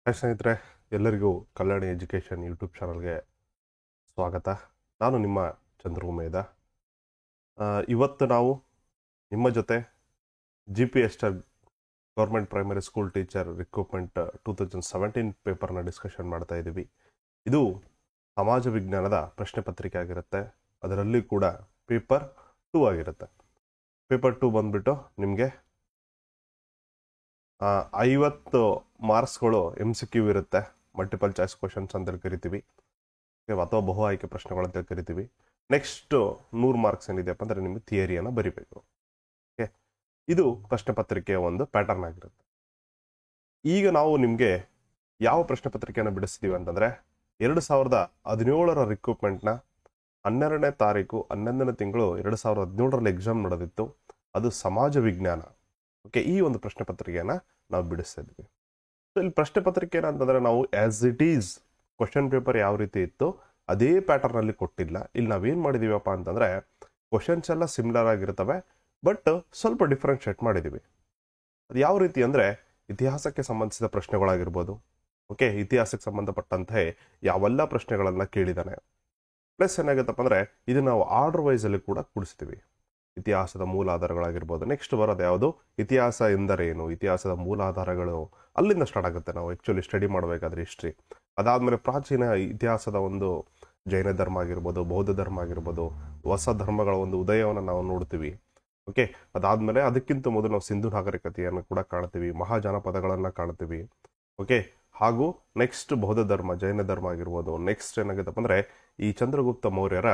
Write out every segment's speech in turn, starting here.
Hi ಸ್ನೇಹಿತರೆ, ಎಲ್ಲರಿಗೂ ಕಲ್ಯಾಣಿ education YouTube ಚಾನಲ್ಗೆ ಸ್ವಾಗತ. ನಾನು ನಿಮ್ಮ ಚಂದ್ರಮೇಧ. ಇವತ್ತು ನಾವು ನಿಮ್ಮ ಜೊತೆ GPS government primary school teacher recruitment 2017 ಪೇಪರ್ನ ಡಿಸ್ಕಷನ್ ಮಾಡ್ತಾ ಇದ್ದೀವಿ. ಇದು ಸಮಾಜ ವಿಜ್ಞಾನದ ಪ್ರಶ್ನೆ ಪತ್ರಿಕೆ ಆಗಿರುತ್ತೆ. ಅದರಲ್ಲಿ ಕೂಡ ಪೇಪರ್ 2 ಆಗಿರುತ್ತೆ. ಪೇಪರ್ 2 ಬಂದ್ಬಿಟ್ಟು ನಿಮಗೆ 50 ಮಾರ್ಕ್ಸ್ಗಳು MCQ ಇರುತ್ತೆ. ಮಲ್ಟಿಪಲ್ ಚಾಯ್ಸ್ ಕ್ವಶನ್ಸ್ ಅಂತೇಳಿ ಕರಿತೀವಿ, ಅಥವಾ ಬಹು ಆಯ್ಕೆ ಪ್ರಶ್ನೆಗಳು ಅಂತೇಳಿ ಕರಿತೀವಿ. ನೆಕ್ಸ್ಟ್ 100 ಮಾರ್ಕ್ಸ್ ಏನಿದೆಯಪ್ಪ ಅಂದರೆ ನಿಮಗೆ ಥಿಯರಿಯನ್ನು ಬರಿಬೇಕು. ಓಕೆ, ಇದು ಪ್ರಶ್ನೆ ಪತ್ರಿಕೆಯ ಒಂದು ಪ್ಯಾಟರ್ನ್ ಆಗಿರುತ್ತೆ. ಈಗ ನಾವು ನಿಮಗೆ ಯಾವ ಪ್ರಶ್ನೆ ಪತ್ರಿಕೆಯನ್ನು ಬಿಡಿಸ್ತೀವಿ ಅಂತಂದರೆ 2017 ರಿಕ್ರೂಟ್ಮೆಂಟ್ನ 12ನೇ ತಾರೀಕು 11ನೇ ತಿಂಗಳು 2017 ಎಕ್ಸಾಮ್ ನಡೆದಿತ್ತು. ಅದು ಸಮಾಜ ವಿಜ್ಞಾನ. ಓಕೆ, ಈ ಒಂದು ಪ್ರಶ್ನೆ ಪತ್ರಿಕೆಯನ್ನು ನಾವು ಬಿಡಿಸ್ತಾ ಇದ್ವಿ. ಸೊ ಇಲ್ಲಿ ಪ್ರಶ್ನೆ ಪತ್ರಿಕೆ ಏನಂತಂದರೆ ನಾವು as it is question paper ಯಾವ ರೀತಿ ಇತ್ತು ಅದೇ ಪ್ಯಾಟರ್ನಲ್ಲಿ ಕೊಟ್ಟಿಲ್ಲ. ಇಲ್ಲಿ ನಾವೇನು ಮಾಡಿದ್ದೀವಪ್ಪ ಅಂತಂದರೆ ಕ್ವಶನ್ಸ್ ಎಲ್ಲ ಸಿಮಿಲರ್ ಆಗಿರ್ತವೆ, ಬಟ್ ಸ್ವಲ್ಪ ಡಿಫ್ರೆನ್ಷಿಯೇಟ್ ಮಾಡಿದ್ದೀವಿ. ಅದು ಯಾವ ರೀತಿ ಅಂದರೆ ಇತಿಹಾಸಕ್ಕೆ ಸಂಬಂಧಿಸಿದ ಪ್ರಶ್ನೆಗಳಾಗಿರ್ಬೋದು. ಓಕೆ, ಇತಿಹಾಸಕ್ಕೆ ಸಂಬಂಧಪಟ್ಟಂತೆ ಯಾವೆಲ್ಲ ಪ್ರಶ್ನೆಗಳನ್ನು ಕೇಳಿದ್ದಾನೆ. ಪ್ಲಸ್ ಏನಾಗುತ್ತಪ್ಪ ಅಂದರೆ ಇದು ನಾವು ಆರ್ಡರ್ ವೈಸಲ್ಲಿ ಕೂಡ ಕೂಡಿಸ್ತೀವಿ. ಇತಿಹಾಸದ ಮೂಲಾಧಾರಗಳಾಗಿರ್ಬೋದು. ನೆಕ್ಸ್ಟ್ ಬರೋದು ಯಾವುದು, ಇತಿಹಾಸ ಎಂದರೇನು, ಇತಿಹಾಸದ ಮೂಲಾಧಾರಗಳು, ಅಲ್ಲಿಂದ ಸ್ಟಾರ್ಟ್ ಆಗುತ್ತೆ ನಾವು ಆ್ಯಕ್ಚುಲಿ ಸ್ಟಡಿ ಮಾಡಬೇಕಾದ್ರೆ ಹಿಸ್ಟ್ರಿ. ಅದಾದಮೇಲೆ ಪ್ರಾಚೀನ ಇತಿಹಾಸದ ಒಂದು ಜೈನ ಧರ್ಮ ಆಗಿರ್ಬೋದು, ಬೌದ್ಧ ಧರ್ಮ ಆಗಿರ್ಬೋದು, ಹೊಸ ಧರ್ಮಗಳ ಒಂದು ಉದಯವನ್ನು ನಾವು ನೋಡ್ತೀವಿ. ಓಕೆ, ಅದಾದಮೇಲೆ ಅದಕ್ಕಿಂತ ಮೊದಲು ನಾವು ಸಿಂಧು ನಾಗರಿಕತೆಯನ್ನು ಕೂಡ ಕಾಣ್ತೀವಿ, ಮಹಾಜನಪದಗಳನ್ನು ಕಾಣ್ತೀವಿ. ಓಕೆ, ಹಾಗೂ ನೆಕ್ಸ್ಟ್ ಬೌದ್ಧ ಧರ್ಮ, ಜೈನ ಧರ್ಮ ಆಗಿರ್ಬೋದು. ನೆಕ್ಸ್ಟ್ ಏನಾಗುತ್ತಪ್ಪ ಅಂದರೆ ಈ ಚಂದ್ರಗುಪ್ತ ಮೌರ್ಯರ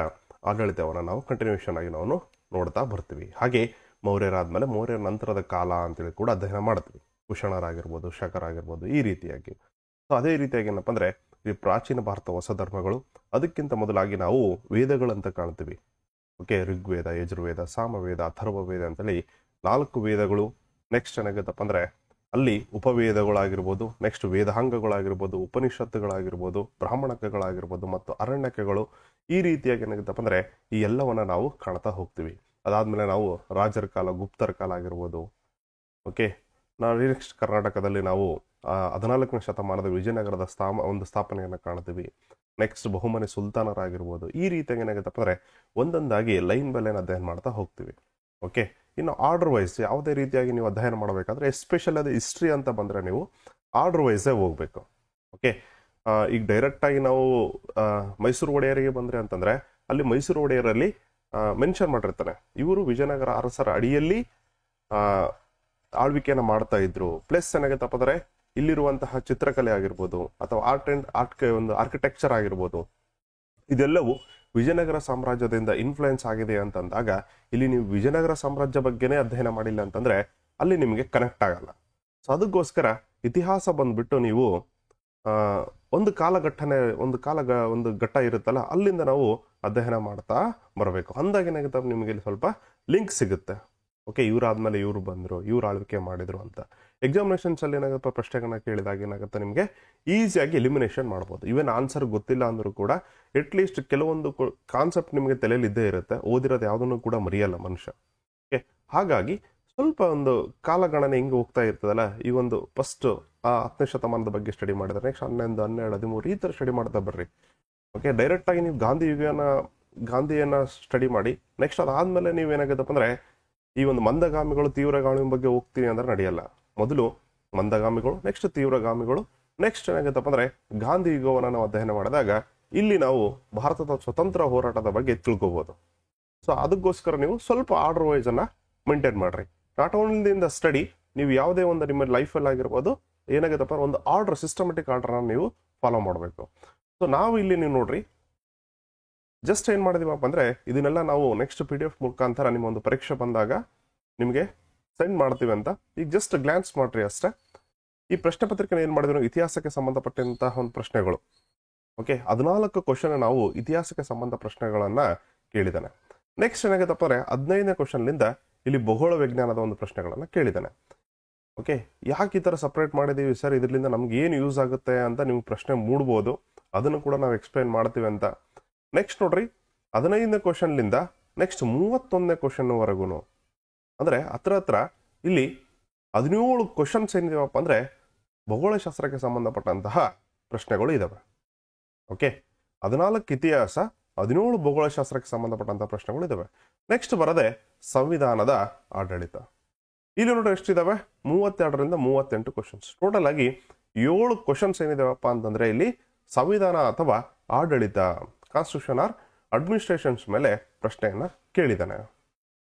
ಆಡಳಿತವನ್ನು ನಾವು ಕಂಟಿನ್ಯೂಷನ್ ಆಗಿ ನಾವು ನೋಡ್ತಾ ಬರ್ತೀವಿ. ಹಾಗೆ ಮೌರ್ಯರಾದ್ಮೇಲೆ ಮೌರ್ಯರ ನಂತರದ ಕಾಲ ಅಂತೇಳಿ ಕೂಡ ಅಧ್ಯಯನ ಮಾಡ್ತೀವಿ. ಕುಷಣರಾಗಿರ್ಬೋದು, ಶಕರಾಗಿರ್ಬೋದು, ಈ ರೀತಿಯಾಗಿ. ಸೊ ಅದೇ ರೀತಿಯಾಗಿ ಏನಪ್ಪ ಅಂದರೆ ಈ ಪ್ರಾಚೀನ ಭಾರತ ಹೊಸ ಧರ್ಮಗಳು, ಅದಕ್ಕಿಂತ ಮೊದಲಾಗಿ ನಾವು ವೇದಗಳಂತ ಕಾಣ್ತೀವಿ. ಓಕೆ, ಋಗ್ವೇದ, ಯಜುರ್ವೇದ, ಸಾಮವೇದ, ಅಥರ್ವವೇದ ಅಂತೇಳಿ 4 ವೇದಗಳು. ನೆಕ್ಸ್ಟ್ ಏನಾಗುತ್ತಪ್ಪ ಅಂದರೆ ಅಲ್ಲಿ ಉಪವೇದಗಳಾಗಿರ್ಬೋದು, ನೆಕ್ಸ್ಟ್ ವೇದಾಂಗಗಳಾಗಿರ್ಬೋದು, ಉಪನಿಷತ್ತುಗಳಾಗಿರ್ಬೋದು, ಬ್ರಾಹ್ಮಣಕಗಳಾಗಿರ್ಬೋದು ಮತ್ತು ಅರಣ್ಯಕಗಳು. ಈ ರೀತಿಯಾಗಿ ಏನಾಗುತ್ತಪ್ಪ ಅಂದರೆ ಈ ಎಲ್ಲವನ್ನು ನಾವು ಕಾಣ್ತಾ ಹೋಗ್ತೀವಿ. ಅದಾದಮೇಲೆ ನಾವು ರಾಜರ ಕಾಲ, ಗುಪ್ತರ ಕಾಲ ಆಗಿರ್ಬೋದು. ಓಕೆ, ನಾವು ನೆಕ್ಸ್ಟ್ ಕರ್ನಾಟಕದಲ್ಲಿ ನಾವು 14ನೇ ಶತಮಾನದ ವಿಜಯನಗರದ ಸ್ಥಾಪನೆಯನ್ನು ಕಾಣ್ತೀವಿ. ನೆಕ್ಸ್ಟ್ ಬಹುಮನಿ ಸುಲ್ತಾನರಾಗಿರ್ಬೋದು. ಈ ರೀತಿಯಾಗಿ ಏನಾಗುತ್ತಪ್ಪ ಅಂದರೆ ಒಂದೊಂದಾಗಿ ಲೈನ್ ಬೈ ಲೈನ್ ಅಧ್ಯಯನ ಮಾಡ್ತಾ ಹೋಗ್ತೀವಿ. ಓಕೆ, ಇನ್ನು ಆರ್ಡರ್ ವೈಸ್ ಯಾವುದೇ ರೀತಿಯಾಗಿ ನೀವು ಅಧ್ಯಯನ ಮಾಡಬೇಕಾದ್ರೆ, ಎಸ್ಪೆಷಲಿ ಅದು ಹಿಸ್ಟ್ರಿ ಅಂತ ಬಂದರೆ ನೀವು ಆರ್ಡರ್ ವೈಸೇ ಹೋಗಬೇಕು. ಓಕೆ, ಈಗ ಡೈರೆಕ್ಟಾಗಿ ನಾವು ಮೈಸೂರು ಒಡೆಯರಿಗೆ ಬಂದರೆ ಅಂತಂದರೆ ಅಲ್ಲಿ ಮೈಸೂರು ಒಡೆಯರಲ್ಲಿ ಮೆನ್ಷನ್ ಮಾಡಿರ್ತಾನೆ, ಇವರು ವಿಜಯನಗರ ಅರಸರ ಅಡಿಯಲ್ಲಿ ಆಳ್ವಿಕೆಯನ್ನು ಮಾಡ್ತಾ ಇದ್ರು. ಪ್ಲಸ್ ಏನಾಗುತ್ತಪ್ಪ ಅಂದರೆ ಇಲ್ಲಿರುವಂತಹ ಚಿತ್ರಕಲೆ ಆಗಿರ್ಬೋದು ಅಥವಾ ಒಂದು ಆರ್ಕಿಟೆಕ್ಚರ್ ಆಗಿರ್ಬೋದು, ಇದೆಲ್ಲವೂ ವಿಜಯನಗರ ಸಾಮ್ರಾಜ್ಯದಿಂದ ಇನ್ಫ್ಲುಯೆನ್ಸ್ ಆಗಿದೆ ಅಂತಂದಾಗ ಇಲ್ಲಿ ನೀವು ವಿಜಯನಗರ ಸಾಮ್ರಾಜ್ಯ ಬಗ್ಗೆನೇ ಅಧ್ಯಯನ ಮಾಡಿಲ್ಲ ಅಂತಂದರೆ ಅಲ್ಲಿ ನಿಮಗೆ ಕನೆಕ್ಟ್ ಆಗಲ್ಲ. ಸೊ ಅದಕ್ಕೋಸ್ಕರ ಇತಿಹಾಸ ಬಂದ್ಬಿಟ್ಟು ನೀವು ಒಂದು ಒಂದು ಘಟ್ಟ ಇರುತ್ತಲ್ಲ, ಅಲ್ಲಿಂದ ನಾವು ಅಧ್ಯಯನ ಮಾಡ್ತಾ ಬರಬೇಕು. ಅಂದಾಗ ಏನಾಗುತ್ತೆ ನಿಮಗೆ ಇಲ್ಲಿ ಸ್ವಲ್ಪ ಲಿಂಕ್ ಸಿಗುತ್ತೆ. ಓಕೆ, ಇವರಾದ್ಮೇಲೆ ಇವರು ಬಂದರು, ಇವ್ರು ಆಳ್ವಿಕೆ ಮಾಡಿದ್ರು ಅಂತ. ಎಕ್ಸಾಮಿನೇಷನ್ಸಲ್ಲಿ ಏನಾಗುತ್ತೆ, ಪ್ರಶ್ನೆಗಳನ್ನ ಕೇಳಿದಾಗ ಏನಾಗುತ್ತೆ ನಿಮಗೆ ಈಸಿಯಾಗಿ ಎಲಿಮಿನೇಷನ್ ಮಾಡ್ಬೋದು. ಈವನ್ ಆನ್ಸರ್ ಗೊತ್ತಿಲ್ಲ ಅಂದರೂ ಕೂಡ ಅಟ್ಲೀಸ್ಟ್ ಕೆಲವೊಂದು ಕಾನ್ಸೆಪ್ಟ್ ನಿಮಗೆ ತಲೆಯಲ್ಲಿ ಇದ್ದೇ ಇರುತ್ತೆ. ಓದಿರೋದು ಯಾವುದನ್ನು ಕೂಡ ಮರೆಯಲ್ಲ ಮನುಷ್ಯ. ಓಕೆ, ಹಾಗಾಗಿ ಸ್ವಲ್ಪ ಒಂದು ಕಾಲಗಣನೆ ಹಿಂಗೆ ಹೋಗ್ತಾ ಇರ್ತದಲ್ಲ, ಈ ಒಂದು ಫಸ್ಟ್ 10ನೇ ಶತಮಾನದ ಬಗ್ಗೆ ಸ್ಟಡಿ ಮಾಡಿದ್ರೆ ನೆಕ್ಸ್ಟ್ 11, 12, 13 ಈ ಥರ ಸ್ಟಡಿ ಮಾಡ್ತಾ ಬರ್ರಿ. ಓಕೆ, ಡೈರೆಕ್ಟಾಗಿ ನೀವು ಗಾಂಧಿಯನ್ನು ಸ್ಟಡಿ ಮಾಡಿ ನೆಕ್ಸ್ಟ್ ಅದಾದಮೇಲೆ ನೀವೇನಾಗುತ್ತಪ್ಪ ಅಂದರೆ ಈ ಒಂದು ಮಂದಗಾಮಿಗಳು ತೀವ್ರಗಾಮಿ ಬಗ್ಗೆ ಹೋಗ್ತೀನಿ ಅಂದ್ರೆ ನಡೆಯಲ್ಲ. ಮೊದಲು ಮಂದಗಾಮಿಗಳು, ನೆಕ್ಸ್ಟ್ ತೀವ್ರಗಾಮಿಗಳು, ನೆಕ್ಸ್ಟ್ ಏನಾಗುತ್ತಪ್ಪ ಅಂದರೆ ಗಾಂಧಿ ಯುಗವನ್ನು ನಾವು ಅಧ್ಯಯನ ಮಾಡಿದಾಗ ಇಲ್ಲಿ ನಾವು ಭಾರತದ ಸ್ವತಂತ್ರ ಹೋರಾಟದ ಬಗ್ಗೆ ತಿಳ್ಕೊಬೋದು. ಸೊ ಅದಕ್ಕೋಸ್ಕರ ನೀವು ಸ್ವಲ್ಪ ಆರ್ಡರ್ ವೈಸನ್ನು ಮೇಂಟೈನ್ ಮಾಡಿರಿ. Not only in the study, ನೀವು ಯಾವುದೇ ಒಂದು ನಿಮ್ಮ ಲೈಫಲ್ಲಿ ಆಗಿರ್ಬೋದು ಏನಾಗುತ್ತಪ್ಪ ಒಂದು ಆರ್ಡರ್, ಸಿಸ್ಟಮೆಟಿಕ್ ಆರ್ಡರ್ನ ನೀವು ಫಾಲೋ ಮಾಡಬೇಕು. ಸೊ ನಾವು ಇಲ್ಲಿ ನೀವು ನೋಡ್ರಿ ಜಸ್ಟ್ ಏನು ಮಾಡಿದೀವಪ್ಪ ಅಂದರೆ ಇದನ್ನೆಲ್ಲ ನಾವು ನೆಕ್ಸ್ಟ್ PDF ಮುಖಾಂತರ ನಿಮ್ಮ ಒಂದು ಪರೀಕ್ಷೆ ಬಂದಾಗ ನಿಮಗೆ ಸೆಂಡ್ ಮಾಡ್ತೀವಿ ಅಂತ ಈಗ ಜಸ್ಟ್ ಗ್ಲಾನ್ಸ್ ಮಾಡ್ರಿ ಅಷ್ಟೇ. ಈ ಪ್ರಶ್ನೆ ಪತ್ರಿಕೆ ಏನು ಮಾಡಿದ್ರು, ಇತಿಹಾಸಕ್ಕೆ ಸಂಬಂಧಪಟ್ಟಂತಹ ಒಂದು ಪ್ರಶ್ನೆಗಳು. ಓಕೆ, 14 ಕ್ವಶನ್ ನಾವು ಇತಿಹಾಸಕ್ಕೆ ಸಂಬಂಧ ಪ್ರಶ್ನೆಗಳನ್ನು ಕೇಳಿದ್ದಾನೆ. ನೆಕ್ಸ್ಟ್ ಏನಾಗುತ್ತಪ್ಪ ಅಂದರೆ 15ನೇ ಕ್ವಶನ್ಲಿಂದ ಇಲ್ಲಿ ಭೂಗೋಳ ವಿಜ್ಞಾನದ ಒಂದು ಪ್ರಶ್ನೆಗಳನ್ನು ಕೇಳಿದ್ದಾನೆ. ಓಕೆ, ಯಾಕೆ ಈ ಥರ ಸಪ್ರೇಟ್ ಮಾಡಿದ್ದೀವಿ ಸರ್, ಇದರಿಂದ ನಮ್ಗೆ ಏನು ಯೂಸ್ ಆಗುತ್ತೆ ಅಂತ ನಿಮ್ಗೆ ಪ್ರಶ್ನೆ ಮೂಡ್ಬೋದು. ಅದನ್ನು ಕೂಡ ನಾವು ಎಕ್ಸ್ಪ್ಲೈನ್ ಮಾಡ್ತೀವಿ ಅಂತ. ನೆಕ್ಸ್ಟ್ ನೋಡ್ರಿ 15ನೇ ಕ್ವಶನ್ಲಿಂದ ನೆಕ್ಸ್ಟ್ 31ನೇ ಕ್ವಶನ್ವರೆಗೂ ಅಂದರೆ ಹತ್ರ ಇಲ್ಲಿ 17 ಕ್ವಶನ್ಸ್ ಏನಿದೆಯಪ್ಪ ಅಂದರೆ ಭೂಗೋಳಶಾಸ್ತ್ರಕ್ಕೆ ಸಂಬಂಧಪಟ್ಟಂತಹ ಪ್ರಶ್ನೆಗಳು ಇದಾವೆ. ಓಕೆ, 14 ಇತಿಹಾಸ, 17 ಭೂಗೋಳಶಾಸ್ತ್ರಕ್ಕೆ ಸಂಬಂಧಪಟ್ಟಂತಹ ಪ್ರಶ್ನೆಗಳು ಇದಾವೆ. ನೆಕ್ಸ್ಟ್ ಬರದೆ ಸಂವಿಧಾನದ ಆಡಳಿತ. ಇಲ್ಲಿ ನೋಡ್ರಿ ಎಷ್ಟಿದಾವೆ, 32ರಿಂದ 38 ಕ್ವಶನ್ಸ್. ಟೋಟಲ್ ಆಗಿ 7 ಕ್ವಶನ್ಸ್ ಏನಿದಾವಪ್ಪ ಅಂತಂದ್ರೆ ಇಲ್ಲಿ ಸಂವಿಧಾನ ಅಥವಾ ಆಡಳಿತ, ಕಾನ್ಸ್ಟಿಟ್ಯೂಷನ್ ಆರ್ ಅಡ್ಮಿನಿಸ್ಟ್ರೇಷನ್ಸ್ ಮೇಲೆ ಪ್ರಶ್ನೆಯನ್ನ ಕೇಳಿದ್ದಾನೆ.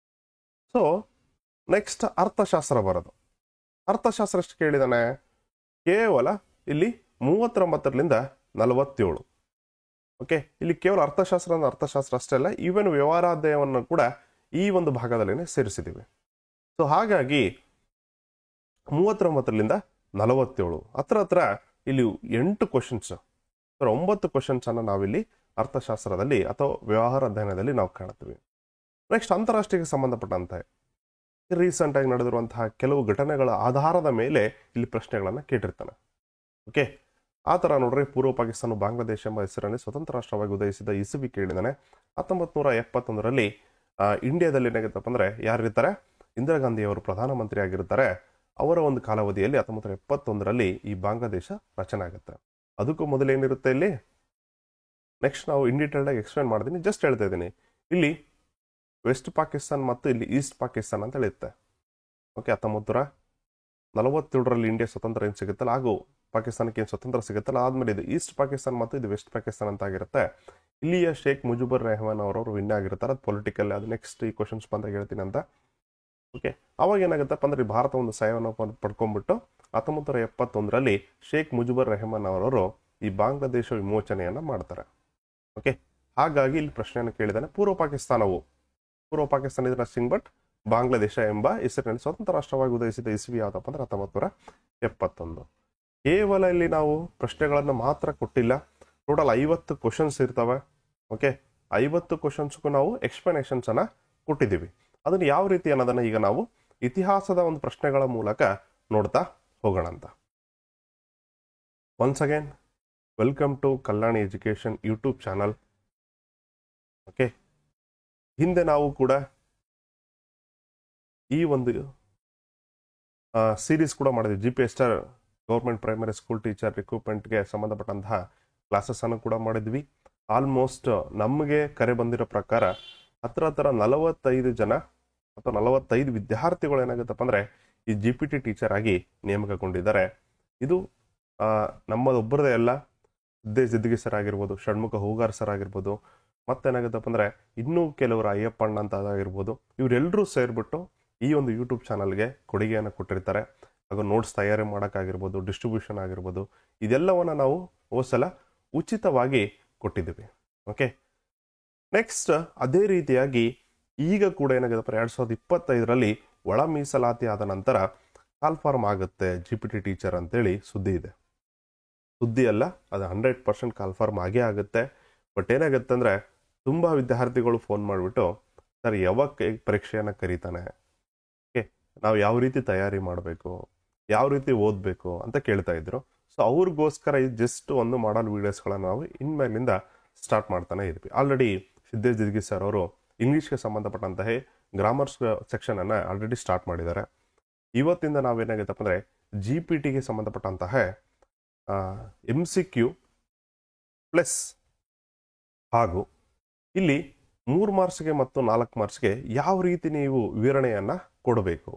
ಸೊ ನೆಕ್ಸ್ಟ್ ಅರ್ಥಶಾಸ್ತ್ರ ಬರೋದು. ಅರ್ಥಶಾಸ್ತ್ರ ಎಷ್ಟು ಕೇಳಿದಾನೆ, ಕೇವಲ ಇಲ್ಲಿ 39ರಿಂದ 47. ಓಕೆ, ಇಲ್ಲಿ ಕೇವಲ ಅರ್ಥಶಾಸ್ತ್ರ ಅಷ್ಟೇ ಅಲ್ಲ, ಈವನ್ ವ್ಯವಹಾರಾಧ್ಯಯವನ್ನು ಕೂಡ ಈ ಒಂದು ಭಾಗದಲ್ಲಿನೇ ಸೇರಿಸಿದ್ದೀವಿ. ಸೊ ಹಾಗಾಗಿ 39ರಿಂದ 47 ಹತ್ರ ಇಲ್ಲಿ 8 ಕ್ವಶನ್ಸ್, 9 ಕ್ವಶನ್ಸ್ ಅನ್ನ ನಾವಿಲ್ಲಿ ಅರ್ಥಶಾಸ್ತ್ರದಲ್ಲಿ ಅಥವಾ ವ್ಯವಹಾರ ಅಧ್ಯಯನದಲ್ಲಿ ನಾವು ಕಾಣ್ತೀವಿ. ನೆಕ್ಸ್ಟ್ ಅಂತಾರಾಷ್ಟ್ರೀಯಕ್ಕೆ ಸಂಬಂಧಪಟ್ಟಂತೆ ರೀಸೆಂಟ್ ಆಗಿ ನಡೆದಿರುವಂತಹ ಕೆಲವು ಘಟನೆಗಳ ಆಧಾರದ ಮೇಲೆ ಇಲ್ಲಿ ಪ್ರಶ್ನೆಗಳನ್ನ ಕೇಳಿರ್ತಾನೆ. ಓಕೆ, ಆ ತರ ನೋಡ್ರಿ, ಪೂರ್ವ ಪಾಕಿಸ್ತಾನ ಬಾಂಗ್ಲಾದೇಶ ಎಂಬ ಹೆಸರಲ್ಲಿ ಸ್ವತಂತ್ರ ರಾಷ್ಟ್ರವಾಗಿ ಉದಯಿಸಿದ ಇಸವಿ ಕೇಳಿದಾನೆ. 1971ರಲ್ಲಿ ಇಂಡಿಯಾದಲ್ಲಿ ಏನಾಗುತ್ತಪ್ಪ ಅಂದ್ರೆ ಯಾರಿರ್ತಾರೆ, ಇಂದಿರಾ ಗಾಂಧಿ ಅವರು ಪ್ರಧಾನಮಂತ್ರಿ ಆಗಿರ್ತಾರೆ. ಅವರ ಒಂದು ಕಾಲಾವಧಿಯಲ್ಲಿ 1971ರಲ್ಲಿ ಈ ಬಾಂಗ್ಲಾದೇಶ ರಚನೆ ಆಗುತ್ತೆ. ಅದಕ್ಕೂ ಮೊದಲು ಏನಿರುತ್ತೆ ಇಲ್ಲಿ, ನೆಕ್ಸ್ಟ್ ನಾವು ಇನ್ ಡೀಟೇಲ್ ಆಗಿ ಎಕ್ಸ್ಪ್ಲೇನ್ ಮಾಡ್ತೀನಿ, ಜಸ್ಟ್ ಹೇಳ್ತಾ ಇದ್ದೀನಿ. ಇಲ್ಲಿ ವೆಸ್ಟ್ ಪಾಕಿಸ್ತಾನ್ ಮತ್ತು ಇಲ್ಲಿ ಈಸ್ಟ್ ಪಾಕಿಸ್ತಾನ್ ಅಂತ ಹೇಳಿರುತ್ತೆ. ಓಕೆ, 1947ರಲ್ಲಿ ಇಂಡಿಯಾ ಸ್ವತಂತ್ರ ಏನು ಸಿಗುತ್ತಲ್ಲ, ಹಾಗೂ ಪಾಕಿಸ್ತಾನಕ್ಕೆ ಏನು ಸ್ವತಂತ್ರ ಸಿಗುತ್ತಲ್ಲ, ಆದ್ಮೇಲೆ ಇದು ಈಸ್ಟ್ ಪಾಕಿಸ್ತಾನ್ ಮತ್ತು ಇದು ವೆಸ್ಟ್ ಪಾಕಿಸ್ತಾನ್ ಅಂತ ಆಗಿರುತ್ತೆ. ಇಲ್ಲಿಯ ಶೇಖ್ ಮುಜಿಬುರ್ ರೆಹಮಾನ್ ಅವರು ವಿನ್ ಆಗಿರ್ತಾರೆ. ಅದು ಪೊಲಿಟಿಕಲ್, ಅದು ನೆಕ್ಸ್ಟ್ ಈ ಕ್ವಶನ್ಸ್ ಬಂದಾಗ ಹೇಳ್ತೀನಿ ಅಂತ. ಓಕೆ, ಅವಾಗ ಏನಾಗುತ್ತಪ್ಪ ಅಂದ್ರೆ ಭಾರತ ಒಂದು ಸಹಾಯವನ್ನು ಪಡ್ಕೊಂಡ್ಬಿಟ್ಟು 1971ರಲ್ಲಿ ಶೇಖ್ ಮುಜಿಬುರ್ ರೆಹಮಾನ್ ಅವರವರು ಈ ಬಾಂಗ್ಲಾದೇಶ ವಿಮೋಚನೆಯನ್ನ ಮಾಡ್ತಾರೆ. ಓಕೆ, ಹಾಗಾಗಿ ಇಲ್ಲಿ ಪ್ರಶ್ನೆಯನ್ನು ಕೇಳಿದಾನೆ, ಪೂರ್ವ Pakistan is nothing but Bangladesh ಎಂಬ ಹೆಸರಿನಲ್ಲಿ ಸ್ವತಂತ್ರ ರಾಷ್ಟ್ರವಾಗಿ ಉದಯಿಸಿದ ಇಸ್ವಿ ಯಾವ್ದಪ್ಪ ಅಂದ್ರೆ 1971. ಕೇವಲ ಇಲ್ಲಿ ನಾವು ಪ್ರಶ್ನೆಗಳನ್ನು ಮಾತ್ರ ಕೊಟ್ಟಿಲ್ಲ, ಟೋಟಲ್ 50 ಕ್ವಶನ್ಸ್ ಇರ್ತವೆ. ಓಕೆ, 50 ಕ್ವಶನ್ಸ್ಗೂ ನಾವು ಎಕ್ಸ್ಪ್ಲನೇಷನ್ಸ್ ಅನ್ನ ಕೊಟ್ಟಿದ್ದೀವಿ. ಅದನ್ನು ಯಾವ ರೀತಿ ಅನ್ನೋದನ್ನ ಈಗ ನಾವು ಇತಿಹಾಸದ ಒಂದು ಪ್ರಶ್ನೆಗಳ ಮೂಲಕ ನೋಡ್ತಾ ಹೋಗೋಣ ಅಂತ. Once again welcome to Kalyani education YouTube channel. Okay, ಹಿಂದೆ ನಾವು ಕೂಡ ಈ ಒಂದು ಸೀರೀಸ್ ಕೂಡ ಮಾಡಿದ್ವಿ. GPSR government primary school teacher ರಿಕ್ರೂಟ್ಮೆಂಟ್ಗೆ ಸಂಬಂಧಪಟ್ಟಂತಹ ಕ್ಲಾಸಸ್ ಅನ್ನು ಕೂಡ ಮಾಡಿದ್ವಿ. ಆಲ್ಮೋಸ್ಟ್ ನಮಗೆ ಕರೆ ಬಂದಿರೋ ಪ್ರಕಾರ ಹತ್ರ 45 ಜನ ಅಥವಾ 45 ವಿದ್ಯಾರ್ಥಿಗಳು ಏನಾಗುತ್ತಪ್ಪ ಅಂದ್ರೆ ಈ GPT ಟೀಚರ್ ಆಗಿ ನೇಮಕಗೊಂಡಿದ್ದಾರೆ. ಇದು ನಮ್ಮದೊಬ್ಬರದೇ ಅಲ್ಲ, ಸಿದ್ದೇಶ್ ಜಿದ್ಗಿ ಸರ್ ಆಗಿರ್ಬೋದು, ಷಣ್ಮುಖ ಹೂಗಾರ್ ಸರ್ ಆಗಿರ್ಬೋದು, ಮತ್ತೇನಾಗುತ್ತಪ್ಪ ಅಂದ್ರೆ ಇನ್ನೂ ಕೆಲವರು ಅಯ್ಯಪ್ಪಣ್ಣ ಅಂತ ಆಗಿರ್ಬೋದು, ಇವರೆಲ್ಲರೂ ಸೇರ್ಬಿಟ್ಟು ಈ ಒಂದು ಯೂಟ್ಯೂಬ್ ಚಾನಲ್ಗೆ ಕೊಡುಗೆಯನ್ನು ಕೊಟ್ಟಿರ್ತಾರೆ. ಹಾಗೂ ನೋಟ್ಸ್ ತಯಾರಿ ಮಾಡೋಕ್ಕಾಗಿರ್ಬೋದು, ಡಿಸ್ಟ್ರಿಬ್ಯೂಷನ್ ಆಗಿರ್ಬೋದು, ಇದೆಲ್ಲವನ್ನ ನಾವು ಹೋದ್ಸಲ ಉಚಿತವಾಗಿ ಕೊಟ್ಟಿದ್ದೀವಿ. ಓಕೆ, ನೆಕ್ಸ್ಟ್ ಅದೇ ರೀತಿಯಾಗಿ ಈಗ ಕೂಡ ಏನಾಗುತ್ತೆ, 2025ರಲ್ಲಿ ಒಳ ಮೀಸಲಾತಿ ಆದ ನಂತರ ಕಾಲ್ಫಾರ್ಮ್ ಆಗುತ್ತೆ GPT ಟೀಚರ್ ಅಂತೇಳಿ ಸುದ್ದಿ ಇದೆ. ಸುದ್ದಿ ಅಲ್ಲ, ಅದು 100% ಕಾಲ್ಫಾರ್ಮ್ ಆಗೇ ಆಗುತ್ತೆ. ಬಟ್ ಏನಾಗುತ್ತೆ ಅಂದ್ರೆ ತುಂಬಾ ವಿದ್ಯಾರ್ಥಿಗಳು ಫೋನ್ ಮಾಡಿಬಿಟ್ಟು, ಸರ್ ಯಾವಾಗ ಪರೀಕ್ಷೆಯನ್ನು ಕರೀತಾನೆ, ಓಕೆ ನಾವು ಯಾವ ರೀತಿ ತಯಾರಿ ಮಾಡಬೇಕು, ಯಾವ ರೀತಿ ಓದಬೇಕು ಅಂತ ಕೇಳ್ತಾ ಇದ್ರು. ಸೊ ಅವ್ರಿಗೋಸ್ಕರ ಈ ಜಸ್ಟ್ ಒಂದು ಮಾಡಲ್ ವಿಡಿಯೋಸ್ಗಳನ್ನು ನಾವು ಇನ್ಮೇಲಿಂದ ಸ್ಟಾರ್ಟ್ ಮಾಡ್ತಾನೆ ಇದ್ವಿ. ಆಲ್ರೆಡಿ ಸಿದ್ದೇಶ್ ಜಿದ್ಗಿ ಸರ್ ಅವರು ಇಂಗ್ಲೀಷ್ಗೆ ಸಂಬಂಧಪಟ್ಟಂತಹ ಗ್ರಾಮರ್ಸ್ ಸೆಕ್ಷನ್ ಅನ್ನ ಆಲ್ರೆಡಿ ಸ್ಟಾರ್ಟ್ ಮಾಡಿದ್ದಾರೆ. ಇವತ್ತಿಂದ ನಾವೇನಾಗುತ್ತಪ್ಪ ಅಂದ್ರೆ GPTಗೆ ಸಂಬಂಧಪಟ್ಟಂತಹ MCQ ಪ್ಲಸ್ ಹಾಗೂ ಇಲ್ಲಿ 3 ಮಾರ್ಕ್ಸ್ಗೆ ಮತ್ತು 4 ಮಾರ್ಕ್ಸ್ಗೆ ಯಾವ ರೀತಿ ನೀವು ವಿವರಣೆಯನ್ನ ಕೊಡಬೇಕು.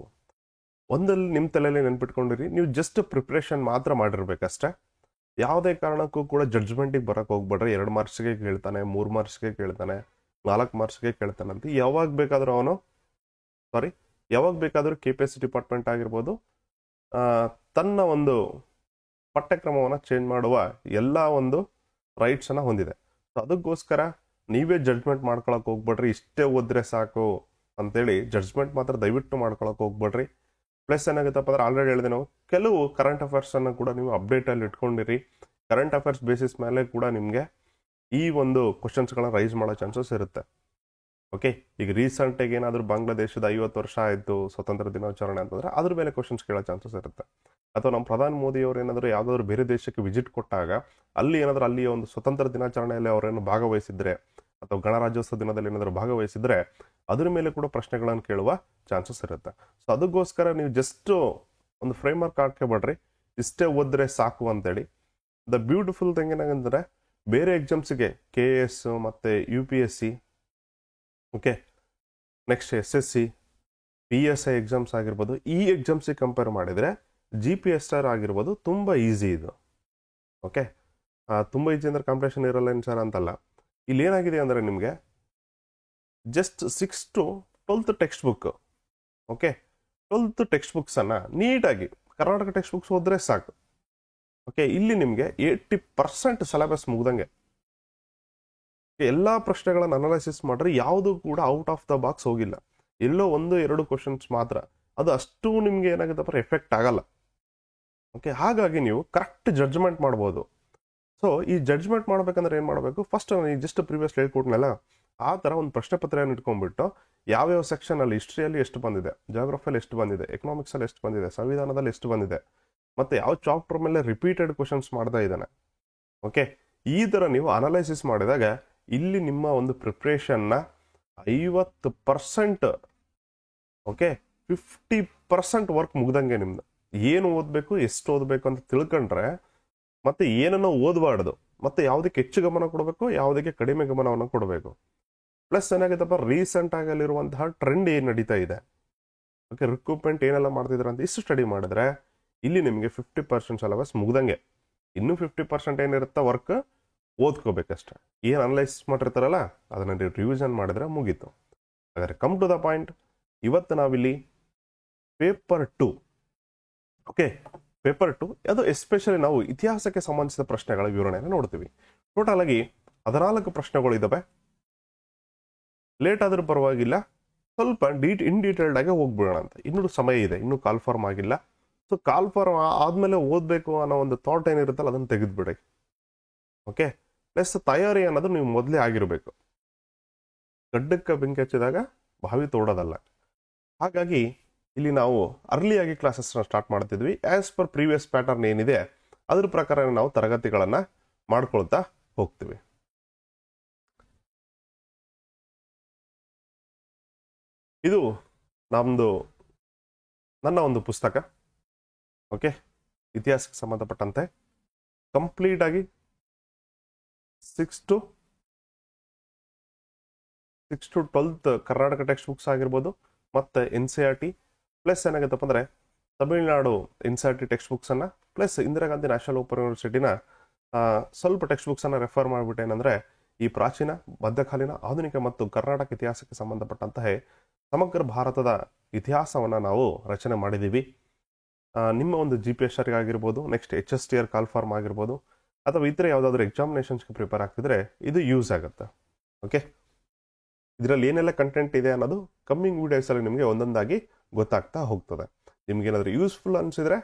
ಒಂದಲ್ಲಿ ನಿಮ್ಮ ತಲೆಯಲ್ಲಿ ನೆನ್ಪಿಟ್ಕೊಂಡಿರಿ, ನೀವು ಜಸ್ಟ್ ಪ್ರಿಪ್ರೇಷನ್ ಮಾತ್ರ ಮಾಡಿರ್ಬೇಕಷ್ಟೇ. ಯಾವುದೇ ಕಾರಣಕ್ಕೂ ಕೂಡ ಜಡ್ಜ್ಮೆಂಟಿಗೆ ಬರಕ್ಕೆ ಹೋಗ್ಬೇಡ್ರಿ. 2 ಮಾರ್ಕ್ಸ್ಗೆ ಕೇಳ್ತಾನೆ, 3 ಮಾರ್ಕ್ಸ್ಗೆ ಕೇಳ್ತಾನೆ, 4 ಮಾರ್ಕ್ಸ್ಗೆ ಕೇಳ್ತಾನೆ ಅಂತ ಯಾವಾಗ ಬೇಕಾದರೂ KPSC ಡಿಪಾರ್ಟ್ಮೆಂಟ್ ಆಗಿರ್ಬೋದು ತನ್ನ ಒಂದು ಪಠ್ಯಕ್ರಮವನ್ನು ಚೇಂಜ್ ಮಾಡುವ ಎಲ್ಲ ಒಂದು ರೈಟ್ಸ್ ಅನ್ನ ಹೊಂದಿದೆ. ಸೊ ಅದಕ್ಕೋಸ್ಕರ ನೀವೇ ಜಡ್ಜ್ಮೆಂಟ್ ಮಾಡ್ಕೊಳಕ್ ಹೋಗ್ಬೇಡ್ರಿ, ಇಷ್ಟೇ ಓದ್ರೆ ಸಾಕು ಅಂತೇಳಿ ಜಡ್ಜ್ಮೆಂಟ್ ಮಾತ್ರ ದಯವಿಟ್ಟು ಮಾಡ್ಕೊಳಕ್ ಹೋಗ್ಬೇಡ್ರಿ. ಪ್ಲಸ್ ಏನಾಗುತ್ತಪ್ಪ ಅಂದ್ರೆ ಆಲ್ರೆಡಿ ಹೇಳಿದೆ, ನಾವು ಕೆಲವು ಕರೆಂಟ್ ಅಫೇರ್ಸ್ ಅನ್ನು ಕೂಡ ನೀವು ಅಪ್ಡೇಟ್ ಅಲ್ಲಿ ಇಟ್ಕೊಂಡಿರಿ. ಕರೆಂಟ್ ಅಫೇರ್ಸ್ ಬೇಸಿಸ್ ಮೇಲೆ ಕೂಡ ನಿಮ್ಗೆ ಈ ಒಂದು ಕ್ವಶನ್ಸ್ಗಳನ್ನ ರೈಸ್ ಮಾಡೋ ಚಾನ್ಸಸ್ ಇರುತ್ತೆ. ಓಕೆ, ಈಗ ರೀಸೆಂಟ್ ಆಗಿ ಏನಾದ್ರು ಬಾಂಗ್ಲಾದೇಶದ 50 ವರ್ಷ ಆಯ್ತು ಸ್ವತಂತ್ರ ದಿನಾಚರಣೆ ಅಂತಂದ್ರೆ ಅದ್ರ ಮೇಲೆ ಕ್ವಶನ್ಸ್ ಕೇಳೋ ಚಾನ್ಸಸ್ ಇರುತ್ತೆ. ಅಥವಾ ನಮ್ಮ ಪ್ರಧಾನಿ ಮೋದಿ ಅವರು ಏನಾದ್ರು ಯಾವ್ದಾದ್ರು ಬೇರೆ ದೇಶಕ್ಕೆ ವಿಸಿಟ್ ಕೊಟ್ಟಾಗ ಅಲ್ಲಿ ಏನಾದ್ರು ಅಲ್ಲಿಯ ಒಂದು ಸ್ವತಂತ್ರ ದಿನಾಚರಣೆಯಲ್ಲಿ ಅವರೇನು ಭಾಗವಹಿಸಿದ್ರೆ ಅಥವಾ ಗಣರಾಜ್ಯೋತ್ಸವ ದಿನದಲ್ಲಿ ಏನಾದ್ರು ಭಾಗವಹಿಸಿದ್ರೆ ಅದ್ರ ಮೇಲೆ ಕೂಡ ಪ್ರಶ್ನೆಗಳನ್ನು ಕೇಳುವ ಚಾನ್ಸಸ್ ಇರುತ್ತೆ. ಸೊ ಅದಕ್ಕೋಸ್ಕರ ನೀವು ಜಸ್ಟ್ ಒಂದು ಫ್ರೇಮ್ ವರ್ಕ್ ಹಾಕಬೇಡ್ರಿ, ಇಷ್ಟೇ ಓದಿದ್ರೆ ಸಾಕು ಅಂತೇಳಿ. ದ ಬ್ಯೂಟಿಫುಲ್ ಥಿಂಗ್ ಏನಾಗಂದ್ರೆ ಬೇರೆ ಎಕ್ಸಾಮ್ಸ್ಗೆ KS ಮತ್ತು UPSC, okay, next SSC, PSI exams ಆಗಿರ್ಬೋದು, ಈ ಎಕ್ಸಾಮ್ಸಿಗೆ ಕಂಪೇರ್ ಮಾಡಿದರೆ GPSR ಆಗಿರ್ಬೋದು ತುಂಬ ಈಸಿ ಇದು. ಓಕೆ, ತುಂಬ ಈಸಿ ಅಂದರೆ ಕಾಂಪಿಟೇಷನ್ ಇರಲ್ಲ ಏನು ಸರ್ ಅಂತಲ್ಲ. ಇಲ್ಲಿ ಏನಾಗಿದೆ ಅಂದರೆ ನಿಮಗೆ just 6 to 12th text book, okay, 12th text ಬುಕ್ಸನ್ನು ನೀಟಾಗಿ ಕರ್ನಾಟಕ ಟೆಕ್ಸ್ಟ್ ಬುಕ್ಸ್ ಓದಿದ್ರೆ ಸಾಕು. ಓಕೆ, ಇಲ್ಲಿ ನಿಮಗೆ 80% ಸಿಲೆಬಸ್ ಮುಗ್ದಂಗೆ. ಎಲ್ಲ ಪ್ರಶ್ನೆಗಳನ್ನು ಅನಲೈಸಿಸ್ ಮಾಡ್ರೆ ಯಾವುದು ಕೂಡ ಔಟ್ ಆಫ್ ದ ಬಾಕ್ಸ್ ಹೋಗಿಲ್ಲ. ಎಲ್ಲೋ 1-2 ಕ್ವಶನ್ಸ್ ಮಾತ್ರ, ಅದು ಅಷ್ಟು ನಿಮಗೆ ಏನಾಗುತ್ತಪ್ಪ ಎಫೆಕ್ಟ್ ಆಗಲ್ಲ. ಓಕೆ, ಹಾಗಾಗಿ ನೀವು ಕರೆಕ್ಟ್ ಜಡ್ಜ್ಮೆಂಟ್ ಮಾಡ್ಬೋದು. ಸೊ ಈ ಜಡ್ಜ್ಮೆಂಟ್ ಮಾಡ್ಬೇಕಂದ್ರೆ ಏನು ಮಾಡಬೇಕು, ಫಸ್ಟ್ ನಾನು ಜಸ್ಟ್ ಪ್ರೀವಿಯಸ್ ಹೇಳ್ಕೊಟ್ನಲ್ಲ ಆ ಥರ ಒಂದು ಪ್ರಶ್ನೆ ಪತ್ರೆಯನ್ನು ಇಟ್ಕೊಂಡ್ಬಿಟ್ಟು ಯಾವ್ಯಾವ ಸೆಕ್ಷನಲ್ಲಿ ಹಿಸ್ಟ್ರಿಯಲ್ಲಿ ಎಷ್ಟು ಬಂದಿದೆ, ಜಾಗ್ರಫಿಯಲ್ಲಿ ಎಷ್ಟು ಬಂದಿದೆ, ಎಕನಾಮಿಕ್ಸಲ್ಲಿ ಎಷ್ಟು ಬಂದಿದೆ, ಸಂವಿಧಾನದಲ್ಲಿ ಎಷ್ಟು ಬಂದಿದೆ, ಮತ್ತು ಯಾವ ಚಾಪ್ಟರ್ ಮೇಲೆ ರಿಪೀಟೆಡ್ ಕ್ವಶನ್ಸ್ ಮಾಡ್ತಾ ಇದ್ದಾನೆ. ಓಕೆ, ಈ ಥರ ನೀವು ಅನಲೈಸಿಸ್ ಮಾಡಿದಾಗ ಇಲ್ಲಿ ನಿಮ್ಮ ಒಂದು ಪ್ರಿಪ್ರೇಷನ್ನ 50%, ಓಕೆ, 50% ವರ್ಕ್ ಮುಗ್ದಂಗೆ ನಿಮ್ದು. ಏನು ಓದಬೇಕು, ಎಷ್ಟು ಓದಬೇಕು ಅಂತ ತಿಳ್ಕೊಂಡ್ರೆ ಮತ್ತೆ ಏನನ್ನೋ ಓದಬಾರ್ದು, ಮತ್ತೆ ಯಾವುದಕ್ಕೆ ಹೆಚ್ಚು ಗಮನ ಕೊಡಬೇಕು, ಯಾವುದಕ್ಕೆ ಕಡಿಮೆ ಗಮನವನ್ನು ಕೊಡಬೇಕು. ಪ್ಲಸ್ ಏನಾಗುತ್ತಪ್ಪ, ರೀಸೆಂಟ್ ಆಗಲಿರುವಂತಹ ಟ್ರೆಂಡ್ ಏನು ನಡೀತಾ ಇದೆ, ಓಕೆ, ರಿಕ್ರೂಟ್ಮೆಂಟ್ ಏನೆಲ್ಲ ಮಾಡ್ತಿದ್ದಾರೆ ಅಂತ ಇಷ್ಟು ಸ್ಟಡಿ ಮಾಡಿದ್ರೆ ಇಲ್ಲಿ ನಿಮಗೆ 50% ಸಿಲೆಬಸ್ ಮುಗ್ದಂಗೆ. ಇನ್ನೂ 50% ಏನಿರುತ್ತೆ ವರ್ಕ್ ಓದ್ಕೋಬೇಕಷ್ಟೆ. ಏನು ಅನಲೈಸ್ ಮಾಡಿರ್ತಾರಲ್ಲ ಅದನ್ನು ನೀವು ರಿವಿಷನ್ ಮಾಡಿದ್ರೆ ಮುಗೀತು. ಹಾಗಾದ್ರೆ ಕಮ್ ಟು ದ ಪಾಯಿಂಟ್. ಇವತ್ತು ನಾವಿಲ್ಲಿ ಪೇಪರ್ 2, ಓಕೆ, ಪೇಪರ್ 2 ಅದು ಎಸ್ಪೆಷಲಿ ನಾವು ಇತಿಹಾಸಕ್ಕೆ ಸಂಬಂಧಿಸಿದ ಪ್ರಶ್ನೆಗಳ ವಿವರಣೆಯನ್ನು ನೋಡ್ತೀವಿ. ಟೋಟಲ್ ಆಗಿ 14 ಪ್ರಶ್ನೆಗಳು ಇದ್ದಾವೆ. ಲೇಟ್ ಆದರೂ ಪರವಾಗಿಲ್ಲ, ಸ್ವಲ್ಪ ಇನ್ ಡೀಟೇಲ್ಡ್ ಆಗಿ ಹೋಗ್ಬಿಡೋಣ ಅಂತ. ಇನ್ನೂ ಸಮಯ ಇದೆ, ಇನ್ನೂ ಕಾಲ್ ಫಾರ್ಮ್ ಆಗಿಲ್ಲ. ಸೊ ಕಾಲ್ ಫಾರ್ಮ್ ಆದಮೇಲೆ ಓದಬೇಕು ಅನ್ನೋ ಒಂದು ಥಾಟ್ ಏನಿರುತ್ತಲ್ಲ ಅದನ್ನು ತೆಗೆದುಬಿಡಿ. ಓಕೆ, ಪ್ಲಸ್ ತಯಾರಿ ಅನ್ನೋದು ನೀವು ಮೊದಲೇ ಆಗಿರಬೇಕು. ಗಡ್ಡಕ್ಕೆ ಬೆಂಕಿ ಹಚ್ಚಿದಾಗ ಬಾವಿ ತೋಡೋದಲ್ಲ. ಹಾಗಾಗಿ ಇಲ್ಲಿ ನಾವು ಅರ್ಲಿಯಾಗಿ ಕ್ಲಾಸಸ್ನ ಸ್ಟಾರ್ಟ್ ಮಾಡ್ತಿದ್ವಿ. ಆ್ಯಸ್ ಪರ್ ಪ್ರೀವಿಯಸ್ ಪ್ಯಾಟರ್ನ್ ಏನಿದೆ ಅದ್ರ ಪ್ರಕಾರ ನಾವು ತರಗತಿಗಳನ್ನು ಮಾಡ್ಕೊಳ್ತಾ ಹೋಗ್ತೀವಿ. ಇದು ನನ್ನ ಒಂದು ಪುಸ್ತಕ, ಓಕೆ, ಇತಿಹಾಸಕ್ಕೆ ಸಂಬಂಧಪಟ್ಟಂತೆ ಕಂಪ್ಲೀಟ್ ಆಗಿ 6 to 12th Karnataka text books ಆಗಿರ್ಬೋದು, ಮತ್ತು NCERT ಪ್ಲಸ್ ಏನಾಗುತ್ತಪ್ಪ ಅಂದರೆ ತಮಿಳುನಾಡು NCERT ಟೆಕ್ಸ್ಟ್ ಬುಕ್ಸನ್ನು plus Indira Gandhi national open ಯೂನಿವರ್ಸಿಟಿನ ಸ್ವಲ್ಪ ಟೆಕ್ಸ್ಟ್ ಬುಕ್ಸನ್ನು ರೆಫರ್ ಮಾಡಿಬಿಟ್ಟು ಏನಂದರೆ ಈ ಪ್ರಾಚೀನ, ಮಧ್ಯಕಾಲೀನ, ಆಧುನಿಕ ಮತ್ತು ಕರ್ನಾಟಕ ಇತಿಹಾಸಕ್ಕೆ ಸಂಬಂಧಪಟ್ಟಂತಹ ಸಮಗ್ರ ಭಾರತದ ಇತಿಹಾಸವನ್ನು ನಾವು ರಚನೆ ಮಾಡಿದ್ದೀವಿ. ನಿಮ್ಮ ಒಂದು GPSR ಆಗಿರ್ಬೋದು, ನೆಕ್ಸ್ಟ್ HSTR ಕಾಲ್ ಫಾರ್ಮ್ ಆಗಿರ್ಬೋದು, ಅಥವಾ ಇತರ ಯಾವುದಾದ್ರೂ ಎಕ್ಸಾಮಿನೇಷನ್ಸ್ಗೆ ಪ್ರಿಪೇರ್ ಆಗ್ತಿದ್ರೆ ಇದು ಯೂಸ್ ಆಗುತ್ತೆ. ಓಕೆ, ಇದರಲ್ಲಿ ಏನೆಲ್ಲ ಕಂಟೆಂಟ್ ಇದೆ ಅನ್ನೋದು ಕಮ್ಮಿಂಗ್ ವಿಡಿಯೋಸಲ್ಲಿ ನಿಮಗೆ ಒಂದೊಂದಾಗಿ ಗೊತ್ತಾಗ್ತಾ ಹೋಗ್ತದೆ. ನಿಮ್ಗೇನಾದರೂ ಯೂಸ್ಫುಲ್ ಅನಿಸಿದರೆ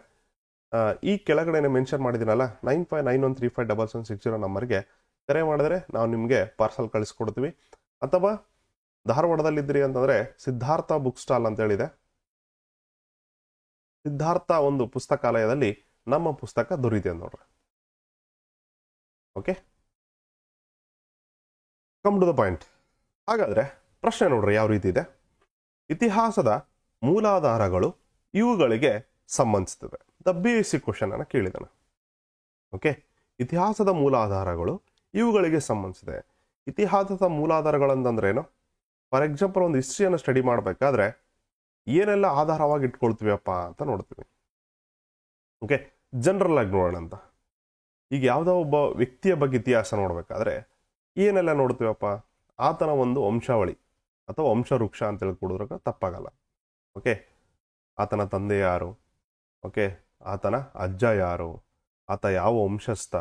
ಈ ಕೆಳಗಡೆ ಮೆನ್ಷನ್ ಮಾಡಿದ್ದೀನಲ್ಲ 9591357760 ನಂಬರ್ಗೆ ಕರೆ ಮಾಡಿದ್ರೆ ನಾವು ನಿಮಗೆ ಪಾರ್ಸಲ್ ಕಳಿಸ್ಕೊಡ್ತೀವಿ. ಅಥವಾ ಧಾರವಾಡದಲ್ಲಿದ್ದೀರಿ ಅಂತಂದರೆ ಸಿದ್ಧಾರ್ಥ ಬುಕ್ ಸ್ಟಾಲ್ ಅಂತ ಹೇಳಿದೆ, ಸಿದ್ಧಾರ್ಥ ಒಂದು ಪುಸ್ತಕಾಲಯದಲ್ಲಿ ನಮ್ಮ ಪುಸ್ತಕ ದೊರೀತಿದೆ ನೋಡ್ರಿ. Okay, come to the point. ಹಾಗಾದರೆ ಪ್ರಶ್ನೆ ನೋಡ್ರಿ ಯಾವ ರೀತಿ ಇದೆ. ಇತಿಹಾಸದ ಮೂಲಾಧಾರಗಳು ಇವುಗಳಿಗೆ ಸಂಬಂಧಿಸ್ತವೆ. ದ ಬೇಸಿಕ್ ಕ್ವಶನ್ ಅನ್ನು ಕೇಳಿದಾನೆ. ಓಕೆ, ಇತಿಹಾಸದ ಮೂಲಾಧಾರಗಳು ಇವುಗಳಿಗೆ ಸಂಬಂಧಿಸಿದೆ. ಇತಿಹಾಸದ ಮೂಲಾಧಾರಗಳಂತಂದ್ರೆ ಏನು? ಫಾರ್ ಎಕ್ಸಾಂಪಲ್ ಒಂದು ಹಿಸ್ಟ್ರಿಯನ್ನು ಸ್ಟಡಿ ಮಾಡಬೇಕಾದ್ರೆ ಏನೆಲ್ಲ ಆಧಾರವಾಗಿ ಇಟ್ಕೊಳ್ತೀವಪ್ಪ ಅಂತ ನೋಡ್ತೀವಿ. ಓಕೆ, ಜನರಲ್ ಆಗಿ ನೋಡೋಣ ಅಂತ. ಈಗ ಯಾವುದೋ ಒಬ್ಬ ವ್ಯಕ್ತಿಯ ಬಗ್ಗೆ ಇತಿಹಾಸ ನೋಡ್ಬೇಕಾದ್ರೆ ಏನೆಲ್ಲ ನೋಡ್ತೀವಪ್ಪ, ಆತನ ಒಂದು ವಂಶಾವಳಿ ಅಥವಾ ವಂಶವೃಕ್ಷ ಅಂತ ಹೇಳ್ಕೊಡಿದ್ರೆ ತಪ್ಪಾಗಲ್ಲ. ಓಕೆ, ಆತನ ತಂದೆ ಯಾರು, ಓಕೆ, ಆತನ ಅಜ್ಜ ಯಾರು, ಆತ ಯಾವ ವಂಶಸ್ಥ,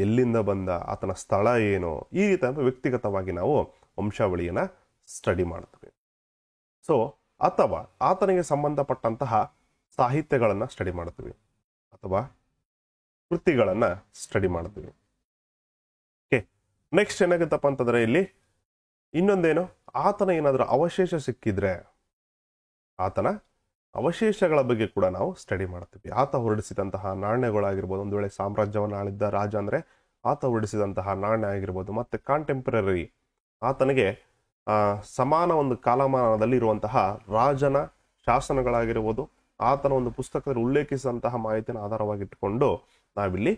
ಎಲ್ಲಿಂದ ಬಂದ, ಆತನ ಸ್ಥಳ ಏನು, ಈ ರೀತಿ ವ್ಯಕ್ತಿಗತವಾಗಿ ನಾವು ವಂಶಾವಳಿಯನ್ನು ಸ್ಟಡಿ ಮಾಡ್ತೀವಿ. ಸೊ ಅಥವಾ ಆತನಿಗೆ ಸಂಬಂಧಪಟ್ಟಂತಹ ಸಾಹಿತ್ಯಗಳನ್ನು ಸ್ಟಡಿ ಮಾಡ್ತೀವಿ ಅಥವಾ ಕೃತಿಗಳನ್ನು ಸ್ಟಡಿ ಮಾಡ್ತೀವಿ. ಓಕೆ, ನೆಕ್ಸ್ಟ್ ಏನಾಗುತ್ತಪ್ಪ ಅಂತಂದರೆ ಇಲ್ಲಿ ಇನ್ನೊಂದೇನು, ಆತನ ಏನಾದರೂ ಅವಶೇಷ ಸಿಕ್ಕಿದ್ರೆ ಆತನ ಅವಶೇಷಗಳ ಬಗ್ಗೆ ಕೂಡ ನಾವು ಸ್ಟಡಿ ಮಾಡ್ತೀವಿ. ಆತ ಹೊರಡಿಸಿದಂತಹ ನಾಣ್ಯಗಳಾಗಿರ್ಬೋದು, ಒಂದು ವೇಳೆ ಸಾಮ್ರಾಜ್ಯವನ್ನು ಆಳಿದ್ದ ರಾಜ ಅಂದರೆ ಆತ ಹೊರಡಿಸಿದಂತಹ ನಾಣ್ಯ ಆಗಿರ್ಬೋದು, ಮತ್ತು ಕಾಂಟೆಂಪ್ರರಿ ಆತನಿಗೆ ಸಮಾನ ಒಂದು ಕಾಲಮಾನದಲ್ಲಿ ಇರುವಂತಹ ರಾಜನ ಶಾಸನಗಳಾಗಿರ್ಬೋದು, ಆತನ ಒಂದು ಪುಸ್ತಕದಲ್ಲಿ ಉಲ್ಲೇಖಿಸಿದಂತಹ ಮಾಹಿತಿಯನ್ನು ಆಧಾರವಾಗಿಟ್ಟುಕೊಂಡು ನಾವಿಲ್ಲಿ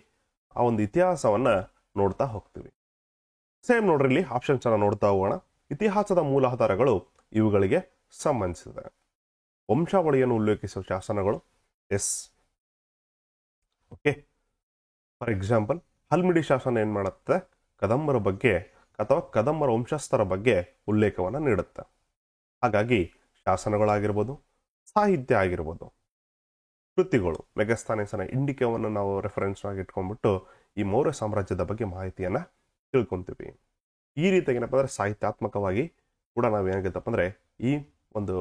ಆ ಒಂದು ಇತಿಹಾಸವನ್ನ ನೋಡ್ತಾ ಹೋಗ್ತೀವಿ. ಸೇಮ್ ನೋಡ್ರಿ, ಇಲ್ಲಿ ಆಪ್ಷನ್ಸ್ ಅನ್ನ ನೋಡ್ತಾ ಹೋಗೋಣ. ಇತಿಹಾಸದ ಮೂಲಾಧಾರಗಳು ಇವುಗಳಿಗೆ ಸಂಬಂಧಿಸಿದೆ. ವಂಶಾವಳಿಯನ್ನು ಉಲ್ಲೇಖಿಸುವ ಶಾಸನಗಳು, yes. Okay, for example Halmidi ಶಾಸನ ಏನ್ ಮಾಡುತ್ತೆ, ಕದಂಬರ ಬಗ್ಗೆ ಅಥವಾ ಕದಂಬರ ವಂಶಸ್ಥರ ಬಗ್ಗೆ ಉಲ್ಲೇಖವನ್ನ ನೀಡುತ್ತೆ. ಹಾಗಾಗಿ ಶಾಸನಗಳಾಗಿರ್ಬೋದು, ಸಾಹಿತ್ಯ ಆಗಿರ್ಬೋದು, ಕೃತಿಗಳು, ಮೆಗಸ್ತಾನಿಸನ ಇಂಡಿಕವನ್ನು ನಾವು ರೆಫರೆನ್ಸ್ ಆಗಿ ಇಟ್ಕೊಂಡ್ಬಿಟ್ಟು ಈ ಮೌರ್ಯ ಸಾಮ್ರಾಜ್ಯದ ಬಗ್ಗೆ ಮಾಹಿತಿಯನ್ನ ತಿಳ್ಕೊಂತೀವಿ. ಈ ರೀತಿಯಾಗಿ ಏನಪ್ಪ ಅಂದ್ರೆ ಸಾಹಿತ್ಯಾತ್ಮಕವಾಗಿ ಕೂಡ ನಾವೇನಾಗುತ್ತಪ್ಪ ಅಂದ್ರೆ ಈ ಒಂದು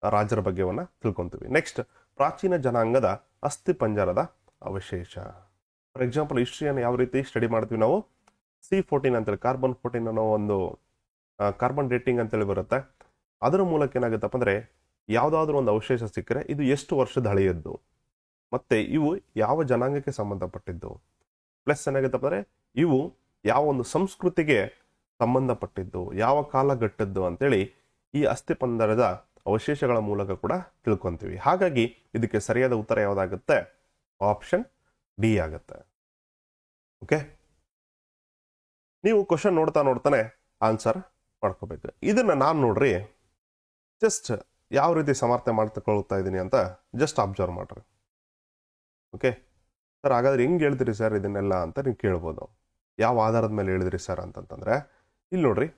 ರಾಜರ ಬಗ್ಗೆವನ್ನ ತಿಳ್ಕೊಂತೀವಿ. ನೆಕ್ಸ್ಟ್, ಪ್ರಾಚೀನ ಜನಾಂಗದ ಅಸ್ಥಿ ಪಂಜರದ ಅವಶೇಷ. ಫಾರ್ ಎಕ್ಸಾಂಪಲ್ ಹಿಸ್ಟ್ರಿಯನ್ನು ಯಾವ ರೀತಿ ಸ್ಟಡಿ ಮಾಡ್ತೀವಿ ನಾವು, C14 ಅಂತೇಳಿ ಕಾರ್ಬನ್ 14 ಅನ್ನೋ ಒಂದು ಕಾರ್ಬನ್ ಡೇಟಿಂಗ್ ಅಂತೇಳಿ ಬರುತ್ತೆ. ಅದರ ಮೂಲಕ ಏನಾಗುತ್ತಪ್ಪ ಅಂದ್ರೆ ಯಾವುದಾದ್ರೂ ಒಂದು ಅವಶೇಷ ಸಿಕ್ಕರೆ ಇದು ಎಷ್ಟು ವರ್ಷದ ಹಳೆಯದ್ದು, ಮತ್ತೆ ಇವು ಯಾವ ಜನಾಂಗಕ್ಕೆ ಸಂಬಂಧಪಟ್ಟಿದ್ದು, ಪ್ಲಸ್ ಏನಾಗುತ್ತಪ್ಪ ಅಂದ್ರೆ ಇವು ಯಾವ ಒಂದು ಸಂಸ್ಕೃತಿಗೆ ಸಂಬಂಧಪಟ್ಟಿದ್ದು, ಯಾವ ಕಾಲಘಟ್ಟದ್ದು ಅಂತೇಳಿ ಈ ಅಸ್ಥಿಪಂಜರದ ಅವಶೇಷಗಳ ಮೂಲಕ ಕೂಡ ತಿಳ್ಕೊಂತೀವಿ. ಹಾಗಾಗಿ ಇದಕ್ಕೆ ಸರಿಯಾದ ಉತ್ತರ ಯಾವುದಾಗುತ್ತೆ, ಆಪ್ಷನ್ ಡಿ ಆಗುತ್ತೆ. ಓಕೆ, ನೀವು ಕ್ವಶನ್ ನೋಡ್ತಾನೆ ಆನ್ಸರ್ ಮಾಡ್ಕೋಬೇಕು. ಇದನ್ನ ನಾನು ನೋಡ್ರಿ ಜಸ್ಟ್ ಯಾವ ರೀತಿ ಸಮರ್ಥನೆ ಮಾಡ್ಕೊಳ್ತಾ ಇದ್ದೀನಿ ಅಂತ ಜಸ್ಟ್ ಅಬ್ಸರ್ವ್ ಮಾಡ್ರಿ. ಓಕೆ ಸರ್, ಹಾಗಾದ್ರೆ ಹೆಂಗ್ ಹೇಳ್ತೀರಿ ಸರ್ ಇದನ್ನೆಲ್ಲ ಅಂತ ನೀವು ಕೇಳ್ಬೋದು. ಯಾವ ಆಧಾರದ ಮೇಲೆ ಹೇಳಿದ್ರಿ ಸರ್ ಅಂತಂತಂದ್ರೆ ಇಲ್ಲಿ ನೋಡ್ರಿ,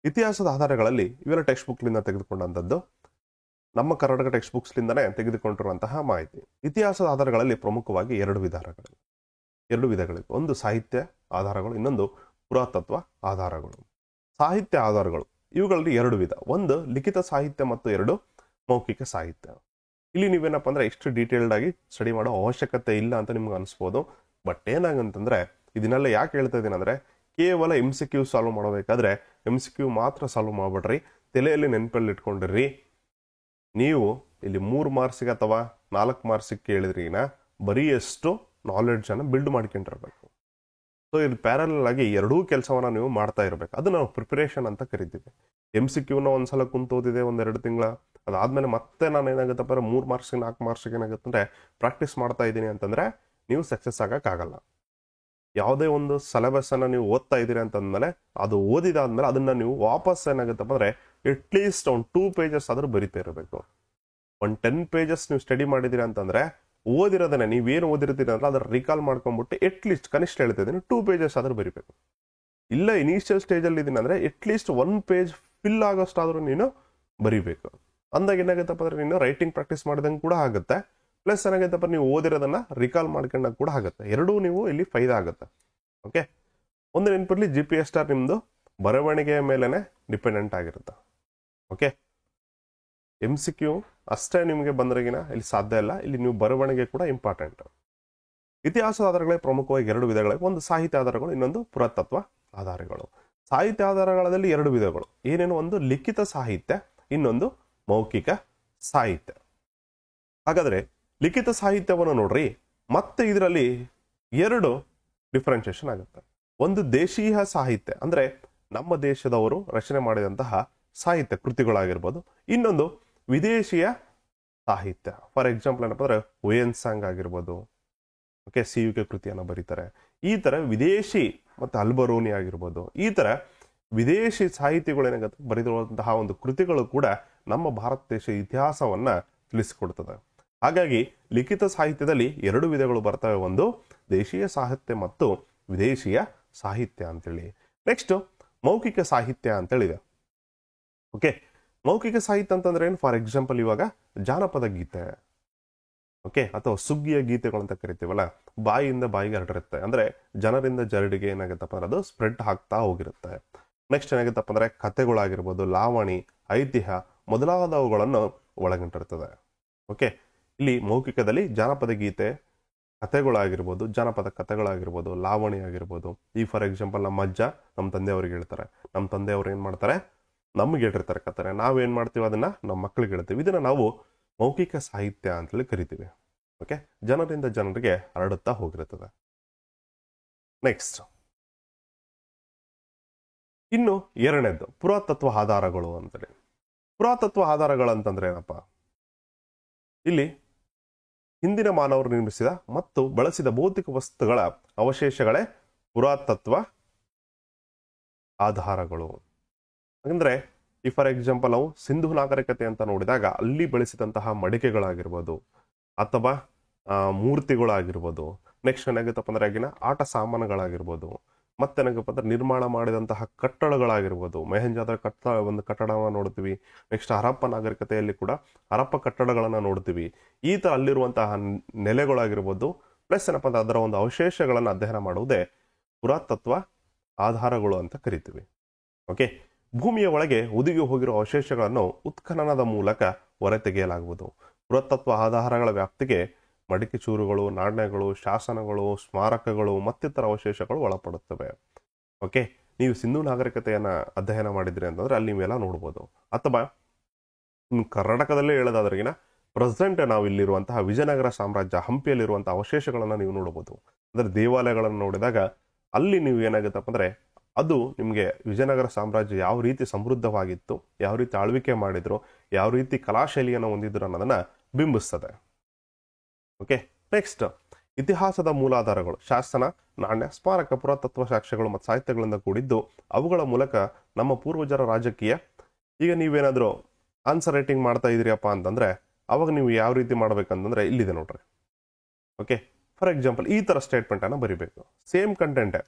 ಇತಿಹಾಸದ ಆಧಾರಗಳಲ್ಲಿ ಇವೆಲ್ಲ ಟೆಕ್ಸ್ಟ್ ಬುಕ್ಲಿಂದ ತೆಗೆದುಕೊಂಡಂಥದ್ದು, ನಮ್ಮ ಕರ್ನಾಟಕ ಟೆಕ್ಸ್ಟ್ ಬುಕ್ಸ್ಲಿಂದನೇ ತೆಗೆದುಕೊಂಡಿರುವಂತಹ ಮಾಹಿತಿ. ಇತಿಹಾಸದ ಆಧಾರಗಳಲ್ಲಿ ಪ್ರಮುಖವಾಗಿ ಎರಡು ವಿಧಗಳಿವೆ. ಒಂದು ಸಾಹಿತ್ಯ ಆಧಾರಗಳು, ಇನ್ನೊಂದು ಪುರಾತತ್ವ ಆಧಾರಗಳು. ಸಾಹಿತ್ಯ ಆಧಾರಗಳು ಇವುಗಳಲ್ಲಿ ಎರಡು ವಿಧ, ಒಂದು ಲಿಖಿತ ಸಾಹಿತ್ಯ ಮತ್ತು ಎರಡು ಮೌಖಿಕ ಸಾಹಿತ್ಯ. ಇಲ್ಲಿ ನೀವೇನಪ್ಪ ಅಂದ್ರೆ ಇಷ್ಟು ಡೀಟೇಲ್ಡ್ ಆಗಿ ಸ್ಟಡಿ ಮಾಡೋ ಅವಶ್ಯಕತೆ ಇಲ್ಲ ಅಂತ ನಿಮ್ಗೆ ಅನಿಸ್ಬೋದು. ಬಟ್ ಏನಾಗಂತಂದ್ರೆ ಇದನ್ನೆಲ್ಲ ಯಾಕೆ ಹೇಳ್ತಾ ಇದ್ದೀನಿ ಅಂದ್ರೆ, ಕೇವಲ MCQ ಸಾಲ್ವ್ ಮಾಡಬೇಕಾದ್ರೆ MCQ ಮಾತ್ರ ಸಾಲ್ವ್ ಮಾಡ್ಬಿಡ್ರಿ, ತಲೆಯಲ್ಲಿ ನೆನಪಲ್ಲಿ ಇಟ್ಕೊಂಡಿರ್ರಿ. ನೀವು ಇಲ್ಲಿ 3 ಮಾರ್ಕ್ಸಿಗೆ ಅಥವಾ 4 ಮಾರ್ಕ್ಸಿಗೆ ಕೇಳಿದ್ರಿನ ಬರೀ ಎಷ್ಟು ನಾಲೆಡ್ಜ್ ಅನ್ನು ಬಿಲ್ಡ್ ಮಾಡ್ಕೊಂಡಿರ್ಬೇಕು. ಸೊ ಇದು ಪ್ಯಾರಲ್ ಆಗಿ ಎರಡೂ ಕೆಲಸವನ್ನ ನೀವು ಮಾಡ್ತಾ ಇರ್ಬೇಕು. ಅದು ನಾವು ಪ್ರಿಪರೇಷನ್ ಅಂತ ಕರಿತೀವಿ. MCQನ ಒಂದ್ಸಲ ಕುಂತೋದಿದೆ 1-2 ತಿಂಗಳ, ಅದಾದ್ಮೇಲೆ ಮತ್ತೆ ನಾನು ಏನಾಗುತ್ತಪ್ಪ 3 ಮಾರ್ಕ್ಸಿಗೆ 4 ಮಾರ್ಕ್ಸಿಗೆ ಏನಾಗುತ್ತಂದ್ರೆ ಪ್ರಾಕ್ಟೀಸ್ ಮಾಡ್ತಾ ಇದ್ದೀನಿ ಅಂತಂದ್ರೆ ನೀವು ಸಕ್ಸಸ್ ಆಗಕ್ಕಾಗಲ್ಲ. ಯಾವುದೇ ಒಂದು ಸಿಲೆಬಸ್ ಅನ್ನ ನೀವು ಓದ್ತಾ ಇದ್ದೀರಿ ಅಂತಂದ್ಮೇಲೆ ಅದು ಓದಿದಾದ್ಮೇಲೆ ಅದನ್ನ ನೀವು ವಾಪಸ್ ಏನಾಗುತ್ತಪ್ಪ ಅಂದ್ರೆ ಅಟ್ಲೀಸ್ಟ್ ಒಂದು 2 ಪೇಜಸ್ ಆದ್ರೂ ಬರಿತಾ ಇರಬೇಕು. ಒಂದು 10 ಪೇಜಸ್ ನೀವು ಸ್ಟಡಿ ಮಾಡಿದಿರಿ ಅಂತಂದ್ರೆ ಓದಿರೋದನ್ನ ನೀವೇನು ಓದಿರ್ತೀರ ಅಂದ್ರೆ ಅದನ್ನ ರಿಕಾಲ್ ಮಾಡ್ಕೊಂಡ್ಬಿಟ್ಟು ಅಟ್ಲೀಸ್ಟ್ ಕನಿಷ್ಠ ಹೇಳ್ತಿದ್ದೀನಿ 2 ಪೇಜಸ್ ಆದ್ರೂ ಬರಿಬೇಕು. ಇಲ್ಲ ಇನಿಷಿಯಲ್ ಸ್ಟೇಜ್ ಅಲ್ಲಿ ಇದೀನಿ ಅಂದ್ರೆ ಅಟ್ಲೀಸ್ಟ್ 1 ಪೇಜ್ ಫಿಲ್ ಆಗೋಷ್ಟಾದ್ರೂ ನೀನು ಬರಿಬೇಕು. ಅಂದಾಗ ಏನಾಗುತ್ತಪ್ಪ ಅಂದ್ರೆ ನೀನು ರೈಟಿಂಗ್ ಪ್ರಾಕ್ಟೀಸ್ ಮಾಡಿದಂಗೆ ಕೂಡ ಆಗುತ್ತೆ, ಪ್ಲಸ್ ಏನಾಗುತ್ತಪ್ಪ ನೀವು ಓದಿರೋದನ್ನ ರಿಕಾಲ್ ಮಾಡ್ಕೊಂಡಾಗ ಕೂಡ ಆಗುತ್ತೆ. ಎರಡೂ ನೀವು ಇಲ್ಲಿ ಫೈದಾ ಆಗುತ್ತೆ. ಓಕೆ, ಒಂದು ನೆನಪಿರ್ಲಿ, GPS ನಿಮ್ದು ಬರವಣಿಗೆಯ ಮೇಲೆನೆ ಡಿಪೆಂಡೆಂಟ್ ಆಗಿರುತ್ತೆ. ಓಕೆ, MCQ ಅಷ್ಟೇ ನಿಮಗೆ ಬಂದ್ರಗಿನ ಇಲ್ಲಿ ಸಾಧ್ಯ ಇಲ್ಲ, ಇಲ್ಲಿ ನೀವು ಬರವಣಿಗೆ ಕೂಡ ಇಂಪಾರ್ಟೆಂಟ್. ಇತಿಹಾಸದ ಆಧಾರಗಳೇ ಪ್ರಮುಖವಾಗಿ ಎರಡು ವಿಧಗಳಿವೆ, ಒಂದು ಸಾಹಿತ್ಯ ಆಧಾರಗಳು, ಇನ್ನೊಂದು ಪುರಾತತ್ವ ಆಧಾರಗಳು. ಸಾಹಿತ್ಯ ಆಧಾರಗಳಲ್ಲಿ ಎರಡು ವಿಧಗಳು ಏನೇನು, ಒಂದು ಲಿಖಿತ ಸಾಹಿತ್ಯ, ಇನ್ನೊಂದು ಮೌಖಿಕ ಸಾಹಿತ್ಯ. ಹಾಗಾದ್ರೆ ಲಿಖಿತ ಸಾಹಿತ್ಯವನ್ನು ನೋಡ್ರಿ, ಮತ್ತೆ ಇದರಲ್ಲಿ ಎರಡು ಡಿಫ್ರೆನ್ಸಿಯೇಷನ್ ಆಗುತ್ತೆ. ಒಂದು ದೇಶೀಯ ಸಾಹಿತ್ಯ ಅಂದ್ರೆ ನಮ್ಮ ದೇಶದವರು ರಚನೆ ಮಾಡಿದಂತಹ ಸಾಹಿತ್ಯ ಕೃತಿಗಳಾಗಿರ್ಬೋದು, ಇನ್ನೊಂದು ವಿದೇಶಿಯ ಸಾಹಿತ್ಯ. ಫಾರ್ ಎಕ್ಸಾಂಪಲ್ ಏನಪ್ಪ ಅಂದ್ರೆ ಹುಯೆನ್ ಆಗಿರ್ಬೋದು, ಓಕೆ, CUK ಕೃತಿಯನ್ನ ಬರೀತಾರೆ. ಈ ತರ ವಿದೇಶಿ ಮತ್ತೆ ಅಲ್ಬರೋನಿ ಆಗಿರ್ಬೋದು, ಈ ತರ ವಿದೇಶಿ ಸಾಹಿತಿಗಳು ಏನಾಗುತ್ತೆ ಬರೆದಿರುವಂತಹ ಒಂದು ಕೃತಿಗಳು ಕೂಡ ನಮ್ಮ ಭಾರತ ದೇಶ ಇತಿಹಾಸವನ್ನ ತಿಳಿಸಿಕೊಡ್ತದೆ. ಹಾಗಾಗಿ ಲಿಖಿತ ಸಾಹಿತ್ಯದಲ್ಲಿ ಎರಡು ವಿಧಗಳು ಬರ್ತವೆ, ಒಂದು ದೇಶೀಯ ಸಾಹಿತ್ಯ ಮತ್ತು ವಿದೇಶಿಯ ಸಾಹಿತ್ಯ ಅಂತೇಳಿ. ನೆಕ್ಸ್ಟ್ ಮೌಖಿಕ ಸಾಹಿತ್ಯ ಅಂತೇಳಿದೆ. ಓಕೆ, ಮೌಖಿಕ ಸಾಹಿತ್ಯ ಅಂತಂದ್ರೆ ಏನು, ಫಾರ್ ಎಕ್ಸಾಂಪಲ್ ಇವಾಗ ಜಾನಪದ ಗೀತೆ, ಓಕೆ, ಅಥವಾ ಸುಗ್ಗಿಯ ಗೀತೆಗಳು ಅಂತ ಕರಿತೀವಲ್ಲ, ಬಾಯಿಯಿಂದ ಬಾಯಿಗೆ ಹರಡಿರುತ್ತೆ, ಅಂದ್ರೆ ಜನರಿಂದ ಜರಡಿಗೆ ಏನಾಗುತ್ತಪ್ಪ ಅಂದ್ರೆ ಅದು ಸ್ಪ್ರೆಡ್ ಆಗ್ತಾ ಹೋಗಿರುತ್ತೆ. ನೆಕ್ಸ್ಟ್ ಏನಾಗುತ್ತಪ್ಪ ಅಂದ್ರೆ ಕಥೆಗಳಾಗಿರ್ಬೋದು, ಲಾವಣಿ, ಐತಿಹ್ಯ ಮೊದಲಾದವುಗಳನ್ನು ಒಳಗೊಂಡಿರ್ತದೆ. ಓಕೆ, ಇಲ್ಲಿ ಮೌಖಿಕದಲ್ಲಿ ಜಾನಪದ ಗೀತೆ, ಕಥೆಗಳಾಗಿರ್ಬೋದು, ಜಾನಪದ ಕಥೆಗಳಾಗಿರ್ಬೋದು, ಲಾವಣಿ ಆಗಿರ್ಬೋದು. ಈ ಫಾರ್ ಎಕ್ಸಾಂಪಲ್ ನಮ್ಮ ಅಜ್ಜ ನಮ್ಮ ತಂದೆಯವ್ರಿಗೆ ಹೇಳ್ತಾರೆ, ನಮ್ಮ ತಂದೆಯವರು ಏನ್ ಮಾಡ್ತಾರೆ ನಮ್ಗೆ ಹೇಳಿರ್ತಾರೆ ಕಥೆ, ನಾವೇನ್ ಮಾಡ್ತೀವಿ ಅದನ್ನ ನಮ್ಮ ಮಕ್ಕಳಿಗೆ ಹೇಳ್ತೀವಿ. ಇದನ್ನ ನಾವು ಮೌಖಿಕ ಸಾಹಿತ್ಯ ಅಂತೇಳಿ ಕರಿತೀವಿ. ಓಕೆ, ಜನರಿಂದ ಜನರಿಗೆ ಹರಡುತ್ತಾ ಹೋಗಿರುತ್ತದೆ. ನೆಕ್ಸ್ಟ್ ಇನ್ನು ಎರಡನೇದ್ದು ಪುರಾತತ್ವ ಆಧಾರಗಳು ಅಂತೇಳಿ. ಪುರಾತತ್ವ ಆಧಾರಗಳು ಅಂತಂದ್ರೆ ಏನಪ್ಪ, ಇಲ್ಲಿ ಹಿಂದಿನ ಮಾನವರು ನಿರ್ಮಿಸಿದ ಮತ್ತು ಬಳಸಿದ ಭೌತಿಕ ವಸ್ತುಗಳ ಅವಶೇಷಗಳೇ ಪುರಾತತ್ವ ಆಧಾರಗಳು. ಅಂದ್ರೆ ಈ ಫಾರ್ ಎಕ್ಸಾಂಪಲ್ ನಾವು ಸಿಂಧು ನಾಗರಿಕತೆ ಅಂತ ನೋಡಿದಾಗ ಅಲ್ಲಿ ಬಳಸಿದಂತಹ ಮಡಿಕೆಗಳಾಗಿರ್ಬೋದು ಅಥವಾ ಮೂರ್ತಿಗಳಾಗಿರ್ಬೋದು, ನೆಕ್ಸ್ಟ್ ಏನಾಗುತ್ತಪ್ಪ ಅಂದ್ರೆ ಆಗಿನ ಆಟ ಸಾಮಾನುಗಳಾಗಿರ್ಬೋದು, ಮತ್ತೇನಾಗಪ್ಪ ಅಂದ್ರೆ ನಿರ್ಮಾಣ ಮಾಡಿದಂತಹ ಕಟ್ಟಡಗಳಾಗಿರ್ಬೋದು. ಮೆಹಂಜಾದರ ಒಂದು ಕಟ್ಟಡವನ್ನು ನೋಡ್ತೀವಿ. ನೆಕ್ಸ್ಟ್ ಹರಪ್ಪ ನಾಗರಿಕತೆಯಲ್ಲಿ ಕೂಡ ಹರಪ್ಪ ಕಟ್ಟಡಗಳನ್ನ ನೋಡ್ತೀವಿ. ಈ ತರ ಅಲ್ಲಿರುವಂತಹ ನೆಲೆಗಳಾಗಿರ್ಬೋದು, ಪ್ಲಸ್ ಏನಪ್ಪ ಅಂದ್ರೆ ಅದರ ಒಂದು ಅವಶೇಷಗಳನ್ನು ಅಧ್ಯಯನ ಮಾಡುವುದೇ ಪುರಾತತ್ವ ಆಧಾರಗಳು ಅಂತ ಕರಿತೀವಿ. ಓಕೆ, ಭೂಮಿಯ ಒಳಗೆ ಹುದುಗಿ ಹೋಗಿರುವ ಅವಶೇಷಗಳನ್ನು ಉತ್ಖನನದ ಮೂಲಕ ಹೊರತೆಗೆಯಲಾಗುವುದು. ಪುರಾತತ್ವ ಆಧಾರಗಳ ವ್ಯಾಪ್ತಿಗೆ ಮಡಿಕೆ ಚೂರುಗಳು, ನಾಣ್ಯಗಳು, ಶಾಸನಗಳು, ಸ್ಮಾರಕಗಳು ಮತ್ತಿತರ ಅವಶೇಷಗಳು ಒಳಪಡುತ್ತವೆ. ಓಕೆ, ನೀವು ಸಿಂಧು ನಾಗರಿಕತೆಯನ್ನ ಅಧ್ಯಯನ ಮಾಡಿದ್ರಿ ಅಂತಂದ್ರೆ ಅಲ್ಲಿ ನೀವೆಲ್ಲ ನೋಡ್ಬೋದು. ಅಥವಾ ಕರ್ನಾಟಕದಲ್ಲೇ ಹೇಳೋದಾದ್ರಿಗಿನ ಪ್ರೆಸೆಂಟ್ ನಾವು ಇಲ್ಲಿರುವಂತಹ ವಿಜಯನಗರ ಸಾಮ್ರಾಜ್ಯ ಹಂಪಿಯಲ್ಲಿರುವಂತಹ ಅವಶೇಷಗಳನ್ನ ನೀವು ನೋಡಬಹುದು. ಅಂದ್ರೆ ದೇವಾಲಯಗಳನ್ನು ನೋಡಿದಾಗ ಅಲ್ಲಿ ನೀವು ಏನಾಗುತ್ತಪ್ಪ ಅಂದ್ರೆ ಅದು ನಿಮಗೆ ವಿಜಯನಗರ ಸಾಮ್ರಾಜ್ಯ ಯಾವ ರೀತಿ ಸಮೃದ್ಧವಾಗಿತ್ತು, ಯಾವ ರೀತಿ ಆಳ್ವಿಕೆ ಮಾಡಿದ್ರು, ಯಾವ ರೀತಿ ಕಲಾಶೈಲಿಯನ್ನು ಹೊಂದಿದ್ರು ಅನ್ನೋದನ್ನ ಬಿಂಬಿಸ್ತದೆ. ಓಕೆ, ನೆಕ್ಸ್ಟ್ ಇತಿಹಾಸದ ಮೂಲಾಧಾರಗಳು ಶಾಸನ, ನಾಣ್ಯ, ಸ್ಮಾರಕ, ಪುರಾತತ್ವ ಸಾಕ್ಷ್ಯಗಳು ಮತ್ತು ಸಾಹಿತ್ಯಗಳಿಂದ ಕೂಡಿದ್ದು ಅವುಗಳ ಮೂಲಕ ನಮ್ಮ ಪೂರ್ವಜರ ರಾಜಕೀಯ. ಈಗ ನೀವೇನಾದ್ರೂ ಆನ್ಸರ್ ರೈಟಿಂಗ್ ಮಾಡ್ತಾ ಇದ್ರಿಯಪ್ಪ ಅಂತಂದ್ರೆ ಅವಾಗ ನೀವು ಯಾವ ರೀತಿ ಮಾಡ್ಬೇಕಂತಂದ್ರೆ ಇಲ್ಲಿದೆ ನೋಡ್ರಿ. ಓಕೆ, ಫಾರ್ ಎಕ್ಸಾಂಪಲ್ ಈ ತರ ಸ್ಟೇಟ್ಮೆಂಟ್ ಅನ್ನ ಬರಿಬೇಕು, ಸೇಮ್ ಕಂಟೆಂಟ್.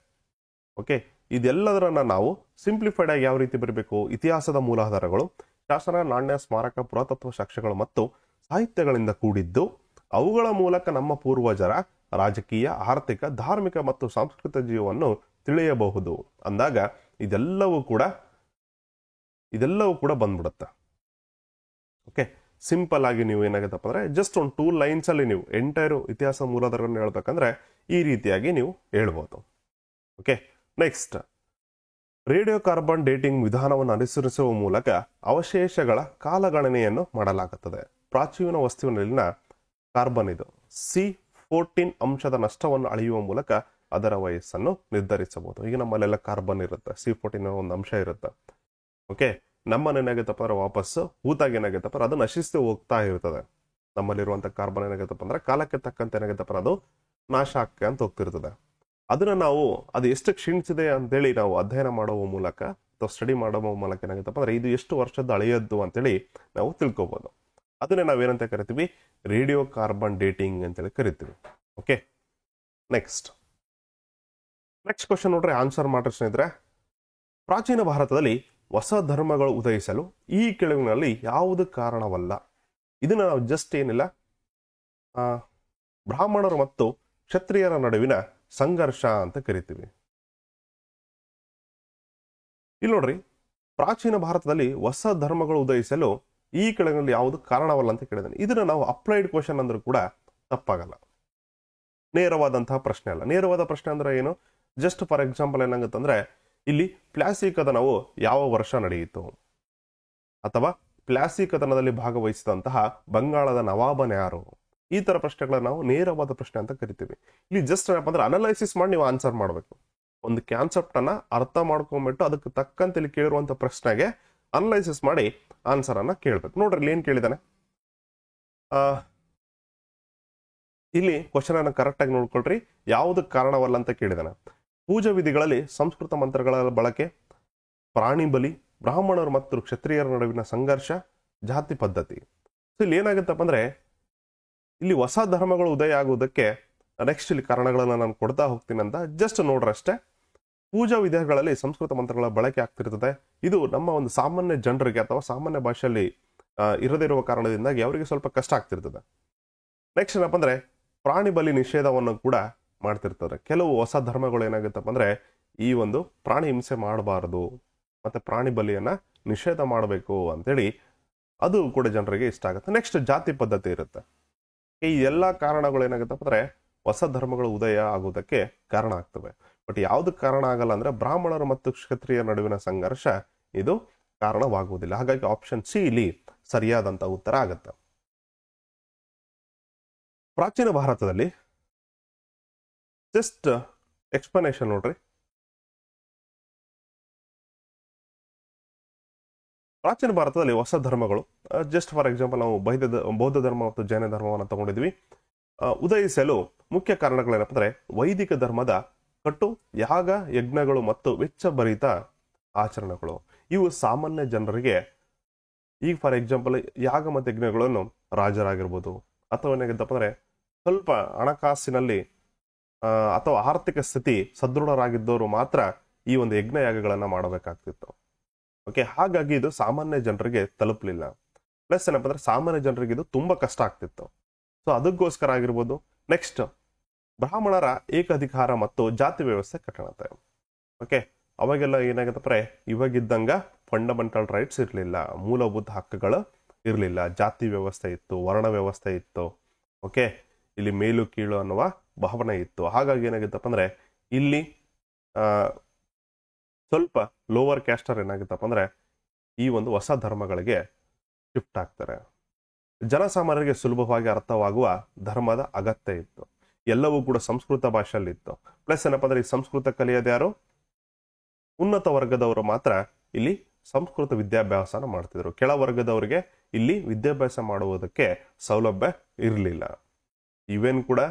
ಓಕೆ, ಇದೆಲ್ಲದರನ್ನ ನಾವು ಸಿಂಪ್ಲಿಫೈಡ್ ಆಗಿ ಯಾವ ರೀತಿ ಬರಬೇಕು, ಇತಿಹಾಸದ ಮೂಲಾಧಾರಗಳು ಶಾಸನ, ನಾಣ್ಯ, ಸ್ಮಾರಕ, ಪುರಾತತ್ವ ಸಾಕ್ಷ್ಯಗಳು ಮತ್ತು ಸಾಹಿತ್ಯಗಳಿಂದ ಕೂಡಿದ್ದು ಅವುಗಳ ಮೂಲಕ ನಮ್ಮ ಪೂರ್ವಜರ ರಾಜಕೀಯ, ಆರ್ಥಿಕ, ಧಾರ್ಮಿಕ ಮತ್ತು ಸಾಂಸ್ಕೃತಿಕ ಜೀವವನ್ನು ತಿಳಿಯಬಹುದು ಅಂದಾಗ ಇದೆಲ್ಲವೂ ಕೂಡ ಬಂದ್ಬಿಡುತ್ತೆ. ಓಕೆ, ಸಿಂಪಲ್ ಆಗಿ ನೀವು ಏನಾಗುತ್ತಪ್ಪ ಅಂದ್ರೆ ಜಸ್ಟ್ ಒಂದು 2 ಲೈನ್ಸ್ ಅಲ್ಲಿ ನೀವು ಎಂಟೈರ್ ಇತಿಹಾಸ ಮೂಲಾಧಾರಗಳನ್ನು ಹೇಳ್ಬೇಕಂದ್ರೆ ಈ ರೀತಿಯಾಗಿ ನೀವು ಹೇಳ್ಬೋದು. Okay, next radio carbon dating ವಿಧಾನವನ್ನು ಅನುಸರಿಸುವ ಮೂಲಕ ಅವಶೇಷಗಳ ಕಾಲಗಣನೆಯನ್ನು ಮಾಡಲಾಗುತ್ತದೆ. ಪ್ರಾಚೀನ ವಸ್ತುವಿನಲ್ಲಿನ ಕಾರ್ಬನ್ ಇದು C14 ಅಂಶದ ನಷ್ಟವನ್ನು ಅಳೆಯುವ ಮೂಲಕ ಅದರ ವಯಸ್ಸನ್ನು ನಿರ್ಧರಿಸಬಹುದು. ಈಗ ನಮ್ಮಲ್ಲೆಲ್ಲ ಕಾರ್ಬನ್ ಇರುತ್ತೆ, C14 ಒಂದು ಅಂಶ ಇರುತ್ತೆ. ಓಕೆ, ನಮ್ಮನ್ನೇನಾಗುತ್ತಪ್ಪ ಅಂದ್ರೆ ವಾಪಸ್ಸು ಹೂತಾಗಿ ಏನಾಗುತ್ತಪ್ಪ ಅದು ನಶಿಸ್ತು ಹೋಗ್ತಾ ಇರ್ತದೆ. ನಮ್ಮಲ್ಲಿರುವಂತ ಕಾರ್ಬನ್ ಏನಾಗುತ್ತಪ್ಪ ಅಂದ್ರೆ ಕಾಲಕ್ಕೆ ತಕ್ಕಂತೆ ಏನಾಗುತ್ತಪ್ಪ ಅದು ನಾಶ ಆಗ್ತಾ ಅಂತ ಹೋಗ್ತಿರ್ತದೆ. ಅದನ್ನ ನಾವು ಅದು ಎಷ್ಟು ಕ್ಷೀಣಿಸಿದೆ ಅಂತೇಳಿ ನಾವು ಅಧ್ಯಯನ ಮಾಡುವ ಮೂಲಕ ಅಥವಾ ಸ್ಟಡಿ ಮಾಡುವ ಮೂಲಕ ಏನಾಗುತ್ತಪ್ಪ ಅಂದ್ರೆ ಇದು ಎಷ್ಟು ವರ್ಷದ ಹಳೆಯದ್ದು ಅಂತೇಳಿ ನಾವು ತಿಳ್ಕೊಬಹುದು. ಅದನ್ನೇ ನಾವೇನಂತ ಕರಿತೀವಿ, ರೇಡಿಯೋ ಕಾರ್ಬನ್ ಡೇಟಿಂಗ್ ಅಂತೇಳಿ ಕರಿತೀವಿ. ಓಕೆ, ನೆಕ್ಸ್ಟ್ ಕ್ವಶನ್ ನೋಡ್ರಿ, ಆನ್ಸರ್ ಮಾಡ್ರಿ ಸ್ನೇಹಿತರೆ. ಪ್ರಾಚೀನ ಭಾರತದಲ್ಲಿ ಹೊಸ ಧರ್ಮಗಳು ಉದಯಿಸಲು ಈ ಕೆಳಗಿನಲ್ಲಿ ಯಾವುದು ಕಾರಣವಲ್ಲ? ಇದನ್ನ ನಾವು ಜಸ್ಟ್ ಏನಿಲ್ಲ ಬ್ರಾಹ್ಮಣರು ಮತ್ತು ಕ್ಷತ್ರಿಯರ ನಡುವಿನ ಸಂಘರ್ಷ ಅಂತ ಕರಿತೀವಿ. ಇಲ್ಲಿ ನೋಡ್ರಿ, ಪ್ರಾಚೀನ ಭಾರತದಲ್ಲಿ ಹೊಸ ಧರ್ಮಗಳು ಉದಯಿಸಲು ಈ ಕೆಳಗಿನಲ್ಲಿ ಯಾವುದು ಕಾರಣವಲ್ಲ ಅಂತ ಕೇಳಿದಾನೆ. ಇದನ್ನ ನಾವು ಅಪ್ಲೈಡ್ ಕ್ವಶನ್ ಅಂದ್ರೂ ಕೂಡ ತಪ್ಪಾಗಲ್ಲ. ನೇರವಾದಂತಹ ಪ್ರಶ್ನೆ ಅಲ್ಲ. ನೇರವಾದ ಪ್ರಶ್ನೆ ಅಂದ್ರೆ ಏನು, ಜಸ್ಟ್ ಫಾರ್ ಎಕ್ಸಾಂಪಲ್ ಏನಾಗುತ್ತಂದ್ರೆ ಇಲ್ಲಿ ಪ್ಲಾಸಿ ಕದನವು ಯಾವ ವರ್ಷ ನಡೆಯಿತು, ಅಥವಾ ಪ್ಲಾಸಿ ಕದನದಲ್ಲಿ ಭಾಗವಹಿಸಿದಂತಹ ಬಂಗಾಳದ ನವಾಬನ ಯಾರು, ಈ ತರ ಪ್ರಶ್ನೆಗಳನ್ನ ನಾವು ನೇರವಾದ ಪ್ರಶ್ನೆ ಅಂತ ಕರಿತೀವಿ. ಇಲ್ಲಿ ಜಸ್ಟ್ ಏನಪ್ಪ ಅಂದ್ರೆ ಅನಲೈಸಿಸ್ ಮಾಡಿ ನೀವು ಆನ್ಸರ್ ಮಾಡಬೇಕು. ಒಂದು ಕಾನ್ಸೆಪ್ಟ್ ಅನ್ನ ಅರ್ಥ ಮಾಡ್ಕೊಂಡ್ಬಿಟ್ಟು ಅದಕ್ಕೆ ತಕ್ಕಂತೆ ಇಲ್ಲಿ ಕೇಳಿರುವಂತ ಪ್ರಶ್ನೆಗೆ ಅನಲೈಸಿಸ್ ಮಾಡಿ ಆನ್ಸರ್ ಅನ್ನ ಕೇಳ್ಬೇಕು. ನೋಡ್ರಿ ಇಲ್ಲಿ ಏನ್ ಕೇಳಿದಾನೆ, ಇಲ್ಲಿ ಕ್ವಶನ್ ಅನ್ನ ಕರೆಕ್ಟ್ ಆಗಿ ನೋಡ್ಕೊಳ್ರಿ. ಯಾವ್ದು ಕಾರಣವಲ್ಲ ಅಂತ ಕೇಳಿದಾನೆ. ಪೂಜಾ ವಿಧಿಗಳಲ್ಲಿ ಸಂಸ್ಕೃತ ಮಂತ್ರಗಳ ಬಳಕೆ, ಪ್ರಾಣಿ ಬಲಿ, ಬ್ರಾಹ್ಮಣರು ಮತ್ತು ಕ್ಷತ್ರಿಯರ ನಡುವಿನ ಸಂಘರ್ಷ, ಜಾತಿ ಪದ್ಧತಿ. ಸೊ ಇಲ್ಲಿ ಏನಾಗುತ್ತಪ್ಪ ಅಂದ್ರೆ ಇಲ್ಲಿ ಹೊಸ ಧರ್ಮಗಳು ಉದಯ ಆಗುವುದಕ್ಕೆ ನೆಕ್ಸ್ಟ್ ಇಲ್ಲಿ ಕಾರಣಗಳನ್ನ ನಾನು ಕೊಡ್ತಾ ಹೋಗ್ತೀನಿ ಅಂತ ಜಸ್ಟ್ ನೋಡ್ರಷ್ಟೇ. ಪೂಜಾ ವಿಧಿಗಳಲ್ಲಿ ಸಂಸ್ಕೃತ ಮಂತ್ರಗಳ ಬಳಕೆ ಆಗ್ತಿರ್ತದೆ. ಇದು ನಮ್ಮ ಒಂದು ಸಾಮಾನ್ಯ ಜನರಿಗೆ ಅಥವಾ ಸಾಮಾನ್ಯ ಭಾಷೆಯಲ್ಲಿ ಇರದಿರುವ ಕಾರಣದಿಂದಾಗಿ ಅವರಿಗೆ ಸ್ವಲ್ಪ ಕಷ್ಟ ಆಗ್ತಿರ್ತದೆ. ನೆಕ್ಸ್ಟ್ ಏನಪ್ಪ ಅಂದ್ರೆ ಪ್ರಾಣಿ ಬಲಿ ನಿಷೇಧವನ್ನು ಕೂಡ ಮಾಡ್ತಿರ್ತಾರೆ. ಕೆಲವು ಹೊಸ ಧರ್ಮಗಳು ಏನಾಗುತ್ತಪ್ಪ ಅಂದ್ರೆ ಈ ಒಂದು ಪ್ರಾಣಿ ಹಿಂಸೆ ಮಾಡಬಾರದು ಮತ್ತೆ ಪ್ರಾಣಿ ಬಲಿಯನ್ನ ನಿಷೇಧ ಮಾಡಬೇಕು ಅಂತೇಳಿ ಅದು ಕೂಡ ಜನರಿಗೆ ಇಷ್ಟ ಆಗುತ್ತೆ. ನೆಕ್ಸ್ಟ್ ಜಾತಿ ಪದ್ಧತಿ ಇರುತ್ತೆ. ಈ ಎಲ್ಲಾ ಕಾರಣಗಳು ಏನಾಗುತ್ತಪ್ಪ ಅಂದ್ರೆ ಹೊಸ ಧರ್ಮಗಳು ಉದಯ ಆಗುವುದಕ್ಕೆ ಕಾರಣ ಆಗ್ತವೆ. ಬಟ್ ಯಾವ್ದು ಕಾರಣ ಆಗಲ್ಲ ಅಂದ್ರೆ ಬ್ರಾಹ್ಮಣರು ಮತ್ತು ಕ್ಷತ್ರಿಯರ ನಡುವಿನ ಸಂಘರ್ಷ ಇದು ಕಾರಣವಾಗುವುದಿಲ್ಲ. ಹಾಗಾಗಿ ಆಪ್ಷನ್ ಸಿ ಇಲ್ಲಿ ಸರಿಯಾದಂತ ಉತ್ತರ ಆಗತ್ತೆ. ಪ್ರಾಚೀನ ಭಾರತದಲ್ಲಿ ಜಸ್ಟ್ ಎಕ್ಸ್ಪ್ಲನೇಷನ್ ನೋಡ್ರಿ. ಪ್ರಾಚೀನ ಭಾರತದಲ್ಲಿ ಹೊಸ ಧರ್ಮಗಳು, ಜಸ್ಟ್ ಫಾರ್ ಎಕ್ಸಾಂಪಲ್ ನಾವು ಬೌದ್ಧ ಧರ್ಮ ಮತ್ತು ಜೈನ ಧರ್ಮವನ್ನು ತಗೊಂಡಿದ್ವಿ. ಉದಯಿಸಲು ಮುಖ್ಯ ಕಾರಣಗಳೇನಪ್ಪ ಅಂದ್ರೆ ವೈದಿಕ ಧರ್ಮದ ಕಟ್ಟು ಯಾಗ ಯಜ್ಞಗಳು ಮತ್ತು ವೆಚ್ಚಭರಿತ ಆಚರಣೆಗಳು. ಇವು ಸಾಮಾನ್ಯ ಜನರಿಗೆ, ಈಗ ಫಾರ್ ಎಕ್ಸಾಂಪಲ್ ಯಾಗ ಮತ್ತು ಯಜ್ಞಗಳನ್ನು ರಾಜರಾಗಿರ್ಬೋದು ಅಥವಾ ಏನಾಗಿದ್ದಪ್ಪ ಅಂದ್ರೆ ಸ್ವಲ್ಪ ಹಣಕಾಸಿನಲ್ಲಿ ಅಥವಾ ಆರ್ಥಿಕ ಸ್ಥಿತಿ ಸದೃಢರಾಗಿದ್ದವರು ಮಾತ್ರ ಈ ಒಂದು ಯಜ್ಞ ಯಾಗಗಳನ್ನ ಮಾಡಬೇಕಾಗ್ತಿತ್ತು. ಓಕೆ, ಹಾಗಾಗಿ ಇದು ಸಾಮಾನ್ಯ ಜನರಿಗೆ ತಲುಪಲಿಲ್ಲ. ಪ್ಲಸ್ ಏನಪ್ಪ ಅಂದ್ರೆ ಸಾಮಾನ್ಯ ಜನರಿಗೆ ಇದು ತುಂಬಾ ಕಷ್ಟ ಆಗ್ತಿತ್ತು. ಸೊ ಅದಕ್ಕೋಸ್ಕರ ಆಗಿರ್ಬೋದು. ನೆಕ್ಸ್ಟ್, ಬ್ರಾಹ್ಮಣರ ಏಕಾಧಿಕಾರ ಮತ್ತು ಜಾತಿ ವ್ಯವಸ್ಥೆ ಕಠಿಣತೆ. ಓಕೆ, ಅವಾಗೆಲ್ಲ ಏನಾಗತ್ತಪ್ಪ, ಇವಾಗಿದ್ದಂಗ ಫಂಡಮೆಂಟಲ್ ರೈಟ್ಸ್ ಇರಲಿಲ್ಲ, ಮೂಲಭೂತ ಹಕ್ಕುಗಳು ಇರಲಿಲ್ಲ, ಜಾತಿ ವ್ಯವಸ್ಥೆ ಇತ್ತು, ವರ್ಣ ವ್ಯವಸ್ಥೆ ಇತ್ತು. ಓಕೆ, ಇಲ್ಲಿ ಮೇಲು ಕೀಳು ಅನ್ನುವ ಭಾವನೆ ಇತ್ತು. ಹಾಗಾಗಿ ಏನಾಗಿತ್ತಪ್ಪ ಅಂದ್ರೆ ಇಲ್ಲಿ ಸ್ವಲ್ಪ ಲೋವರ್ ಕ್ಯಾಸ್ಟರ್ ಏನಾಗುತ್ತಪ್ಪ ಅಂದ್ರೆ ಈ ಒಂದು ಹೊಸ ಧರ್ಮಗಳಿಗೆ ಶಿಫ್ಟ್ ಆಗ್ತಾರೆ. ಜನಸಾಮಾನ್ಯರಿಗೆ ಸುಲಭವಾಗಿ ಅರ್ಥವಾಗುವ ಧರ್ಮದ ಅಗತ್ಯ ಇತ್ತು. ಎಲ್ಲವೂ ಕೂಡ ಸಂಸ್ಕೃತ ಭಾಷೆಯಲ್ಲಿ ಇತ್ತು. ಪ್ಲಸ್ ಏನಪ್ಪ ಅಂದ್ರೆ ಈ ಸಂಸ್ಕೃತ ಕಲಿಯೋದು ಯಾರು? ಉನ್ನತ ವರ್ಗದವರು ಮಾತ್ರ ಇಲ್ಲಿ ಸಂಸ್ಕೃತ ವಿದ್ಯಾಭ್ಯಾಸನ ಮಾಡ್ತಿದ್ರು. ಕೆಳ ವರ್ಗದವರಿಗೆ ಇಲ್ಲಿ ವಿದ್ಯಾಭ್ಯಾಸ ಮಾಡುವುದಕ್ಕೆ ಸೌಲಭ್ಯ ಇರಲಿಲ್ಲ. ಇವೇನ್ ಕೂಡ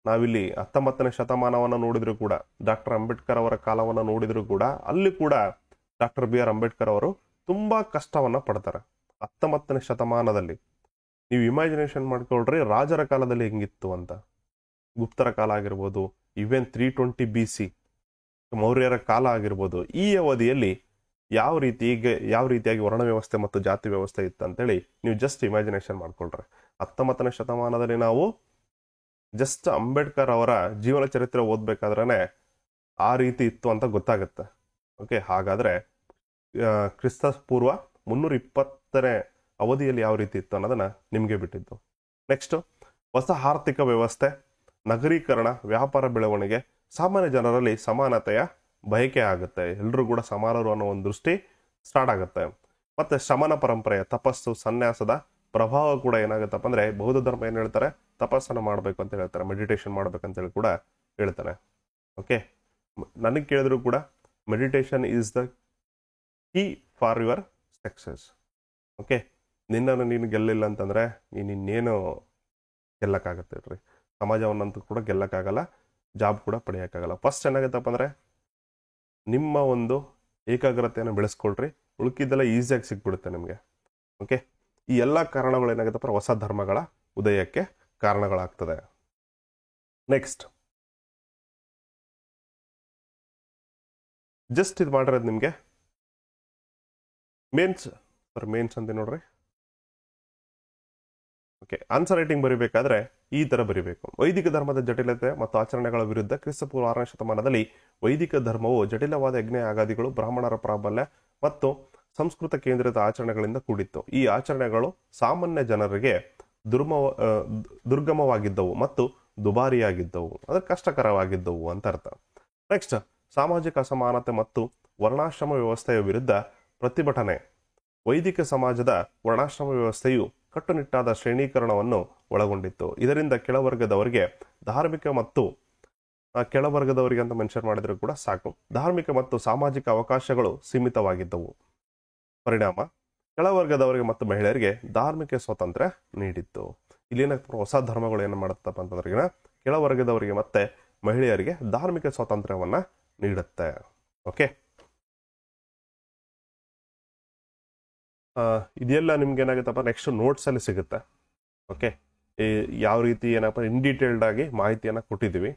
ನಾವಿಲ್ಲಿ 19ನೇ ಶತಮಾನವನ್ನ ನೋಡಿದ್ರು ಕೂಡ, ಡಾಕ್ಟರ್ ಅಂಬೇಡ್ಕರ್ ಅವರ ಕಾಲವನ್ನ ನೋಡಿದ್ರು ಕೂಡ, ಅಲ್ಲಿ ಕೂಡ ಡಾಕ್ಟರ್ ಬಿ ಆರ್ ಅಂಬೇಡ್ಕರ್ ಅವರು ತುಂಬಾ ಕಷ್ಟವನ್ನ ಪಡ್ತಾರೆ 19ನೇ ಶತಮಾನದಲ್ಲಿ. ನೀವು ಇಮ್ಯಾಜಿನೇಷನ್ ಮಾಡ್ಕೊಳ್ರಿ ರಾಜರ ಕಾಲದಲ್ಲಿ ಹೆಂಗಿತ್ತು ಅಂತ. ಗುಪ್ತರ ಕಾಲ ಆಗಿರ್ಬೋದು, ಇವೆನ್ 320 BC ಮೌರ್ಯರ ಕಾಲ ಆಗಿರ್ಬೋದು. ಈ ಅವಧಿಯಲ್ಲಿ ಯಾವ ರೀತಿಯಾಗಿ ವರ್ಣ ವ್ಯವಸ್ಥೆ ಮತ್ತು ಜಾತಿ ವ್ಯವಸ್ಥೆ ಇತ್ತು ಅಂತೇಳಿ ನೀವು ಜಸ್ಟ್ ಇಮ್ಯಾಜಿನೇಷನ್ ಮಾಡ್ಕೊಳ್ರಿ. 19ನೇ ಶತಮಾನದಲ್ಲಿ ನಾವು ಜಸ್ಟ್ ಅಂಬೇಡ್ಕರ್ ಅವರ ಜೀವನ ಚರಿತ್ರೆ ಓದ್ಬೇಕಾದ್ರೆ ಆ ರೀತಿ ಇತ್ತು ಅಂತ ಗೊತ್ತಾಗುತ್ತೆ. ಓಕೆ, ಹಾಗಾದ್ರೆ ಕ್ರಿಸ್ತ ಪೂರ್ವ 320ನೇ ಅವಧಿಯಲ್ಲಿ ಯಾವ ರೀತಿ ಇತ್ತು ಅನ್ನೋದನ್ನ ನಿಮ್ಗೆ ಬಿಟ್ಟಿದ್ದು. ನೆಕ್ಸ್ಟ್, ಹೊಸ ಆರ್ಥಿಕ ವ್ಯವಸ್ಥೆ, ನಗರೀಕರಣ, ವ್ಯಾಪಾರ ಬೆಳವಣಿಗೆ, ಸಾಮಾನ್ಯ ಜನರಲ್ಲಿ ಸಮಾನತೆಯ ಬಯಕೆ ಆಗುತ್ತೆ. ಎಲ್ಲರೂ ಕೂಡ ಸಮಾನರು ಅನ್ನೋ ಒಂದು ದೃಷ್ಟಿ ಸ್ಟಾರ್ಟ್ ಆಗುತ್ತೆ. ಮತ್ತೆ ಶಮನ ಪರಂಪರೆಯ ತಪಸ್ಸು, ಸನ್ಯಾಸದ ಪ್ರಭಾವ ಕೂಡ ಏನಾಗುತ್ತಪ್ಪ ಅಂದ್ರೆ ಬೌದ್ಧ ಧರ್ಮ ಏನ್ ಹೇಳ್ತಾರೆ, ತಪಸ್ಸನ್ನು ಮಾಡ್ಬೇಕು ಅಂತ ಹೇಳ್ತಾರೆ, ಮೆಡಿಟೇಷನ್ ಮಾಡ್ಬೇಕಂತ ಹೇಳಿ ಕೂಡ ಹೇಳ್ತಾರೆ. ಓಕೆ, ನನಗೆ ಕೇಳಿದ್ರು ಕೂಡ meditation is the key for your success. Okay, ನಿನ್ನನ್ನು ನೀನು ಗೆಲ್ಲಿಲ್ಲ ಅಂತಂದ್ರೆ ನೀನು ಇನ್ನೇನು ಗೆಲ್ಲಕ್ಕಾಗತ್ತೆ ರೀ. ಸಮಾಜವನ್ನಂತೂ ಕೂಡ ಗೆಲ್ಲಕ್ಕಾಗಲ್ಲ, ಜಾಬ್ ಕೂಡ ಪಡೆಯೋಕ್ಕಾಗಲ್ಲ. ಫಸ್ಟ್ ಏನಾಗುತ್ತಪ್ಪ ಅಂದ್ರೆ ನಿಮ್ಮ ಒಂದು ಏಕಾಗ್ರತೆಯನ್ನು ಬೆಳೆಸ್ಕೊಳ್ರಿ, ಉಳುಕಿದ್ದೆಲ್ಲ ಈಸಿಯಾಗಿ ಸಿಕ್ಬಿಡುತ್ತೆ ನಿಮಗೆ. ಓಕೆ, ಈ ಎಲ್ಲ ಕಾರಣಗಳು ಏನಾಗುತ್ತಪ್ಪ ಹೊಸ ಧರ್ಮಗಳ ಉದಯಕ್ಕೆ ಕಾರಣಗಳಾಗ್ತದೆ. ನೆಕ್ಸ್ಟ್, ಜಸ್ಟ್ ಇದು ಮಾಡಿರೋದು ನಿಮಗೆ ಮೇನ್ಸ್ ಅಂತ ನೋಡ್ರಿ. ಓಕೆ, ಆನ್ಸರ್ ರೈಟಿಂಗ್ ಬರೀಬೇಕಾದ್ರೆ ಈ ತರ ಬರೀಬೇಕು. ವೈದಿಕ ಧರ್ಮದ ಜಟಿಲತೆ ಮತ್ತು ಆಚರಣೆಗಳ ವಿರುದ್ಧ ಕ್ರಿಸ್ತಪೂರ್ವ 6ನೇ ಶತಮಾನದಲ್ಲಿ ವೈದಿಕ ಧರ್ಮವು ಜಟಿಲವಾದ ಯಜ್ಞ ಯಾಗಾದಿಗಳು, ಬ್ರಾಹ್ಮಣರ ಪ್ರಾಬಲ್ಯ ಮತ್ತು ಸಂಸ್ಕೃತ ಕೇಂದ್ರಿತ ಆಚರಣೆಗಳಿಂದ ಕೂಡಿತ್ತು. ಈ ಆಚರಣೆಗಳು ಸಾಮಾನ್ಯ ಜನರಿಗೆ ದುರ್ಗಮವಾಗಿದ್ದವು ಮತ್ತು ದುಬಾರಿಯಾಗಿದ್ದವು, ಅಂದ್ರೆ ಕಷ್ಟಕರವಾಗಿದ್ದವು ಅಂತ ಅರ್ಥ. ನೆಕ್ಸ್ಟ್, ಸಾಮಾಜಿಕ ಅಸಮಾನತೆ ಮತ್ತು ವರ್ಣಾಶ್ರಮ ವ್ಯವಸ್ಥೆಯ ವಿರುದ್ಧ ಪ್ರತಿಭಟನೆ. ವೈದಿಕ ಸಮಾಜದ ವರ್ಣಾಶ್ರಮ ವ್ಯವಸ್ಥೆಯು ಕಟ್ಟುನಿಟ್ಟಾದ ಶ್ರೇಣೀಕರಣವನ್ನು ಒಳಗೊಂಡಿತ್ತು. ಇದರಿಂದ ಕೆಳವರ್ಗದವರಿಗೆ ಧಾರ್ಮಿಕ ಮತ್ತು ಕೆಳವರ್ಗದವರಿಗೆ ಅಂತ ಮೆನ್ಷನ್ ಮಾಡಿದ್ರು ಕೂಡ ಸಾಕು, ಧಾರ್ಮಿಕ ಮತ್ತು ಸಾಮಾಜಿಕ ಅವಕಾಶಗಳು ಸೀಮಿತವಾಗಿದ್ದವು. ಪರಿಣಾಮ ಕೆಳವರ್ಗದವರಿಗೆ ಮತ್ತು ಮಹಿಳೆಯರಿಗೆ ಧಾರ್ಮಿಕ ಸ್ವಾತಂತ್ರ್ಯ ನೀಡಿತ್ತು. ಇಲ್ಲೇನಾಗ್ತದೆ, ಹೊಸ ಧರ್ಮಗಳು ಏನು ಮಾಡುತ್ತಪ್ಪ ಅಂತಂದ್ರೆ ಕೆಳವರ್ಗದವರಿಗೆ ಮತ್ತೆ ಮಹಿಳೆಯರಿಗೆ ಧಾರ್ಮಿಕ ಸ್ವಾತಂತ್ರ್ಯವನ್ನ ನೀಡುತ್ತೆ. ಓಕೆ, ಇದೆಲ್ಲ ನಿಮ್ಗೆ ಏನಾಗುತ್ತಪ್ಪ ನೆಕ್ಸ್ಟ್ ನೋಟ್ಸ್ ಅಲ್ಲಿ ಸಿಗುತ್ತೆ. ಓಕೆ, ಯಾವ ರೀತಿ ಏನಪ್ಪ ಇನ್ ಡೀಟೇಲ್ಡ್ ಆಗಿ ಮಾಹಿತಿಯನ್ನ ಕೊಟ್ಟಿದ್ದೀವಿ.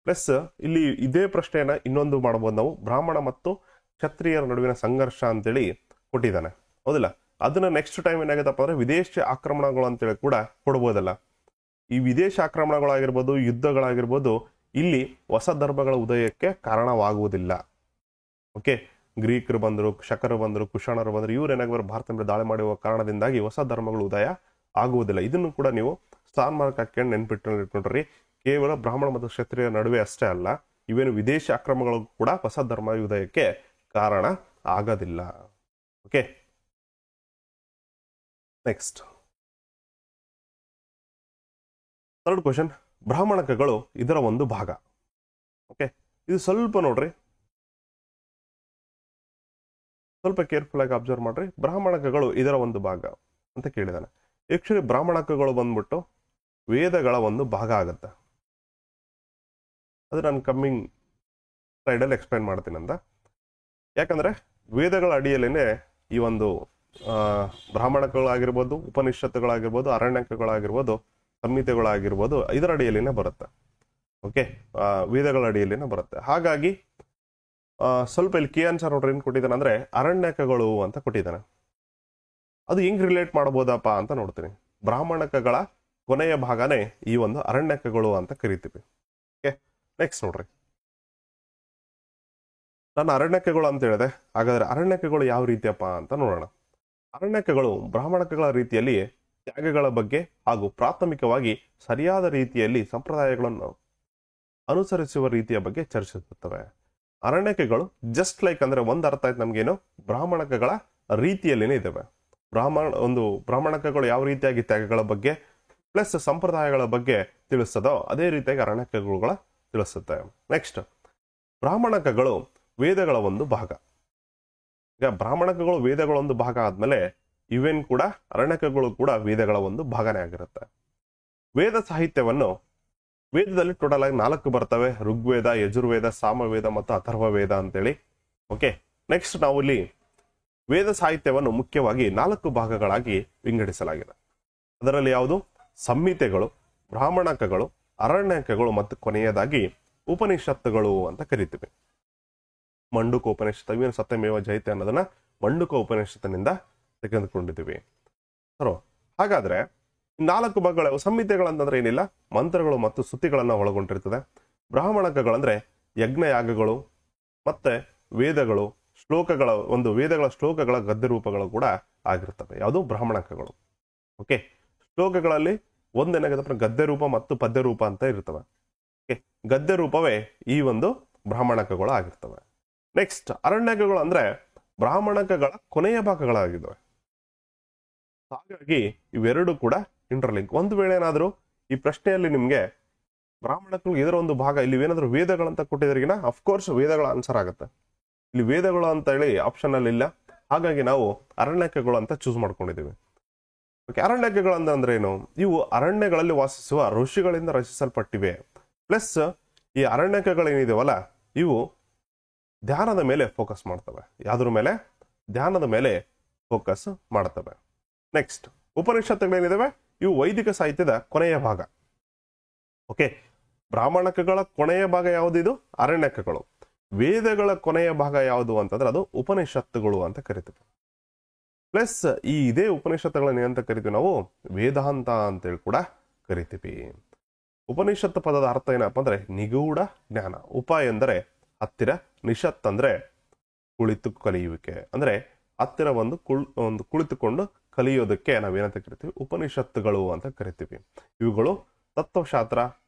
ಪ್ಲಸ್ ಇಲ್ಲಿ ಇದೇ ಪ್ರಶ್ನೆಯನ್ನ ಇನ್ನೊಂದು ಮಾಡಬಹುದು ನಾವು, ಬ್ರಾಹ್ಮಣ ಮತ್ತು ಕ್ಷತ್ರಿಯರ ನಡುವಿನ ಸಂಘರ್ಷ ಅಂತೇಳಿ ಕೊಟ್ಟಿದ್ದಾನೆ, ಹೌದಿಲ್ಲ? ಅದನ್ನ ನೆಕ್ಸ್ಟ್ ಟೈಮ್ ಏನಾಗುತ್ತಪ್ಪ ಅಂದ್ರೆ ವಿದೇಶಿ ಆಕ್ರಮಣಗಳು ಅಂತೇಳಿ ಕೂಡ ಕೊಡ್ಬೋದಲ್ಲ. ಈ ವಿದೇಶಿ ಆಕ್ರಮಣಗಳಾಗಿರ್ಬೋದು, ಯುದ್ಧಗಳಾಗಿರ್ಬೋದು, ಇಲ್ಲಿ ಹೊಸ ಧರ್ಮಗಳ ಉದಯಕ್ಕೆ ಕಾರಣವಾಗುವುದಿಲ್ಲ. ಓಕೆ, ಗ್ರೀಕರು ಬಂದರು, ಶಕರು ಬಂದರು, ಕುಶಾಣರು ಬಂದರು, ಇವ್ರು ಏನಾಗ್ಬಾರ ಭಾರತ ಮೇಲೆ ದಾಳಿ ಮಾಡುವ ಕಾರಣದಿಂದಾಗಿ ಹೊಸ ಧರ್ಮಗಳು ಉದಯ ಆಗುವುದಿಲ್ಲ. ಇದನ್ನು ಕೂಡ ನೀವು ಸ್ಟಾರ್ ಮಾರ್ಕ್ ಹಾಕೊಂಡು ನೆನ್ಪಿಟ್ಕೊಂಡ್ರಿ. ಕೇವಲ ಬ್ರಾಹ್ಮಣ ಮತ್ತು ಕ್ಷತ್ರಿಯರ ನಡುವೆ ಅಷ್ಟೇ ಅಲ್ಲ, ಇವೇನು ವಿದೇಶಿ ಆಕ್ರಮಣಗಳು ಕೂಡ ಹೊಸ ಧರ್ಮ ಉದಯಕ್ಕೆ ಕಾರಣ ಆಗೋದಿಲ್ಲ. ಓಕೆ, ನೆಕ್ಸ್ಟ್ ಥರ್ಡ್ ಕ್ವಶನ್, ಬ್ರಾಹ್ಮಣಕಗಳು ಇದರ ಒಂದು ಭಾಗ. ಓಕೆ, ಇದು ಸ್ವಲ್ಪ ನೋಡ್ರಿ, ಸ್ವಲ್ಪ ಕೇರ್ಫುಲ್ ಆಗಿ ಅಬ್ಸರ್ವ್ ಮಾಡ್ರಿ. ಬ್ರಾಹ್ಮಣಕಗಳು ಇದರ ಒಂದು ಭಾಗ ಅಂತ ಕೇಳಿದಾನೆ. ಆಕ್ಚುಲಿ ಬ್ರಾಹ್ಮಣಕಗಳು ಬಂದ್ಬಿಟ್ಟು ವೇದಗಳ ಒಂದು ಭಾಗ ಆಗುತ್ತೆ. ಅದು ನಾನು ಕಮ್ಮಿಂಗ್ ಸ್ಲೈಡಲ್ಲಿ ಎಕ್ಸ್ಪ್ಲೈನ್ ಮಾಡ್ತೀನಿ ಅಂತ. ಯಾಕಂದ್ರೆ ವೇದಗಳ ಅಡಿಯಲ್ಲೇನೆ ಈ ಒಂದು ಬ್ರಾಹ್ಮಣಕಗಳಾಗಿರ್ಬೋದು, ಉಪನಿಷತ್ತುಗಳಾಗಿರ್ಬೋದು, ಅರಣ್ಯಕಗಳಾಗಿರ್ಬೋದು, ಸಂಹಿತೆಗಳಾಗಿರ್ಬೋದು, ಇದರ ಅಡಿಯಲ್ಲಿನೇ ಬರುತ್ತೆ. ಓಕೆ, ವೇದಗಳ ಅಡಿಯಲ್ಲಿನೇ ಬರುತ್ತೆ. ಹಾಗಾಗಿ ಸ್ವಲ್ಪ ಇಲ್ಲಿ ಕೀ ಆನ್ಸರ್ ನೋಡ್ರಿ ಏನ್ ಕೊಟ್ಟಿದ್ದಾನೆ ಅಂದ್ರೆ ಅರಣ್ಯಕಗಳು ಅಂತ ಕೊಟ್ಟಿದ್ದಾನೆ. ಅದು ಹೆಂಗ್ ರಿಲೇಟ್ ಮಾಡಬಹುದಪ್ಪ ಅಂತ ನೋಡ್ತೀನಿ. ಬ್ರಾಹ್ಮಣಕಗಳ ಕೊನೆಯ ಭಾಗನೇ ಈ ಒಂದು ಅರಣ್ಯಕಗಳು ಅಂತ ಕರಿತೀವಿ. ಓಕೆ, ನೆಕ್ಸ್ಟ್ ನೋಡ್ರಿ, ನಾನು ಅರಣ್ಯಕಗಳು ಅಂತ ಹೇಳಿದೆ. ಹಾಗಾದ್ರೆ ಅರಣ್ಯಕಗಳು ಯಾವ ರೀತಿಯಪ್ಪ ಅಂತ ನೋಡೋಣ. ಅರಣ್ಯಕಗಳು ಬ್ರಾಹ್ಮಣಕಗಳ ರೀತಿಯಲ್ಲಿ ತ್ಯಾಗಗಳ ಬಗ್ಗೆ ಹಾಗೂ ಪ್ರಾಥಮಿಕವಾಗಿ ಸರಿಯಾದ ರೀತಿಯಲ್ಲಿ ಸಂಪ್ರದಾಯಗಳನ್ನು ಅನುಸರಿಸುವ ರೀತಿಯ ಬಗ್ಗೆ ಚರ್ಚಿಸುತ್ತವೆ. ಅರಣ್ಯಕಗಳು ಜಸ್ಟ್ ಲೈಕ್ ಅಂದ್ರೆ ಒಂದ್ ಅರ್ಥ ಆಯ್ತು ನಮ್ಗೇನು, ಬ್ರಾಹ್ಮಣಕಗಳ ರೀತಿಯಲ್ಲಿನೇ ಇದ್ದಾವೆ. ಬ್ರಾಹ್ಮಣಕಗಳು ಯಾವ ರೀತಿಯಾಗಿ ತ್ಯಾಗಗಳ ಬಗ್ಗೆ ಪ್ಲಸ್ ಸಂಪ್ರದಾಯಗಳ ಬಗ್ಗೆ ತಿಳಿಸ್ತದೋ ಅದೇ ರೀತಿಯಾಗಿ ಅರಣ್ಯಕಗಳ ತಿಳಿಸುತ್ತೆ. ನೆಕ್ಸ್ಟ್, ಬ್ರಾಹ್ಮಣಕಗಳು ವೇದಗಳ ಒಂದು ಭಾಗ. ಈಗ ಬ್ರಾಹ್ಮಣಕಗಳು ವೇದಗಳ ಒಂದು ಭಾಗ ಆದ್ಮೇಲೆ ಇವೇನ್ ಕೂಡ ಅರಣ್ಯಕಗಳು ಕೂಡ ವೇದಗಳ ಒಂದು ಭಾಗನೇ ಆಗಿರುತ್ತೆ. ವೇದ ಸಾಹಿತ್ಯವನ್ನು ವೇದದಲ್ಲಿ ಟೋಟಲ್ ಆಗಿ 4 ಬರ್ತವೆ: ಋಗ್ವೇದ, ಯಜುರ್ವೇದ, ಸಾಮವೇದ ಮತ್ತು ಅಥರ್ವವೇದ ಅಂತೇಳಿ. ಓಕೆ, ನೆಕ್ಸ್ಟ್ ನಾವು ಇಲ್ಲಿ ವೇದ ಸಾಹಿತ್ಯವನ್ನು ಮುಖ್ಯವಾಗಿ 4 ಭಾಗಗಳಾಗಿ ವಿಂಗಡಿಸಲಾಗಿದೆ. ಅದರಲ್ಲಿ ಯಾವುದು? ಸಂಹಿತೆಗಳು, ಬ್ರಾಹ್ಮಣಕಗಳು, ಅರಣ್ಯಕಗಳು ಮತ್ತು ಕೊನೆಯದಾಗಿ ಉಪನಿಷತ್ತುಗಳು ಅಂತ ಕರಿತೀವಿ. ಮಂಡುಕ ಉಪನಿಷತ್ತು, ಇವೇನು ಸತ್ಯಮೇವ ಜಯತೆ ಅನ್ನೋದನ್ನ ಮಂಡುಕ ಉಪನಿಷತ್ತಿನಿಂದ ತೆಗೆದುಕೊಂಡಿದ್ದೀವಿ. ಹಾಗಾದ್ರೆ 4 ಭಾಗಗಳು. ಸಂಹಿತೆಗಳಂತಂದ್ರೆ ಏನಿಲ್ಲ, ಮಂತ್ರಗಳು ಮತ್ತು ಸ್ತುತಿಗಳನ್ನ ಒಳಗೊಂಡಿರ್ತದೆ. ಬ್ರಾಹ್ಮಣಕಗಳಂದ್ರೆ ಯಜ್ಞಯಾಗಗಳು ಮತ್ತೆ ವೇದಗಳು, ಶ್ಲೋಕಗಳ ಒಂದು ವೇದಗಳ ಶ್ಲೋಕಗಳ ಗದ್ಯ ರೂಪಗಳು ಕೂಡ ಆಗಿರ್ತವೆ. ಯಾವುದು? ಬ್ರಾಹ್ಮಣಕಗಳು. ಓಕೆ, ಶ್ಲೋಕಗಳಲ್ಲಿ ಒಂದೇನಾಗತ್ತಪ್ಪ ಗದ್ಯ ರೂಪ ಮತ್ತು ಪದ್ಯ ರೂಪ ಅಂತ ಇರ್ತವೆ. ಓಕೆ, ಗದ್ಯ ರೂಪವೇ ಈ ಒಂದು ಬ್ರಾಹ್ಮಣಕಗಳು ಆಗಿರ್ತವೆ. ನೆಕ್ಸ್ಟ್, ಅರಣ್ಯಕಗಳು ಅಂದ್ರೆ ಬ್ರಾಹ್ಮಣಕಗಳ ಕೊನೆಯ ಭಾಗಗಳಾಗಿದ್ದಾವೆ. ಹಾಗಾಗಿ ಇವೆರಡು ಕೂಡ ಇಂಟರ್ಲಿಂಕ್. ಒಂದು ವೇಳೆ ಏನಾದ್ರು ಈ ಪ್ರಶ್ನೆಯಲ್ಲಿ ನಿಮ್ಗೆ ಬ್ರಾಹ್ಮಣಕಗಳು ಇದರ ಒಂದು ಭಾಗ, ಇಲ್ಲಿ ಏನಾದ್ರು ವೇದಗಳಂತ ಕೊಟ್ಟಿದ್ರಿಗಿನ ಅಫ್ಕೋರ್ಸ್ ವೇದಗಳ ಆನ್ಸರ್ ಆಗುತ್ತೆ. ಇಲ್ಲಿ ವೇದಗಳು ಅಂತ ಹೇಳಿ ಆಪ್ಷನ್ ಅಲ್ಲಿ ಇಲ್ಲ. ಹಾಗಾಗಿ ನಾವು ಅರಣ್ಯಕಗಳು ಅಂತ ಚೂಸ್ ಮಾಡ್ಕೊಂಡಿದ್ದೀವಿ. ಓಕೆ, ಅರಣ್ಯಕಗಳು ಅಂದ್ರೆ ಏನು? ಇವು ಅರಣ್ಯಗಳಲ್ಲಿ ವಾಸಿಸುವ ಋಷಿಗಳಿಂದ ರಚಿಸಲ್ಪಟ್ಟಿವೆ. ಪ್ಲಸ್ ಈ ಅರಣ್ಯಕಗಳೇನಿದಾವಲ್ಲ ಇವು ಧ್ಯಾನದ ಮೇಲೆ ಫೋಕಸ್ ಮಾಡ್ತವೆ. ಯಾವ್ದ್ರ ಮೇಲೆ? ಧ್ಯಾನದ ಮೇಲೆ ಫೋಕಸ್ ಮಾಡ್ತವೆ. ನೆಕ್ಸ್ಟ್, ಉಪನಿಷತ್ತುಗಳೇನಿದಾವೆ ಇವು ವೈದಿಕ ಸಾಹಿತ್ಯದ ಕೊನೆಯ ಭಾಗ. ಓಕೆ, ಬ್ರಾಹ್ಮಣಕಗಳ ಕೊನೆಯ ಭಾಗ ಯಾವುದು? ಅರಣ್ಯಕಗಳು. ವೇದಗಳ ಕೊನೆಯ ಭಾಗ ಯಾವುದು ಅಂತಂದ್ರೆ ಅದು ಉಪನಿಷತ್ತುಗಳು ಅಂತ ಕರಿತೀವಿ. ಪ್ಲಸ್ ಇದೇ ಉಪನಿಷತ್ತುಗಳನ್ನ ಏನಂತ ಕರಿತೀವಿ ನಾವು? ವೇದಾಂತ ಅಂತೇಳಿ ಕೂಡ ಕರಿತೀವಿ. ಉಪನಿಷತ್ತು ಪದದ ಅರ್ಥ ಏನಪ್ಪ ಅಂದ್ರೆ ನಿಗೂಢ ಜ್ಞಾನ. ಉಪ ಎಂದರೆ ಹತ್ತಿರ, ನಿಷತ್ ಅಂದ್ರೆ ಕುಳಿತು ಕಲಿಯುವಿಕೆ. ಅಂದ್ರೆ ಹತ್ತಿರ ಒಂದು ಕುಳಿತುಕೊಂಡು ಕಲಿಯೋದಕ್ಕೆ ನಾವೇನಂತ ಕರಿತೀವಿ? ಉಪನಿಷತ್ತುಗಳು ಅಂತ ಕರಿತೀವಿ. ಇವುಗಳು ತತ್ವಶಾಸ್ತ್ರ,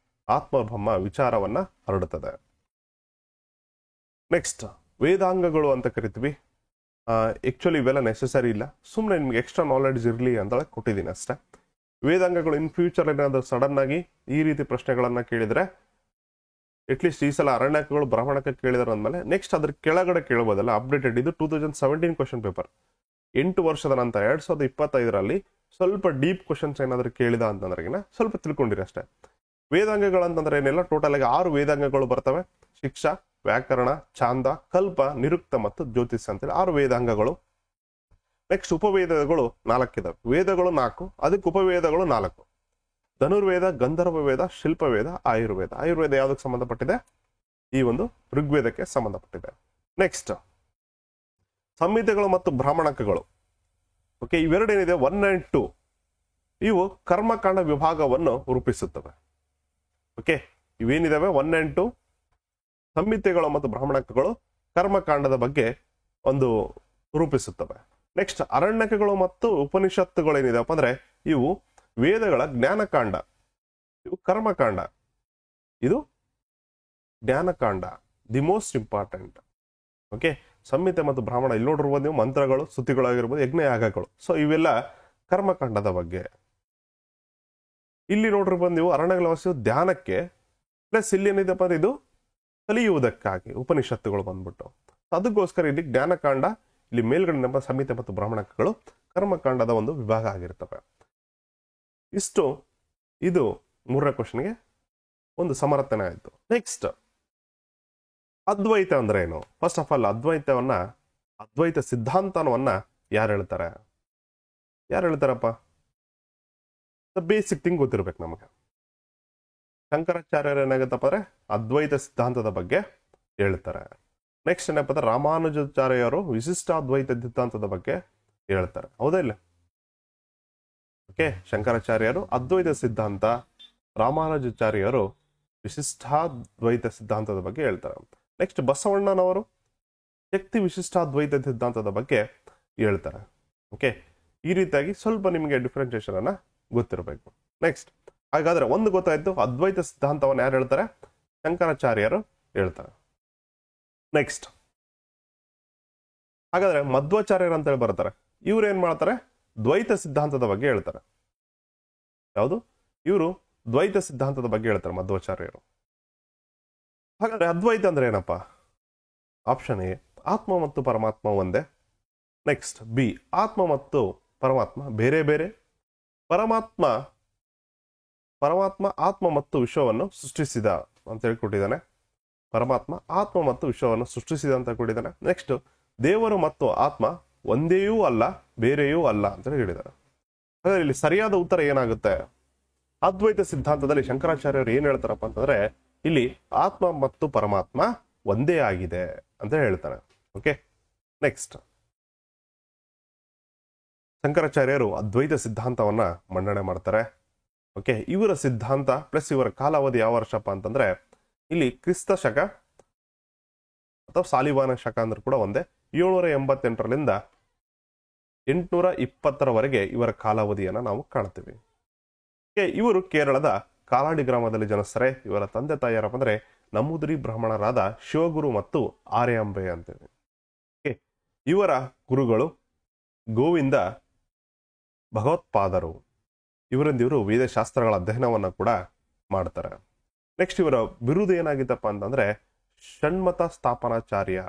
ಆತ್ಮಬ್ರಹ್ಮ ವಿಚಾರವನ್ನ ಹರಡುತ್ತದೆ. ನೆಕ್ಸ್ಟ್, ವೇದಾಂಗಗಳು ಅಂತ ಕರಿತೀವಿ. ಆಕ್ಚುಲಿ ಇವೆಲ್ಲ ನೆಸೆಸರಿ ಇಲ್ಲ, ಸುಮ್ಮನೆ ನಿಮ್ಗೆ ಎಕ್ಸ್ಟ್ರಾ ನಾಲೆಡ್ಜ್ ಇರಲಿ ಅಂತ ಕೊಟ್ಟಿದ್ದೀನಿ ಅಷ್ಟೇ. ವೇದಾಂಗಗಳು ಇನ್ ಫ್ಯೂಚರ್ ಏನಾದ್ರು ಸಡನ್ ಆಗಿ ಈ ರೀತಿ ಪ್ರಶ್ನೆಗಳನ್ನ ಕೇಳಿದ್ರೆ ಅಟ್ಲೀಸ್ಟ್ ಈ ಸಲ ಅರಣ್ಯಕಗಳು ಬ್ರಾಹ್ಮಣಕ ಕೇಳಿದಾರೆ ಅಂದ್ಮೇಲೆ ನೆಕ್ಸ್ಟ್ ಅದ್ರ ಕೆಳಗಡೆ ಕೇಳಬಹುದಲ್ಲ, ಅಪ್ಡೇಟೆಡ್. ಇದು 2017 ಕ್ವಶನ್ ಪೇಪರ್, 8 ವರ್ಷದ ನಂತರ 2025ರಲ್ಲಿ ಸ್ವಲ್ಪ ಡೀಪ್ ಕ್ವಶನ್ಸ್ ಏನಾದ್ರು ಕೇಳಿದ ಅಂತಂದ್ರೆಗಿನ ಸ್ವಲ್ಪ ತಿಳ್ಕೊಂಡಿರಿ ಅಷ್ಟೇ. ವೇದಾಂಗಗಳಂತಂದ್ರೆ ಏನಿಲ್ಲ, ಟೋಟಲ್ ಆಗಿ 6 ವೇದಾಂಗಗಳು ಬರ್ತವೆ. ಶಿಕ್ಷಾ, ವ್ಯಾಕರಣ, ಛಾಂದ, ಕಲ್ಪ, ನಿರುಕ್ತ ಮತ್ತು ಜ್ಯೋತಿಷ್ ಅಂತೇಳಿ 6 ವೇದಾಂಗಗಳು. ನೆಕ್ಸ್ಟ್, ಉಪವೇದಗಳು 4 ಇದಾವೆ. ವೇದಗಳು 4, ಅದಕ್ಕೆ ಉಪವೇದಗಳು 4. ಧನುರ್ವೇದ, ಗಂಧರ್ವ ವೇದ, ಶಿಲ್ಪವೇದ, ಆಯುರ್ವೇದ. ಆಯುರ್ವೇದ ಯಾವ್ದಕ್ಕೆ ಸಂಬಂಧಪಟ್ಟಿದೆ? ಈ ಒಂದು ಋಗ್ವೇದಕ್ಕೆ ಸಂಬಂಧಪಟ್ಟಿದೆ. ನೆಕ್ಸ್ಟ್, ಸಂಹಿತೆಗಳು ಮತ್ತು ಬ್ರಾಹ್ಮಣಕಗಳು. ಓಕೆ, ಇವೆರಡೇನಿದೆ 1 and 2 ಇವು ಕರ್ಮಕಾಂಡ ವಿಭಾಗವನ್ನು ರೂಪಿಸುತ್ತವೆ. ಓಕೆ, ಇವೇನಿದಾವೆ 1 and 2 ಸಂಹಿತೆಗಳು ಮತ್ತು ಬ್ರಾಹ್ಮಣಕಗಳು ಕರ್ಮಕಾಂಡದ ಬಗ್ಗೆ ಒಂದು ರೂಪಿಸುತ್ತವೆ. ನೆಕ್ಸ್ಟ್, ಅರಣ್ಯಕಗಳು ಮತ್ತು ಉಪನಿಷತ್ತುಗಳು ಏನಿದೆಪ್ಪ ಅಂದ್ರೆ ಇವು ವೇದಗಳ ಜ್ಞಾನಕಾಂಡ, ಇವು ಕರ್ಮಕಾಂಡ, ಇದು ಜ್ಞಾನಕಾಂಡ, ದಿ ಮೋಸ್ಟ್ ಇಂಪಾರ್ಟೆಂಟ್. ಓಕೆ, ಸಂಹಿತೆ ಮತ್ತು ಬ್ರಾಹ್ಮಣ ಇಲ್ಲಿ ನೋಡಿರ್ಬೋದು ನೀವು, ಮಂತ್ರಗಳು, ಸ್ತುತಿಗಳಾಗಿರ್ಬೋದು, ಯಜ್ಞಯಾಗಗಳು. ಸೊ ಇವೆಲ್ಲ ಕರ್ಮಕಾಂಡದ ಬಗ್ಗೆ. ಇಲ್ಲಿ ನೋಡಿರ್ಬೋದು ನೀವು ಅರಣ್ಯಗಳ ವಾಸಿಯು ಧ್ಯಾನಕ್ಕೆ, ಪ್ಲಸ್ ಇಲ್ಲಿ ಏನಿದೆಪ್ಪ ಅಂದ್ರೆ ಇದು ಕಲಿಯುವುದಕ್ಕಾಗಿ ಉಪನಿಷತ್ತುಗಳು ಬಂದ್ಬಿಟ್ಟು. ಅದಕ್ಕೋಸ್ಕರ ಇಲ್ಲಿ ಜ್ಞಾನಕಾಂಡ, ಇಲ್ಲಿ ಮೇಲ್ಗಡೆ ಸಂಹಿತೆ ಮತ್ತು ಬ್ರಾಹ್ಮಣಕಗಳು ಕರ್ಮಕಾಂಡದ ಒಂದು ವಿಭಾಗ ಆಗಿರ್ತವೆ. ಇದು 3ನೇ ಕ್ವಶನ್ಗೆ ಒಂದು ಸಮರ್ಥನೆ ಆಯಿತು. ನೆಕ್ಸ್ಟ್, ಅದ್ವೈತ ಅಂದ್ರೆ ಏನು? ಫಸ್ಟ್ ಆಫ್ ಆಲ್ ಅದ್ವೈತ ಸಿದ್ಧಾಂತವನ್ನ ಯಾರು ಹೇಳ್ತಾರಪ್ಪ? ಬೇಸಿಕ್ ಥಿಂಗ್ ಗೊತ್ತಿರ್ಬೇಕು ನಮಗೆ. ಶಂಕರಾಚಾರ್ಯರು ಏನಾಗುತ್ತಪ್ಪ ಅಂದ್ರೆ ಅದ್ವೈತ ಸಿದ್ಧಾಂತದ ಬಗ್ಗೆ ಹೇಳ್ತಾರೆ. ನೆಕ್ಸ್ಟ್ ಏನಪ್ಪ ಅಂದ್ರೆ ರಾಮಾನುಜಾಚಾರ್ಯರು ವಿಶಿಷ್ಟಾದ್ವೈತ ಸಿದ್ಧಾಂತದ ಬಗ್ಗೆ ಹೇಳ್ತಾರೆ. ಹೌದಾ ಇಲ್ಲ? ಓಕೆ, ಶಂಕರಾಚಾರ್ಯರು ಅದ್ವೈತ ಸಿದ್ಧಾಂತ, ರಾಮಾನುಜಾಚಾರ್ಯರು ವಿಶಿಷ್ಟಾದ್ವೈತ ಸಿದ್ಧಾಂತದ ಬಗ್ಗೆ ಹೇಳ್ತಾರೆ. ನೆಕ್ಸ್ಟ್ ಬಸವಣ್ಣನವರು ಶಕ್ತಿ ವಿಶಿಷ್ಟಾದ್ವೈತ ಸಿದ್ಧಾಂತದ ಬಗ್ಗೆ ಹೇಳ್ತಾರೆ. ಓಕೆ, ಈ ರೀತಿಯಾಗಿ ಸ್ವಲ್ಪ ನಿಮಗೆ ಡಿಫ್ರೆನ್ಸಿಯೇಷನ್ ಅನ್ನ ಗೊತ್ತಿರಬೇಕು. ನೆಕ್ಸ್ಟ್, ಹಾಗಾದ್ರೆ ಒಂದು ಗೊತ್ತಾಯ್ತು, ಅದ್ವೈತ ಸಿದ್ಧಾಂತವನ್ನು ಯಾರು ಹೇಳ್ತಾರೆ? ಶಂಕರಾಚಾರ್ಯರು ಹೇಳ್ತಾರೆ. ನೆಕ್ಸ್ಟ್, ಹಾಗಾದ್ರೆ ಮಧ್ವಾಚಾರ್ಯರು ಅಂತ ಹೇಳಿ ಬರ್ತಾರೆ. ಇವ್ರು ಏನ್ ಮಾಡ್ತಾರೆ? ದ್ವೈತ ಸಿದ್ಧಾಂತದ ಬಗ್ಗೆ ಹೇಳ್ತಾರೆ. ಯಾವುದು? ಇವರು ದ್ವೈತ ಸಿದ್ಧಾಂತದ ಬಗ್ಗೆ ಹೇಳ್ತಾರೆ ಮಧ್ವಾಚಾರ್ಯರು. ಹಾಗಾದ್ರೆ ಅದ್ವೈತ ಅಂದ್ರೆ ಏನಪ್ಪಾ? ಆಪ್ಷನ್ ಎ, ಆತ್ಮ ಮತ್ತು ಪರಮಾತ್ಮ ಒಂದೇ. ನೆಕ್ಸ್ಟ್ ಬಿ, ಆತ್ಮ ಮತ್ತು ಪರಮಾತ್ಮ ಬೇರೆ ಬೇರೆ. ಪರಮಾತ್ಮ ಆತ್ಮ ಮತ್ತು ವಿಶ್ವವನ್ನು ಸೃಷ್ಟಿಸಿದ ಅಂತ ಹೇಳಿ ಕೊಟ್ಟಿದ್ದಾನೆ. ಪರಮಾತ್ಮ ಆತ್ಮ ಮತ್ತು ವಿಶ್ವವನ್ನು ಸೃಷ್ಟಿಸಿದ ಅಂತ ಕೊಟ್ಟಿದ್ದಾನೆ. ನೆಕ್ಸ್ಟ್, ದೇವರು ಮತ್ತು ಆತ್ಮ ಒಂದೇಯೂ ಅಲ್ಲ ಬೇರೆಯೂ ಅಲ್ಲ ಅಂತ ಹೇಳಿದ್ದಾರೆ. ಹಾಗಾದ್ರೆ ಇಲ್ಲಿ ಸರಿಯಾದ ಉತ್ತರ ಏನಾಗುತ್ತೆ? ಅದ್ವೈತ ಸಿದ್ಧಾಂತದಲ್ಲಿ ಶಂಕರಾಚಾರ್ಯರು ಏನ್ ಹೇಳ್ತಾರಪ್ಪ ಅಂತಂದ್ರೆ, ಇಲ್ಲಿ ಆತ್ಮ ಮತ್ತು ಪರಮಾತ್ಮ ಒಂದೇ ಆಗಿದೆ ಅಂತ ಹೇಳ್ತಾರೆ. ಓಕೆ, ನೆಕ್ಸ್ಟ್, ಶಂಕರಾಚಾರ್ಯರು ಅದ್ವೈತ ಸಿದ್ಧಾಂತವನ್ನ ಮಂಡನೆ ಮಾಡ್ತಾರೆ. ಓಕೆ, ಇವರ ಸಿದ್ಧಾಂತ ಪ್ಲಸ್ ಇವರ ಕಾಲಾವಧಿ ಯಾವ ವರ್ಷಪ್ಪ ಅಂತಂದ್ರೆ, ಇಲ್ಲಿ ಕ್ರಿಸ್ತ ಶಕ ಅಥವಾ ಸಾಲಿವಾನ ಶಕ ಅಂದ್ರೆ ಕೂಡ ಒಂದೇ. 788ರಿಂದ 820 ಇವರ ಕಾಲಾವಧಿಯನ್ನ ನಾವು ಕಾಣ್ತೀವಿ. ಇವರು ಕೇರಳದ ಕಾಲಾಡಿ ಗ್ರಾಮದಲ್ಲಿ ಜನಿಸ್ತಾರೆ. ಇವರ ತಂದೆ ತಾಯಿ ಯಾರಪ್ಪ ಅಂದ್ರೆ ನಮೂದ್ರಿ ಬ್ರಾಹ್ಮಣರಾದ ಶಿವಗುರು ಮತ್ತು ಆರ್ಯಾಂಬೆ ಅಂತೇಳಿ. ಇವರ ಗುರುಗಳು ಗೋವಿಂದ ಭಗವತ್ಪಾದರು. ಇವರಿಂದ ಇವರು ವೇದಶಾಸ್ತ್ರಗಳ ಅಧ್ಯಯನವನ್ನ ಕೂಡ ಮಾಡ್ತಾರೆ. ನೆಕ್ಸ್ಟ್, ಇವರ ಬಿರುದು ಏನಾಗಿತ್ತಪ್ಪ ಅಂತಂದ್ರೆ ಷಣ್ಮತ ಸ್ಥಾಪನಾಚಾರ್ಯ.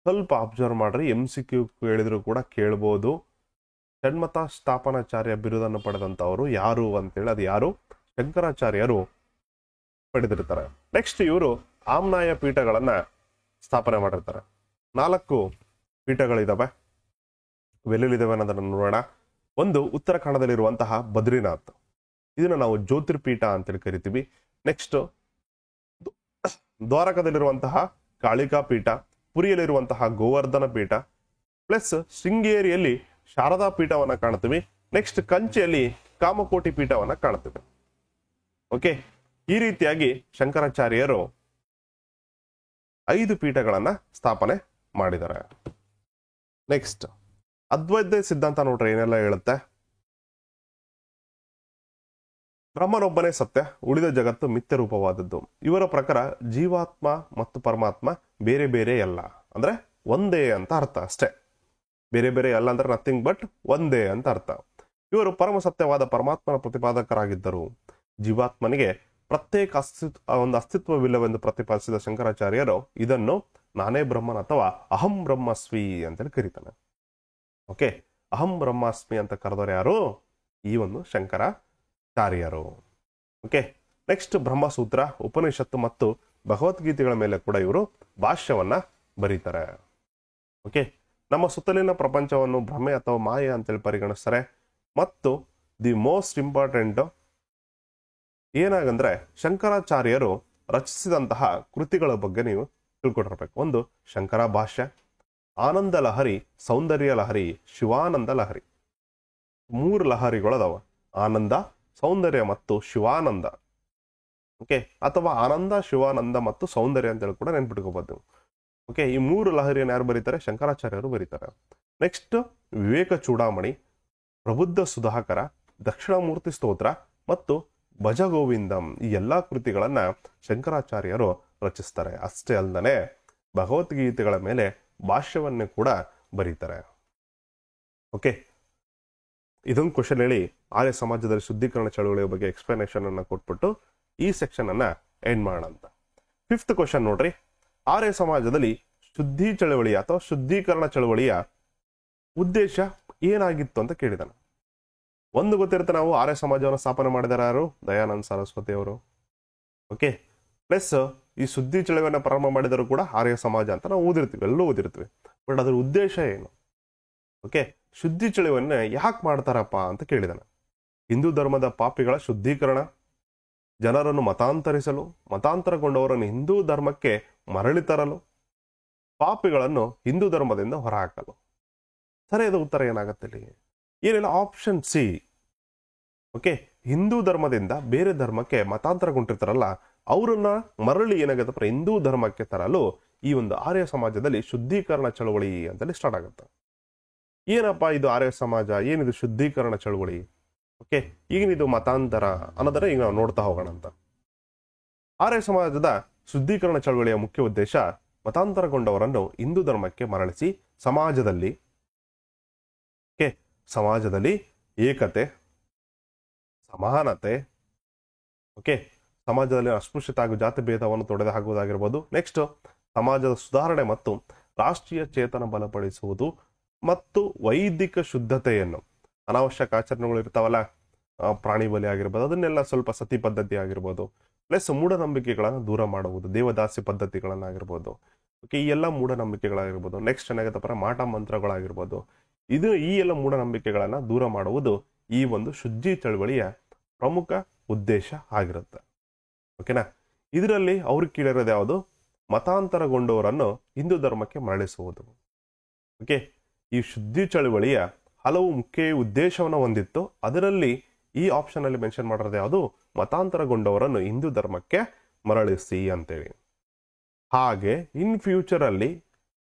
ಸ್ವಲ್ಪ ಅಬ್ಸರ್ವ್ ಮಾಡ್ರಿ, MCQ ಕೇಳಿದ್ರು ಕೂಡ ಕೇಳ್ಬೋದು. ಷಣ್ಮತ ಸ್ಥಾಪನಾಚಾರ್ಯ ಬಿರುದನ್ನು ಪಡೆದಂತವರು ಯಾರು ಅಂತೇಳಿ, ಅದು ಯಾರು? ಶಂಕರಾಚಾರ್ಯರು ಪಡೆದಿರ್ತಾರೆ. ನೆಕ್ಸ್ಟ್, ಇವರು ಆಮ್ನಾಯ ಪೀಠಗಳನ್ನ ಸ್ಥಾಪನೆ ಮಾಡಿರ್ತಾರೆ. 4 ಪೀಠಗಳಿದಾವೆ. ಎಲ್ಲೆಲ್ಲಿದ್ದಾವೆ ಅನ್ನೋದನ್ನ ನೋಡೋಣ. ಒಂದು, ಉತ್ತರಾಖಂಡದಲ್ಲಿರುವಂತಹ ಬದ್ರಿನಾಥ್, ಇದನ್ನ ನಾವು ಜ್ಯೋತಿರ್ಪೀಠ ಅಂತೇಳಿ ಕರಿತೀವಿ. ನೆಕ್ಸ್ಟ್, ದ್ವಾರಕದಲ್ಲಿರುವಂತಹ ಕಾಳಿಕಾ ಪೀಠ, ಪುರಿಯಲ್ಲಿರುವಂತಹ ಗೋವರ್ಧನ ಪೀಠ, ಪ್ಲಸ್ ಶೃಂಗೇರಿಯಲ್ಲಿ ಶಾರದಾ ಪೀಠವನ್ನ ಕಾಣ್ತೀವಿ. ನೆಕ್ಸ್ಟ್, ಕಂಚಿಯಲ್ಲಿ ಕಾಮಕೋಟಿ ಪೀಠವನ್ನ ಕಾಣ್ತೀವಿ. ಓಕೆ, ಈ ರೀತಿಯಾಗಿ ಶಂಕರಾಚಾರ್ಯರು 5 ಪೀಠಗಳನ್ನ ಸ್ಥಾಪನೆ ಮಾಡಿದ್ದಾರೆ. ನೆಕ್ಸ್ಟ್, ಅದ್ವೈತ ಸಿದ್ಧಾಂತ ನೋಡ್ರೆ ಏನೆಲ್ಲ ಹೇಳುತ್ತೆ? ಬ್ರಹ್ಮನೊಬ್ಬನೇ ಸತ್ಯ, ಉಳಿದ ಜಗತ್ತು ಮಿಥ್ಯ ರೂಪವಾದದ್ದು. ಇವರ ಪ್ರಕಾರ ಜೀವಾತ್ಮ ಮತ್ತು ಪರಮಾತ್ಮ ಬೇರೆ ಬೇರೆ ಅಲ್ಲ, ಅಂದ್ರೆ ಒಂದೇ ಅಂತ ಅರ್ಥ ಅಷ್ಟೇ. ಬೇರೆ ಬೇರೆ ಅಲ್ಲ ಅಂದ್ರೆ ನಥಿಂಗ್ ಬಟ್ ಒಂದೇ ಅಂತ ಅರ್ಥ. ಇವರು ಪರಮ ಸತ್ಯವಾದ ಪರಮಾತ್ಮನ ಪ್ರತಿಪಾದಕರಾಗಿದ್ದರು. ಜೀವಾತ್ಮನಿಗೆ ಪ್ರತ್ಯೇಕ ಅಸ್ತಿತ್ವವಿಲ್ಲವೆಂದು ಪ್ರತಿಪಾದಿಸಿದ ಶಂಕರಾಚಾರ್ಯರು ಇದನ್ನು ನಾನೇ ಬ್ರಹ್ಮನ್ ಅಥವಾ ಅಹಂ ಬ್ರಹ್ಮಸ್ಮಿ ಅಂತೇಳಿ ಕರೀತಾನೆ. ಓಕೆ, ಅಹಂ ಬ್ರಹ್ಮಾಸ್ಮಿ ಅಂತ ಕರೆದವರು ಯಾರು? ಈ ಒಂದು ಶಂಕರಾಚಾರ್ಯರು. ಓಕೆ, ನೆಕ್ಸ್ಟ್, ಬ್ರಹ್ಮಸೂತ್ರ, ಉಪನಿಷತ್ತು ಮತ್ತು ಭಗವದ್ಗೀತೆಗಳ ಮೇಲೆ ಕೂಡ ಇವರು ಭಾಷ್ಯವನ್ನ ಬರೀತಾರೆ. ಓಕೆ, ನಮ್ಮ ಸುತ್ತಲಿನ ಪ್ರಪಂಚವನ್ನು ಭ್ರಮೆ ಅಥವಾ ಮಾಯೆ ಅಂತೇಳಿ ಪರಿಗಣಿಸ್ತಾರೆ. ಮತ್ತು ದಿ ಮೋಸ್ಟ್ ಇಂಪಾರ್ಟೆಂಟ್ ಏನಾಗಂದ್ರೆ ಶಂಕರಾಚಾರ್ಯರು ರಚಿಸಿದಂತಹ ಕೃತಿಗಳ ಬಗ್ಗೆ ನೀವು ತಿಳ್ಕೊಂಡಿರ್ಬೇಕು. ಒಂದು, ಶಂಕರ ಭಾಷ್ಯ, ಆನಂದ ಲಹರಿ, ಸೌಂದರ್ಯ ಲಹರಿ, ಶಿವಾನಂದ ಲಹರಿ. 3 ಲಹರಿಗಳದಾವ: ಆನಂದ, ಸೌಂದರ್ಯ ಮತ್ತು ಶಿವಾನಂದ. ಓಕೆ, ಅಥವಾ ಆನಂದ, ಶಿವಾನಂದ ಮತ್ತು ಸೌಂದರ್ಯ ಅಂತೇಳಿ ಕೂಡ ನೆನ್ಪಿಟ್ಕೋಬಹುದು. ಓಕೆ, ಈ 3 ಲಹರಿಯನ್ನು ಯಾರು ಬರೀತಾರೆ? ಶಂಕರಾಚಾರ್ಯರು ಬರೀತಾರೆ. ನೆಕ್ಸ್ಟ್, ವಿವೇಕ ಚೂಡಾಮಣಿ, ಪ್ರಬುದ್ಧ ಸುಧಾಕರ, ದಕ್ಷಿಣಾಮೂರ್ತಿ ಸ್ತೋತ್ರ ಮತ್ತು ಭಜ ಗೋವಿಂದಂ, ಈ ಎಲ್ಲಾ ಕೃತಿಗಳನ್ನ ಶಂಕರಾಚಾರ್ಯರು ರಚಿಸ್ತಾರೆ. ಅಷ್ಟೇ ಅಲ್ಲದೆ ಭಗವದ್ಗೀತೆಗಳ ಮೇಲೆ ಭಾಷ್ಯವನ್ನೇ ಕೂಡ ಬರೀತಾರೆ. ಓಕೆ, ಇದೊಂದು ಕ್ವಶನ್ ಹೇಳಿ ಆರ್ಯ ಸಮಾಜದಲ್ಲಿ ಶುದ್ಧೀಕರಣ ಚಳವಳಿಯ ಬಗ್ಗೆ ಎಕ್ಸ್ಪ್ಲನೇಷನ್ ಅನ್ನ ಕೊಟ್ಬಿಟ್ಟು ಈ ಸೆಕ್ಷನ್ ಅನ್ನ ಎಂಡ್ ಮಾಡೋಣ ಅಂತ. 5th ಕ್ವಶನ್ ನೋಡ್ರಿ. ಆರ್ಯ ಸಮಾಜದಲ್ಲಿ ಶುದ್ಧಿ ಚಳವಳಿಯ ಅಥವಾ ಶುದ್ಧೀಕರಣ ಚಳವಳಿಯ ಉದ್ದೇಶ ಏನಾಗಿತ್ತು ಅಂತ ಕೇಳಿದಾನೆ. ಒಂದು ಗೊತ್ತಿರುತ್ತೆ, ನಾವು ಆರ್ಯ ಸಮಾಜವನ್ನು ಸ್ಥಾಪನೆ ಮಾಡಿದಾರೆ ಯಾರು? ದಯಾನಂದ ಸರಸ್ವತಿ ಅವರು. ಓಕೆ, ಪ್ಲಸ್ ಈ ಶುದ್ಧಿ ಚಳವಳಿಯನ್ನು ಪ್ರಾರಂಭ ಮಾಡಿದರು ಕೂಡ ಆರ್ಯ ಸಮಾಜ ಅಂತ ನಾವು ಓದಿರ್ತೀವಿ, ಎಲ್ಲೂ ಓದಿರ್ತೀವಿ. ಬಟ್ ಅದರ ಉದ್ದೇಶ ಏನು? ಓಕೆ, ಶುದ್ಧಿ ಚಳವಳಿಯನ್ನ ಯಾಕೆ ಮಾಡ್ತಾರಪ್ಪ ಅಂತ ಕೇಳಿದಾನೆ. ಹಿಂದೂ ಧರ್ಮದ ಪಾಪಿಗಳ ಶುದ್ಧೀಕರಣ, ಜನರನ್ನು ಮತಾಂತರಿಸಲು, ಮತಾಂತರಗೊಂಡವರನ್ನು ಹಿಂದೂ ಧರ್ಮಕ್ಕೆ ಮರಳಿ ತರಲು, ಪಾಪಿಗಳನ್ನು ಹಿಂದೂ ಧರ್ಮದಿಂದ ಹೊರಹಾಕಲು. ಸರಿಯಾದ ಉತ್ತರ ಏನಾಗತ್ತೆ ಇಲ್ಲಿ? ಏನಿಲ್ಲ, ಆಪ್ಷನ್ ಸಿ. ಓಕೆ, ಹಿಂದೂ ಧರ್ಮದಿಂದ ಬೇರೆ ಧರ್ಮಕ್ಕೆ ಮತಾಂತರಗೊಂಡಿರ್ತಾರಲ್ಲ, ಅವರನ್ನ ಮರಳಿ ಏನಾಗತ್ತಪ್ಪ ಹಿಂದೂ ಧರ್ಮಕ್ಕೆ ತರಲು ಈ ಒಂದು ಆರ್ಯ ಸಮಾಜದಲ್ಲಿ ಶುದ್ಧೀಕರಣ ಚಳವಳಿ ಅಂತೇಳಿ ಸ್ಟಾರ್ಟ್ ಆಗುತ್ತೆ. ಏನಪ್ಪಾ ಇದು ಆರ್ಯ ಸಮಾಜ, ಏನಿದು ಶುದ್ಧೀಕರಣ ಚಳವಳಿ? ಓಕೆ, ಈಗಿನಿದು ಮತಾಂತರ ಅನ್ನೋದನ್ನ ಈಗ ನಾವು ನೋಡ್ತಾ ಹೋಗೋಣ ಅಂತ. ಆರ್ಯ ಸಮಾಜದ ಶುದ್ಧೀಕರಣ ಚಳವಳಿಯ ಮುಖ್ಯ ಉದ್ದೇಶ ಮತಾಂತರಗೊಂಡವರನ್ನು ಹಿಂದೂ ಧರ್ಮಕ್ಕೆ ಮರಳಿಸಿ ಸಮಾಜದಲ್ಲಿ ಏಕತೆ, ಸಮಾನತೆ, ಓಕೆ, ಸಮಾಜದಲ್ಲಿ ಅಸ್ಪೃಶ್ಯತೆ ಹಾಗೂ ಜಾತಿ ಭೇದವನ್ನು ತೊಡೆದು ಹಾಕುವುದಾಗಿರ್ಬೋದು. ನೆಕ್ಸ್ಟ್, ಸಮಾಜದ ಸುಧಾರಣೆ ಮತ್ತು ರಾಷ್ಟ್ರೀಯ ಚೇತನ ಬಲಪಡಿಸುವುದು ಮತ್ತು ವೈದಿಕ ಶುದ್ಧತೆಯನ್ನು, ಅನಾವಶ್ಯಕ ಆಚರಣೆಗಳು ಇರ್ತಾವಲ್ಲ, ಪ್ರಾಣಿ ಬಲಿ ಆಗಿರ್ಬೋದು, ಅದನ್ನೆಲ್ಲ ಸ್ವಲ್ಪ ಸತಿ ಪದ್ಧತಿ ಆಗಿರ್ಬೋದು, ಪ್ಲಸ್ ಮೂಢನಂಬಿಕೆಗಳನ್ನು ದೂರ ಮಾಡುವುದು, ದೇವದಾಸಿ ಪದ್ಧತಿಗಳನ್ನಾಗಿರ್ಬೋದು. ಓಕೆ, ಈ ಎಲ್ಲ ಮೂಢನಂಬಿಕೆಗಳಾಗಿರ್ಬೋದು. ನೆಕ್ಸ್ಟ್ ಏನಾಗತ್ತಪ್ಪ, ಮಾಟ ಮಂತ್ರಗಳಾಗಿರ್ಬೋದು. ಈ ಎಲ್ಲ ಮೂಢನಂಬಿಕೆಗಳನ್ನ ದೂರ ಮಾಡುವುದು ಈ ಒಂದು ಶುದ್ಧಿ ಚಳವಳಿಯ ಪ್ರಮುಖ ಉದ್ದೇಶ ಆಗಿರುತ್ತೆ. ಓಕೆನಾ? ಇದರಲ್ಲಿ ಅವ್ರಿಗೆ ಕೇಳಿರೋದು ಯಾವುದು? ಮತಾಂತರಗೊಂಡವರನ್ನು ಹಿಂದೂ ಧರ್ಮಕ್ಕೆ ಮರಳಿಸುವುದು. ಓಕೆ, ಈ ಶುದ್ಧಿ ಚಳವಳಿಯ ಹಲವು ಮುಖ್ಯ ಉದ್ದೇಶವನ್ನು ಹೊಂದಿತ್ತು. ಅದರಲ್ಲಿ ಈ ಆಪ್ಷನ್ ಅಲ್ಲಿ ಮೆನ್ಷನ್ ಮಾಡಿರೋದು ಯಾವುದು? ಮತಾಂತರಗೊಂಡವರನ್ನು ಹಿಂದೂ ಧರ್ಮಕ್ಕೆ ಮರಳಿಸಿ ಅಂತೇಳಿ. ಹಾಗೆ ಇನ್ ಫ್ಯೂಚರ್ ಅಲ್ಲಿ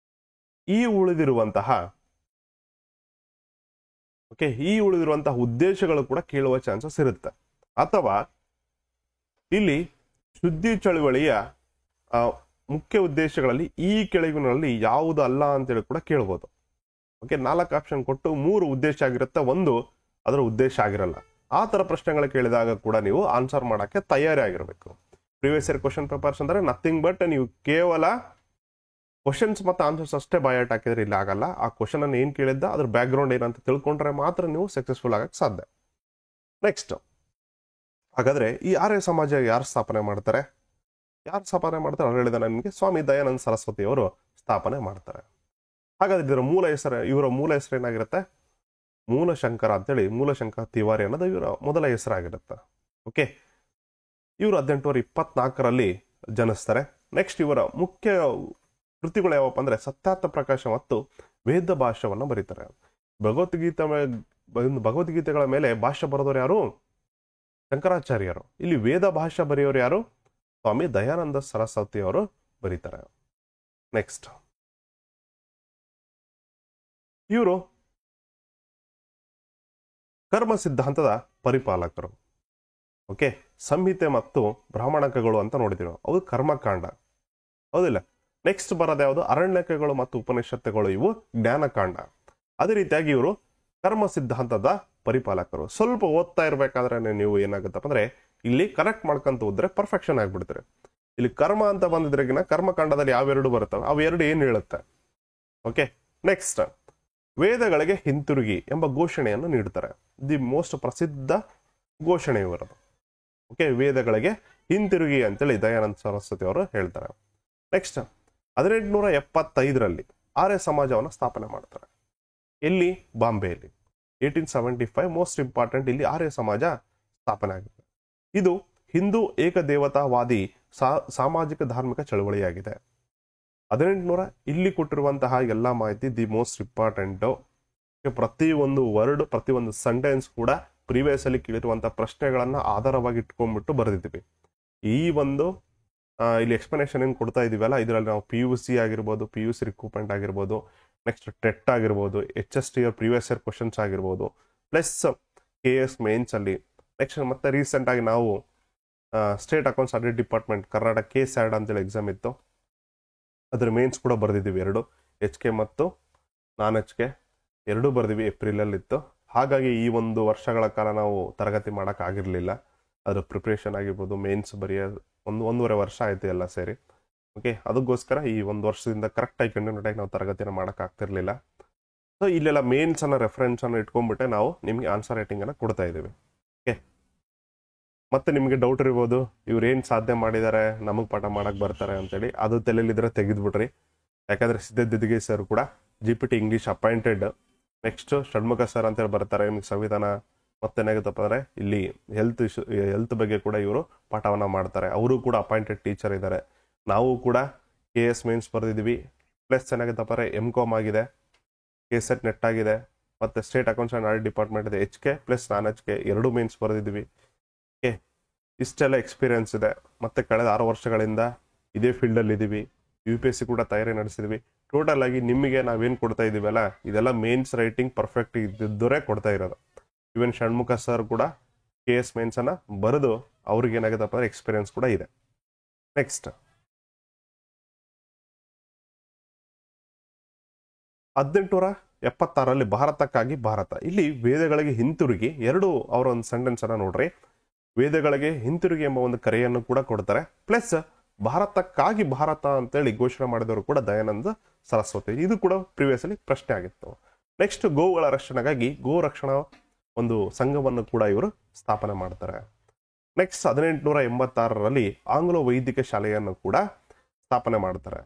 ಈ ಉಳಿದಿರುವಂತಹ ಉದ್ದೇಶಗಳು ಕೂಡ ಕೇಳುವ ಚಾನ್ಸಸ್ ಇರುತ್ತೆ. ಅಥವಾ ಇಲ್ಲಿ ಶುದ್ಧಿ ಚಳವಳಿಯ ಮುಖ್ಯ ಉದ್ದೇಶಗಳಲ್ಲಿ ಈ ಕೆಳಗಿನಲ್ಲಿ ಯಾವುದು ಅಲ್ಲ ಅಂತೇಳಿ ಕೂಡ ಕೇಳ್ಬೋದು. ಓಕೆ, 4 ಆಪ್ಷನ್ ಕೊಟ್ಟು 3 ಉದ್ದೇಶ ಆಗಿರುತ್ತೆ, ಒಂದು ಅದರ ಉದ್ದೇಶ ಆಗಿರಲ್ಲ. ಆ ತರ ಪ್ರಶ್ನೆಗಳು ಕೇಳಿದಾಗ ಕೂಡ ನೀವು ಆನ್ಸರ್ ಮಾಡಕ್ಕೆ ತಯಾರಿ ಆಗಿರಬೇಕು. ಪ್ರೀವಿಯಸ್ ಇಯರ್ ಕ್ವಶನ್ ಪೇಪರ್ಸ್ ಅಂದ್ರೆ ನಥಿಂಗ್ ಬಟ್ ನೀವು ಕೇವಲ ಕ್ವಶನ್ಸ್ ಮತ್ತು ಆನ್ಸರ್ಸ್ ಅಷ್ಟೇ ಬಯಾಟ್ ಹಾಕಿದ್ರೆ ಇಲ್ಲಿ ಆಗಲ್ಲ. ಆ ಕ್ವಶನ್ ಅನ್ನು ಏನ್ ಕೇಳಿದ್ದ, ಅದ್ರ ಬ್ಯಾಕ್ ಗ್ರೌಂಡ್ ಏನಂತ ತಿಳ್ಕೊಂಡ್ರೆ ಮಾತ್ರ ನೀವು ಸಕ್ಸಸ್ಫುಲ್ ಆಗಕ್ಕೆ ಸಾಧ್ಯ. ನೆಕ್ಸ್ಟ್, ಹಾಗಾದ್ರೆ ಈ ಆರ್ಯ ಸಮಾಜ ಯಾರು ಸ್ಥಾಪನೆ ಮಾಡ್ತಾರೆ? ಅವ್ರು ಹೇಳಿದ ನಿಮಗೆ ಸ್ವಾಮಿ ದಯಾನಂದ ಸರಸ್ವತಿ ಅವರು ಸ್ಥಾಪನೆ ಮಾಡ್ತಾರೆ. ಹಾಗಾದ್ರೆ ಇವರ ಮೂಲ ಹೆಸರು ಏನಾಗಿರುತ್ತೆ? ಮೂಲಶಂಕರ ಅಂತೇಳಿ, ಮೂಲಶಂಕರ ತಿವಾರಿ ಅನ್ನೋದು ಇವರ ಮೊದಲ ಹೆಸರಾಗಿರುತ್ತೆ. ಓಕೆ, ಇವರು 1824ರಲ್ಲಿ ಜನಿಸ್ತಾರೆ. ನೆಕ್ಸ್ಟ್, ಇವರ ಮುಖ್ಯ ಕೃತಿಗಳು ಯಾವಪ್ಪ ಅಂದ್ರೆ ಸತ್ಯಾರ್ಥ ಪ್ರಕಾಶ ಮತ್ತು ವೇದ ಭಾಷ್ಯವನ್ನು ಬರೀತಾರೆ. ಭಗವದ್ಗೀತೆಗಳ ಮೇಲೆ ಭಾಷ್ಯ ಬರೆದವರು ಯಾರು? ಶಂಕರಾಚಾರ್ಯರು. ಇಲ್ಲಿ ವೇದ ಭಾಷ್ಯ ಬರೆಯೋರು ಯಾರು? ಸ್ವಾಮಿ ದಯಾನಂದ ಸರಸ್ವತಿ ಅವರು ಬರೀತಾರೆ. ನೆಕ್ಸ್ಟ್, ಇವರು ಕರ್ಮ ಸಿದ್ಧಾಂತದ ಪರಿಪಾಲಕರು. ಓಕೆ, ಸಂಹಿತೆ ಮತ್ತು ಬ್ರಾಹ್ಮಣಕಗಳು ಅಂತ ನೋಡಿದೀವಿ, ಅವು ಕರ್ಮಕಾಂಡ, ಹೌದಿಲ್ಲ? ನೆಕ್ಸ್ಟ್ ಬರೋದು ಯಾವುದು? ಅರಣ್ಯಕಗಳು ಮತ್ತು ಉಪನಿಷತ್ತುಗಳು, ಇವು ಜ್ಞಾನಕಾಂಡ. ಅದೇ ರೀತಿಯಾಗಿ ಇವರು ಕರ್ಮ ಸಿದ್ಧಾಂತದ ಪರಿಪಾಲಕರು. ಸ್ವಲ್ಪ ಓದ್ತಾ ಇರ್ಬೇಕಾದ್ರೆ ನೀವು ಏನಾಗುತ್ತಪ್ಪ ಅಂದ್ರೆ ಇಲ್ಲಿ ಕನೆಕ್ಟ್ ಮಾಡ್ಕೊಂತ ಹೋದ್ರೆ ಪರ್ಫೆಕ್ಷನ್ ಆಗ್ಬಿಡ್ತಾರೆ. ಇಲ್ಲಿ ಕರ್ಮ ಅಂತ ಬಂದಿದ್ರೆಗಿನ ಕರ್ಮಕಾಂಡದಲ್ಲಿ ಯಾವೆರಡು ಬರುತ್ತವೆ, ಅವೆರಡು ಏನ್ ಹೇಳುತ್ತೆ? ಓಕೆ, ನೆಕ್ಸ್ಟ್, ವೇದಗಳಿಗೆ ಹಿಂತಿರುಗಿ ಎಂಬ ಘೋಷಣೆಯನ್ನು ನೀಡುತ್ತಾರೆ. ದಿ ಮೋಸ್ಟ್ ಪ್ರಸಿದ್ಧ ಘೋಷಣೆ ಇವರದು. ಓಕೆ, ವೇದಗಳಿಗೆ ಹಿಂತಿರುಗಿ ಅಂತೇಳಿ ದಯಾನಂದ ಸರಸ್ವತಿ ಅವರು ಹೇಳ್ತಾರೆ. ನೆಕ್ಸ್ಟ್, 1875ರಲ್ಲಿ ಆರ್ಯ ಸಮಾಜವನ್ನು ಸ್ಥಾಪನೆ ಮಾಡ್ತಾರೆ. ಎಲ್ಲಿ? ಬಾಂಬೆಯಲ್ಲಿ. 1875 ಮೋಸ್ಟ್ ಇಂಪಾರ್ಟೆಂಟ್, ಇಲ್ಲಿ ಆರ್ಯ ಸಮಾಜ ಸ್ಥಾಪನೆ ಆಗಿದೆ. ಇದು ಹಿಂದೂ ಏಕದೇವತಾವಾದಿ ಸಾಮಾಜಿಕ ಧಾರ್ಮಿಕ ಚಳವಳಿಯಾಗಿದೆ. 1800 ಇಲ್ಲಿ ಕೊಟ್ಟಿರುವಂತಹ ಎಲ್ಲ ಮಾಹಿತಿ ದಿ ಮೋಸ್ಟ್ ಇಂಪಾರ್ಟೆಂಟ್. ಪ್ರತಿಯೊಂದು ವರ್ಡ್, ಪ್ರತಿಯೊಂದು ಸೆಂಟೆನ್ಸ್ ಕೂಡ ಪ್ರೀವಿಯಸ್ ಅಲ್ಲಿ ಕೇಳಿರುವಂತಹ ಪ್ರಶ್ನೆಗಳನ್ನ ಆಧಾರವಾಗಿ ಇಟ್ಕೊಂಡ್ಬಿಟ್ಟು ಬರೆದಿದ್ದೀವಿ. ಈ ಒಂದು ಇಲ್ಲಿ ಎಕ್ಸ್ಪ್ಲನೇಷನ್ ಏನ್ ಕೊಡ್ತಾ ಇದೀವಲ್ಲ, ಇದರಲ್ಲಿ ನಾವು PUC ಆಗಿರ್ಬೋದು, PUC ರಿಕ್ರೂಟ್ಮೆಂಟ್ ಆಗಿರ್ಬೋದು, ನೆಕ್ಸ್ಟ್ ಟೆಟ್ ಆಗಿರ್ಬೋದು, HST ಪ್ರೀವಿಯಸ್ ಇಯರ್ ಕ್ವಶನ್ಸ್ ಆಗಿರ್ಬೋದು, ಪ್ಲಸ್ KS ಮೇನ್ಸ್ ಅಲ್ಲಿ, ನೆಕ್ಸ್ಟ್ ಮತ್ತೆ ರೀಸೆಂಟ್ ಆಗಿ ನಾವು state accounts audit department Karnataka KSAD ಅಂತೇಳಿ ಎಕ್ಸಾಮ್ ಇತ್ತು, ಅದ್ರ ಮೇನ್ಸ್ ಕೂಡ ಬರ್ದಿದ್ದೀವಿ. 2 HK ಮತ್ತು ನಾನ್ HK ಎರಡೂ ಬರ್ದಿವಿ. ಏಪ್ರಿಲಲ್ಲಿ ಇತ್ತು. ಹಾಗಾಗಿ ಈ ಒಂದು ವರ್ಷಗಳ ಕಾಲ ನಾವು ತರಗತಿ ಮಾಡಕ್ ಆಗಿರ್ಲಿಲ್ಲ. ಅದ್ರ ಪ್ರಿಪ್ರೇಷನ್ ಆಗಿರ್ಬೋದು, ಮೇನ್ಸ್ ಬರೆಯ ಒಂದೂವರೆ ವರ್ಷ ಆಯ್ತು ಎಲ್ಲ ಸೇರಿ. ಓಕೆ, ಅದಕ್ಕೋಸ್ಕರ ಈ ಒಂದು ವರ್ಷದಿಂದ ಕರೆಕ್ಟಾಗಿ ಕಂಟಿನ್ಯೂಟಾಗಿ ನಾವು ತರಗತಿಯನ್ನು ಮಾಡೋಕ್ಕಾಗ್ತಿರ್ಲಿಲ್ಲ. ಸೊ ಇಲ್ಲೆಲ್ಲ ಮೇನ್ಸನ್ನು ರೆಫರೆನ್ಸನ್ನು ಇಟ್ಕೊಂಡ್ಬಿಟ್ಟೆ ನಾವು ನಿಮಗೆ ಆನ್ಸರ್ ರೈಟಿಂಗನ್ನು ಕೊಡ್ತಾ ಇದ್ದೀವಿ. ಓಕೆ, ಮತ್ತೆ ನಿಮಗೆ ಡೌಟ್ ಇರ್ಬೋದು, ಇವ್ರು ಏನು ಸಾಧನೆ ಮಾಡಿದ್ದಾರೆ, ನಮಗೆ ಪಾಠ ಮಾಡಕ್ಕೆ ಬರ್ತಾರೆ ಅಂತೇಳಿ. ಅದು ತಲೆಯಲ್ಲಿದ್ರೆ ತೆಗೆದ್ಬಿಟ್ರಿ. ಯಾಕಂದರೆ ಸಿದ್ಧದಿಗೆ ಸರ್ ಕೂಡ GPT English appointed. Next Shanmukha sir ಅಂತೇಳಿ ಬರ್ತಾರೆ, ನಿಮಗೆ ಸಂವಿಧಾನ. ಮತ್ತೇನಾಗುತ್ತಪ್ಪ ಅಂದರೆ ಇಲ್ಲಿ ಹೆಲ್ತ್ ಬಗ್ಗೆ ಕೂಡ ಇವರು ಪಾಠವನ್ನು ಮಾಡ್ತಾರೆ. ಅವರು ಕೂಡ ಅಪಾಯಿಂಟೆಡ್ ಟೀಚರ್ ಇದ್ದಾರೆ. ನಾವು ಕೂಡ KS ಮೇನ್ಸ್ ಬರೆದಿದ್ದೀವಿ. ಪ್ಲಸ್ ಏನಾಗುತ್ತಪ್ಪ ಅಂದರೆ MCOM ಆಗಿದೆ, KSET ನೆಟ್ ಆಗಿದೆ, ಮತ್ತು state accounts and audit department ಇದೆ. HK plus non HK 2 mains ಬರೆದಿದ್ದೀವಿ. ಓಕೆ, ಇಷ್ಟೆಲ್ಲ ಎಕ್ಸ್ಪೀರಿಯನ್ಸ್ ಇದೆ. ಮತ್ತು ಕಳೆದ 6 ವರ್ಷಗಳಿಂದ ಇದೇ ಫೀಲ್ಡಲ್ಲಿ ಇದ್ದೀವಿ. UPSC ಕೂಡ ತಯಾರಿ ನಡೆಸಿದ್ವಿ. ಟೋಟಲ್ ಆಗಿ ನಿಮಗೆ ನಾವೇನು ಕೊಡ್ತಾ ಇದ್ದೀವಲ್ಲ, ಇದೆಲ್ಲ ಮೇನ್ಸ್ ರೈಟಿಂಗ್ ಪರ್ಫೆಕ್ಟ್ ಇದ್ದಿದ್ದವರೇ ಕೊಡ್ತಾ ಇರೋದು. ಇವನ್ ಷಣ್ಮುಖ ಸರ್ ಕೂಡ KS ಮೇನ್ಸನ್ನು ಬರೆದು ಅವ್ರಿಗೆ ಏನಾಗುತ್ತಪ್ಪ ಅಂದರೆ ಎಕ್ಸ್ಪೀರಿಯನ್ಸ್ ಕೂಡ ಇದೆ. ನೆಕ್ಸ್ಟ್ 1876ರಲ್ಲಿ ಭಾರತಕ್ಕಾಗಿ ಭಾರತ. ಇಲ್ಲಿ ವೇದಗಳಿಗೆ ಹಿಂತಿರುಗಿ ಅವರ ಒಂದು ಸೆಂಟೆನ್ಸ್ ಅನ್ನ ನೋಡ್ರಿ. ವೇದಗಳಿಗೆ ಹಿಂತಿರುಗಿ ಎಂಬ ಒಂದು ಕರೆಯನ್ನು ಕೂಡ ಕೊಡ್ತಾರೆ. ಪ್ಲಸ್ ಭಾರತಕ್ಕಾಗಿ ಭಾರತ ಅಂತೇಳಿ ಘೋಷಣೆ ಮಾಡಿದವರು ಕೂಡ ದಯಾನಂದ ಸರಸ್ವತಿ. ಇದು ಕೂಡ ಪ್ರಿವಿಯಸ್ ಅಲ್ಲಿ ಪ್ರಶ್ನೆ ಆಗಿತ್ತು. ನೆಕ್ಸ್ಟ್ ಗೋವುಗಳ ರಕ್ಷಣೆಗಾಗಿ ಗೋ ರಕ್ಷಣಾ ಒಂದು ಸಂಘವನ್ನು ಕೂಡ ಇವರು ಸ್ಥಾಪನೆ ಮಾಡ್ತಾರೆ. ನೆಕ್ಸ್ಟ್ 1886ರಲ್ಲಿ ಆಂಗ್ಲ ವೈದಿಕ ಶಾಲೆಯನ್ನು ಕೂಡ ಸ್ಥಾಪನೆ ಮಾಡ್ತಾರೆ.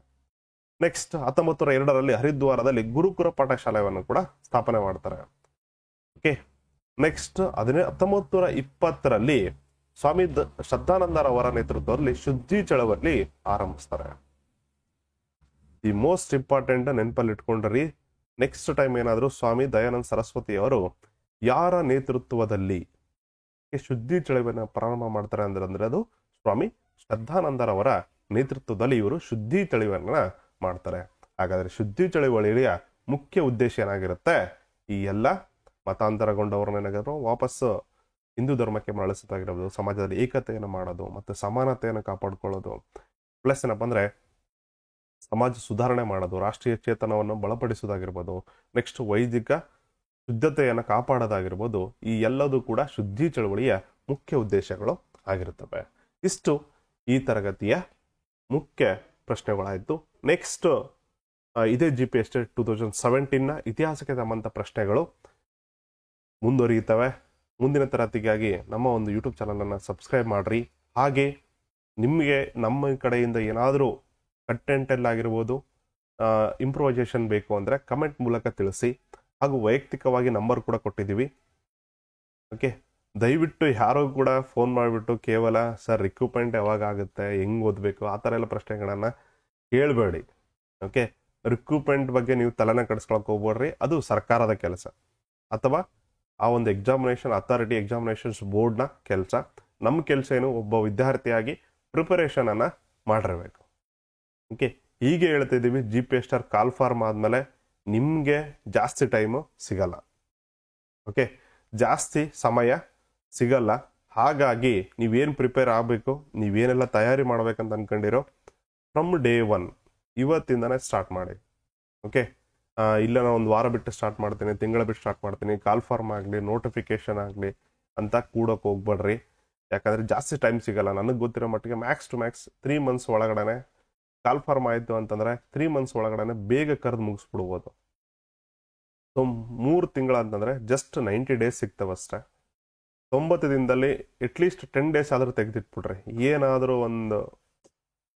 ನೆಕ್ಸ್ಟ್ 1902ರಲ್ಲಿ ಹರಿದ್ವಾರದಲ್ಲಿ ಗುರುಕುಲ ಪಾಠಶಾಲೆಯನ್ನು ಕೂಡ ಸ್ಥಾಪನೆ ಮಾಡ್ತಾರೆ. ಓಕೆ, ನೆಕ್ಸ್ಟ್ 1920ರಲ್ಲಿ ಸ್ವಾಮಿ ಶ್ರದ್ಧಾನಂದರವರ ನೇತೃತ್ವದಲ್ಲಿ ಶುದ್ಧಿ ಚಳವಳಿ ಆರಂಭಿಸ್ತಾರೆ. ಈ ಮೋಸ್ಟ್ ಇಂಪಾರ್ಟೆಂಟ್ ನೆನಪಲ್ಲಿ ಇಟ್ಕೊಂಡ್ರಿ. ನೆಕ್ಸ್ಟ್ ಟೈಮ್ ಏನಾದರೂ ಸ್ವಾಮಿ ದಯಾನಂದ ಸರಸ್ವತಿ ಅವರು ಯಾರ ನೇತೃತ್ವದಲ್ಲಿ ಶುದ್ಧಿ ಚಳವಳಿಯನ್ನು ಪ್ರಾರಂಭ ಮಾಡ್ತಾರೆ ಅಂದ್ರೆ ಅದು ಸ್ವಾಮಿ ಶ್ರದ್ಧಾನಂದರವರ ನೇತೃತ್ವದಲ್ಲಿ ಇವರು ಶುದ್ಧಿ ಚಳವಳಿಯನ್ನ ಮಾಡ್ತಾರೆ. ಹಾಗಾದ್ರೆ ಶುದ್ಧಿ ಚಳವಳಿಯ ಮುಖ್ಯ ಉದ್ದೇಶ ಏನಾಗಿರುತ್ತೆ? ಈ ಎಲ್ಲ ಮತಾಂತರಗೊಂಡವ್ರನ್ನ ಏನಾದ್ರು ವಾಪಸ್ ಹಿಂದೂ ಧರ್ಮಕ್ಕೆ ಮರಳಿಸೋದಾಗಿರ್ಬೋದು, ಸಮಾಜದಲ್ಲಿ ಏಕತೆಯನ್ನು ಮಾಡೋದು, ಮತ್ತೆ ಸಮಾನತೆಯನ್ನು ಕಾಪಾಡ್ಕೊಳ್ಳೋದು, ಪ್ಲಸ್ ಏನಪ್ಪ ಅಂದ್ರೆ ಸಮಾಜ ಸುಧಾರಣೆ ಮಾಡೋದು, ರಾಷ್ಟ್ರೀಯ ಚೇತನವನ್ನು ಬಲಪಡಿಸೋದಾಗಿರ್ಬೋದು, ನೆಕ್ಸ್ಟ್ ವೈದಿಕ ಶುದ್ಧತೆಯನ್ನು ಕಾಪಾಡೋದಾಗಿರ್ಬೋದು. ಈ ಎಲ್ಲದೂ ಕೂಡ ಶುದ್ಧಿ ಚಳವಳಿಯ ಮುಖ್ಯ ಉದ್ದೇಶಗಳು ಆಗಿರುತ್ತವೆ. ಇಷ್ಟು ಈ ತರಗತಿಯ ಮುಖ್ಯ ಪ್ರಶ್ನೆಗಳಾಯಿತು. ನೆಕ್ಸ್ಟ್ ಇದೇ GPST 2017ನ ಇತಿಹಾಸಕ್ಕೆ ಸಂಬಂಧ ಪ್ರಶ್ನೆಗಳು ಮುಂದುವರಿಯುತ್ತವೆ. ಮುಂದಿನ ತರಗತಿಗಾಗಿ ನಮ್ಮ ಒಂದು ಯೂಟ್ಯೂಬ್ ಚಾನಲನ್ನು ಸಬ್ಸ್ಕ್ರೈಬ್ ಮಾಡ್ರಿ. ಹಾಗೆ ನಿಮಗೆ ನಮ್ಮ ಕಡೆಯಿಂದ ಏನಾದರೂ ಕಂಟೆಂಟಲ್ಲಾಗಿರ್ಬೋದು ಇಂಪ್ರೂವೈಸೇಷನ್ ಬೇಕು ಅಂದರೆ ಕಮೆಂಟ್ ಮೂಲಕ ತಿಳಿಸಿ. ಹಾಗೂ ವೈಯಕ್ತಿಕವಾಗಿ ನಂಬರ್ ಕೂಡ ಕೊಟ್ಟಿದ್ದೀವಿ. ಓಕೆ, ದಯವಿಟ್ಟು ಯಾರೋ ಕೂಡ ಫೋನ್ ಮಾಡಿಬಿಟ್ಟು ಕೇವಲ ಸರ್ ರಿಕ್ರೂಟ್ಮೆಂಟ್ ಯಾವಾಗ ಆಗುತ್ತೆ, ಹೆಂಗೆ ಓದಬೇಕು, ಆ ಥರ ಎಲ್ಲ ಪ್ರಶ್ನೆಗಳನ್ನು ಕೇಳಬೇಡಿ. ಓಕೆ, ರಿಕ್ರೂಟ್ಮೆಂಟ್ ಬಗ್ಗೆ ನೀವು ತಲೆನ ಕಡಿಸ್ಕೊಳಕ್ಕೆ ಹೋಗ್ಬೇಡ್ರಿ. ಅದು ಸರ್ಕಾರದ ಕೆಲಸ ಅಥವಾ ಆ ಒಂದು ಎಕ್ಸಾಮಿನೇಷನ್ ಅಥಾರಿಟಿ ಎಕ್ಸಾಮಿನೇಷನ್ಸ್ ಬೋರ್ಡ್ನ ಕೆಲಸ. ನಮ್ಮ ಕೆಲಸ ಏನು, ಒಬ್ಬ ವಿದ್ಯಾರ್ಥಿಯಾಗಿ ಪ್ರಿಪರೇಷನನ್ನು ಮಾಡಿರಬೇಕು. ಓಕೆ, ಹೀಗೆ ಹೇಳ್ತಿದ್ದೀವಿ. GPST ಕಾಲ್ ಫಾರ್ಮ್ ಆದಮೇಲೆ ನಿಮಗೆ ಜಾಸ್ತಿ ಟೈಮು ಸಿಗಲ್ಲ. ಓಕೆ, ಜಾಸ್ತಿ ಸಮಯ ಸಿಗಲ್ಲ. ಹಾಗಾಗಿ ನೀವೇನು ಪ್ರಿಪೇರ್ ಆಗಬೇಕು, ನೀವೇನೆಲ್ಲ ತಯಾರಿ ಮಾಡ್ಬೇಕಂತ ಅನ್ಕೊಂಡಿರೋ ಫ್ರಮ್ ಡೇ 1 ಇವತ್ತಿಂದನೇ ಸ್ಟಾರ್ಟ್ ಮಾಡಿ. ಓಕೆ, ಇಲ್ಲ ನಾನು ಒಂದು ವಾರ ಬಿಟ್ಟು ಸ್ಟಾರ್ಟ್ ಮಾಡ್ತೀನಿ, ತಿಂಗಳ ಬಿಟ್ಟು ಸ್ಟಾರ್ಟ್ ಮಾಡ್ತೀನಿ, ಕಾಲ್ ಫಾರ್ಮ್ ಆಗಲಿ ನೋಟಿಫಿಕೇಶನ್ ಆಗಲಿ ಅಂತ ಕೂಡೋಕೆ ಹೋಗ್ಬೇಡ್ರಿ. ಯಾಕಂದರೆ ಜಾಸ್ತಿ ಟೈಮ್ ಸಿಗಲ್ಲ. ನನಗೆ ಗೊತ್ತಿರೋ ಮಟ್ಟಿಗೆ ಮ್ಯಾಕ್ಸ್ ಟು ಮ್ಯಾಕ್ಸ್ 3 ಮಂತ್ಸ್ ಒಳಗಡೆ ಕಾಲ್ ಫಾರ್ಮ್ ಆಯಿತು ಅಂತಂದರೆ 3 ಮಂತ್ಸ್ ಒಳಗಡೆ ಬೇಗ ಕರೆದು ಮುಗಿಸ್ಬಿಡ್ಬೋದು. ಸೊ 3 ತಿಂಗಳ ಅಂತಂದರೆ ಜಸ್ಟ್ 90 ಡೇಸ್ ಸಿಗ್ತವಷ್ಟೇ. 90 ದಿನದಲ್ಲಿ ಅಟ್ಲೀಸ್ಟ್ 10 ಡೇಸ್ ಆದರೂ ತೆಗೆದಿಟ್ಬಿಟ್ರಿ. ಏನಾದರೂ ಒಂದು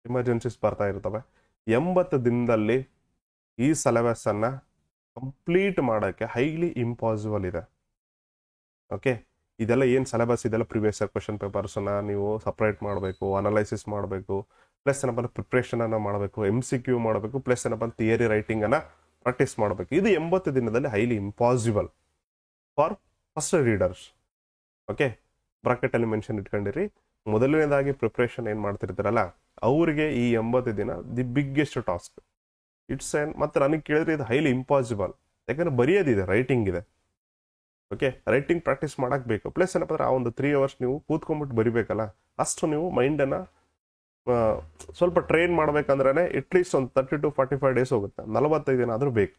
ಎಮರ್ಜೆನ್ಸೀಸ್ ಬರ್ತಾ ಇರ್ತವೆ. 80 ದಿನದಲ್ಲಿ ಈ ಸಿಲೆಬಸ್ಸನ್ನು ಕಂಪ್ಲೀಟ್ ಮಾಡೋಕ್ಕೆ ಹೈಲಿ ಇಂಪಾಸಿಬಲ್ ಇದೆ. ಓಕೆ, ಇದೆಲ್ಲ ಏನು ಸಿಲೆಬಸ್, ಇದೆಲ್ಲ ಪ್ರಿವಿಯಸ್ ಇಯರ್ ಕ್ವೆಶನ್ ಪೇಪರ್ಸನ್ನು ನೀವು ಸಪ್ರೇಟ್ ಮಾಡಬೇಕು, ಅನಲೈಸಿಸ್ ಮಾಡಬೇಕು, ಪ್ಲಸ್ ಏನಪ್ಪ ಅಂದ್ರೆ ಪ್ರಿಪ್ರೇಷನನ್ನು ಮಾಡಬೇಕು, MCQ ಮಾಡಬೇಕು, ಪ್ಲಸ್ ಏನಪ್ಪ ಅಂದ್ರೆ ಥಿಯರಿ ರೈಟಿಂಗನ್ನು ಪ್ರಾಕ್ಟೀಸ್ ಮಾಡಬೇಕು. ಇದು 80 ದಿನದಲ್ಲಿ highly impossible for first readers. Okay, ಬ್ರಾಕೆಟಲ್ಲಿ ಮೆನ್ಷನ್ ಇಟ್ಕೊಂಡಿರಿ. ಮೊದಲನೇದಾಗಿ ಪ್ರಿಪ್ರೇಷನ್ ಏನು ಮಾಡ್ತಿರ್ತಾರಲ್ಲ ಅವರಿಗೆ ಈ 80 ದಿನ ದಿ ಬಿಗ್ಗೆಸ್ಟ್ ಟಾಸ್ಕ್. ಮತ್ತೆ ನನಗೆ ಕೇಳಿದ್ರೆ ಇದು ಹೈಲಿ ಇಂಪಾಸಿಬಲ್. ಯಾಕಂದ್ರೆ ಬರೆಯೋದಿದೆ, ರೈಟಿಂಗ್ ಇದೆ. ಓಕೆ, ರೈಟಿಂಗ್ ಪ್ರಾಕ್ಟೀಸ್ ಮಾಡಕ್ಕೆ ಬೇಕು. ಪ್ಲಸ್ ಏನಪ್ಪ ಅಂದ್ರೆ ಆ ಒಂದು 3 ಅವರ್ಸ್ ನೀವು ಕೂತ್ಕೊಂಡ್ಬಿಟ್ಟು ಬರಿಬೇಕಲ್ಲ, ಅಷ್ಟು ನೀವು ಮೈಂಡನ್ನು ಸ್ವಲ್ಪ ಟ್ರೈನ್ ಮಾಡ್ಬೇಕಂದ್ರೆ ಅಟ್ಲೀಸ್ಟ್ ಒಂದು 30 to 45 ಡೇಸ್ ಹೋಗುತ್ತೆ. 45 ದಿನ ಆದರೂ ಬೇಕು.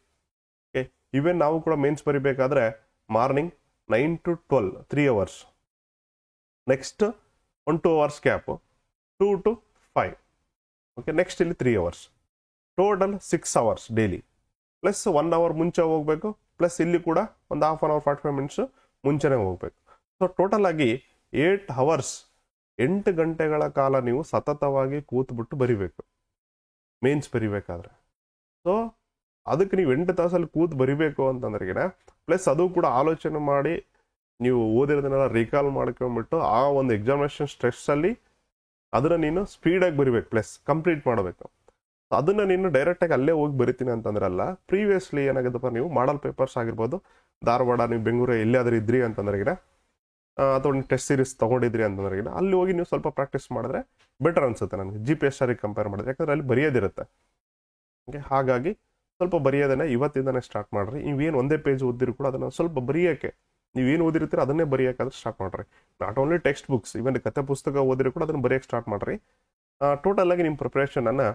ಓಕೆ, ಈವನ್ ನಾವು ಕೂಡ ಮೇನ್ಸ್ ಬರಿಬೇಕಾದ್ರೆ morning 9 to 12 3 hours, next 1-2 hours gap 2 to 5, okay, next ಇಲ್ಲಿ 3 hours, total 6 hours daily, plus 1 hour ಮುಂಚೆ ಹೋಗಬೇಕು, ಪ್ಲಸ್ ಇಲ್ಲಿ ಕೂಡ ಒಂದು ಹಾಫ್ ಅನ್ ಅವರ್ 45 ಮಿನಿಟ್ಸ್ ಮುಂಚೆನೇ ಹೋಗಬೇಕು. ಸೊ ಟೋಟಲ್ ಆಗಿ 8 ಅವರ್ಸ್, 8 ಗಂಟೆಗಳ ಕಾಲ ನೀವು ಸತತವಾಗಿ ಕೂತ್ಬಿಟ್ಟು ಬರಿಬೇಕು ಮೇನ್ಸ್ ಬರಿಬೇಕಾದ್ರೆ. ಸೊ ಅದಕ್ಕೆ ನೀವು 8 ತಾಸಲ್ಲಿ ಕೂತ್ ಬರಿಬೇಕು ಅಂತಂದ್ರೆಗಿನ ಪ್ಲಸ್ ಅದು ಕೂಡ ಆಲೋಚನೆ ಮಾಡಿ ನೀವು ಓದಿರೋದನ್ನೆಲ್ಲ ರಿಕಾಲ್ ಮಾಡ್ಕೊಂಡ್ಬಿಟ್ಟು ಆ ಒಂದು ಎಕ್ಸಾಮಿನೇಷನ್ ಸ್ಟ್ರೆಸ್ಸಲ್ಲಿ ಅದನ್ನು ನೀನು ಸ್ಪೀಡಾಗಿ ಬರಿಬೇಕು, ಪ್ಲಸ್ ಕಂಪ್ಲೀಟ್ ಮಾಡಬೇಕು. ಅದನ್ನು ನೀನು ಡೈರೆಕ್ಟಾಗಿ ಅಲ್ಲೇ ಹೋಗಿ ಬರಿತೀನಿ ಅಂತಂದ್ರಲ್ಲ, ಪ್ರೀವಿಯಸ್ಲಿ ಏನಾಗುತ್ತಪ್ಪ, ನೀವು ಮಾಡಲ್ ಪೇಪರ್ಸ್ ಆಗಿರ್ಬೋದು, ಧಾರವಾಡ, ನೀವು ಬೆಂಗಳೂರು ಎಲ್ಲಿಯಾದ್ರೂ ಇದ್ರಿ ಅಂತಂದ್ರೆಗಿನ ಅಥವಾ ನೀವು ಟೆಸ್ಟ್ ಸೀರೀಸ್ ತೊಗೊಂಡಿದ್ರಿ ಅಂತಂದ್ರೆಗಿನ ಅಲ್ಲಿ ಹೋಗಿ ನೀವು ಸ್ವಲ್ಪ ಪ್ರಾಕ್ಟೀಸ್ ಮಾಡಿದ್ರೆ ಬೆಟರ್ ಅನ್ಸುತ್ತೆ ನನಗೆ GPSR ಕಂಪೇರ್ ಮಾಡಿದ್ರೆ, ಯಾಕಂದ್ರೆ ಅಲ್ಲಿ ಬರೆಯೋದಿರುತ್ತೆ. ಓಕೆ, ಹಾಗಾಗಿ ಸ್ವಲ್ಪ ಬರೆಯೋದನ್ನ ಇವತ್ತಿಂದನೇ ಸ್ಟಾರ್ಟ್ ಮಾಡ್ರಿ. ನೀವೇನು ಒಂದೇ ಪೇಜ್ ಓದಿದ್ರು ಕೂಡ ಅದನ್ನು ಸ್ವಲ್ಪ ಬರೆಯೋಕ್ಕೆ, ನೀವೇನು ಓದಿರ್ತೀರ ಅದನ್ನೇ ಬರೆಯೋಕ್ಕಾದ್ರೆ ಸ್ಟಾರ್ಟ್ ಮಾಡ್ರಿ. ನಾಟ್ ಓನ್ಲಿ ಟೆಕ್ಸ್ಟ್ ಬುಕ್ಸ್, ಇವನ್ ಕತೆ ಪುಸ್ತಕ ಓದಿದ್ರು ಕೂಡ ಅದನ್ನು ಬರೆಯೋಕ್ಕೆ ಸ್ಟಾರ್ಟ್ ಮಾಡ್ರಿ. ಟೋಟಲ್ ಆಗಿ ನಿಮ್ಮ ಪ್ರಿಪ್ರೇಷನನ್ನು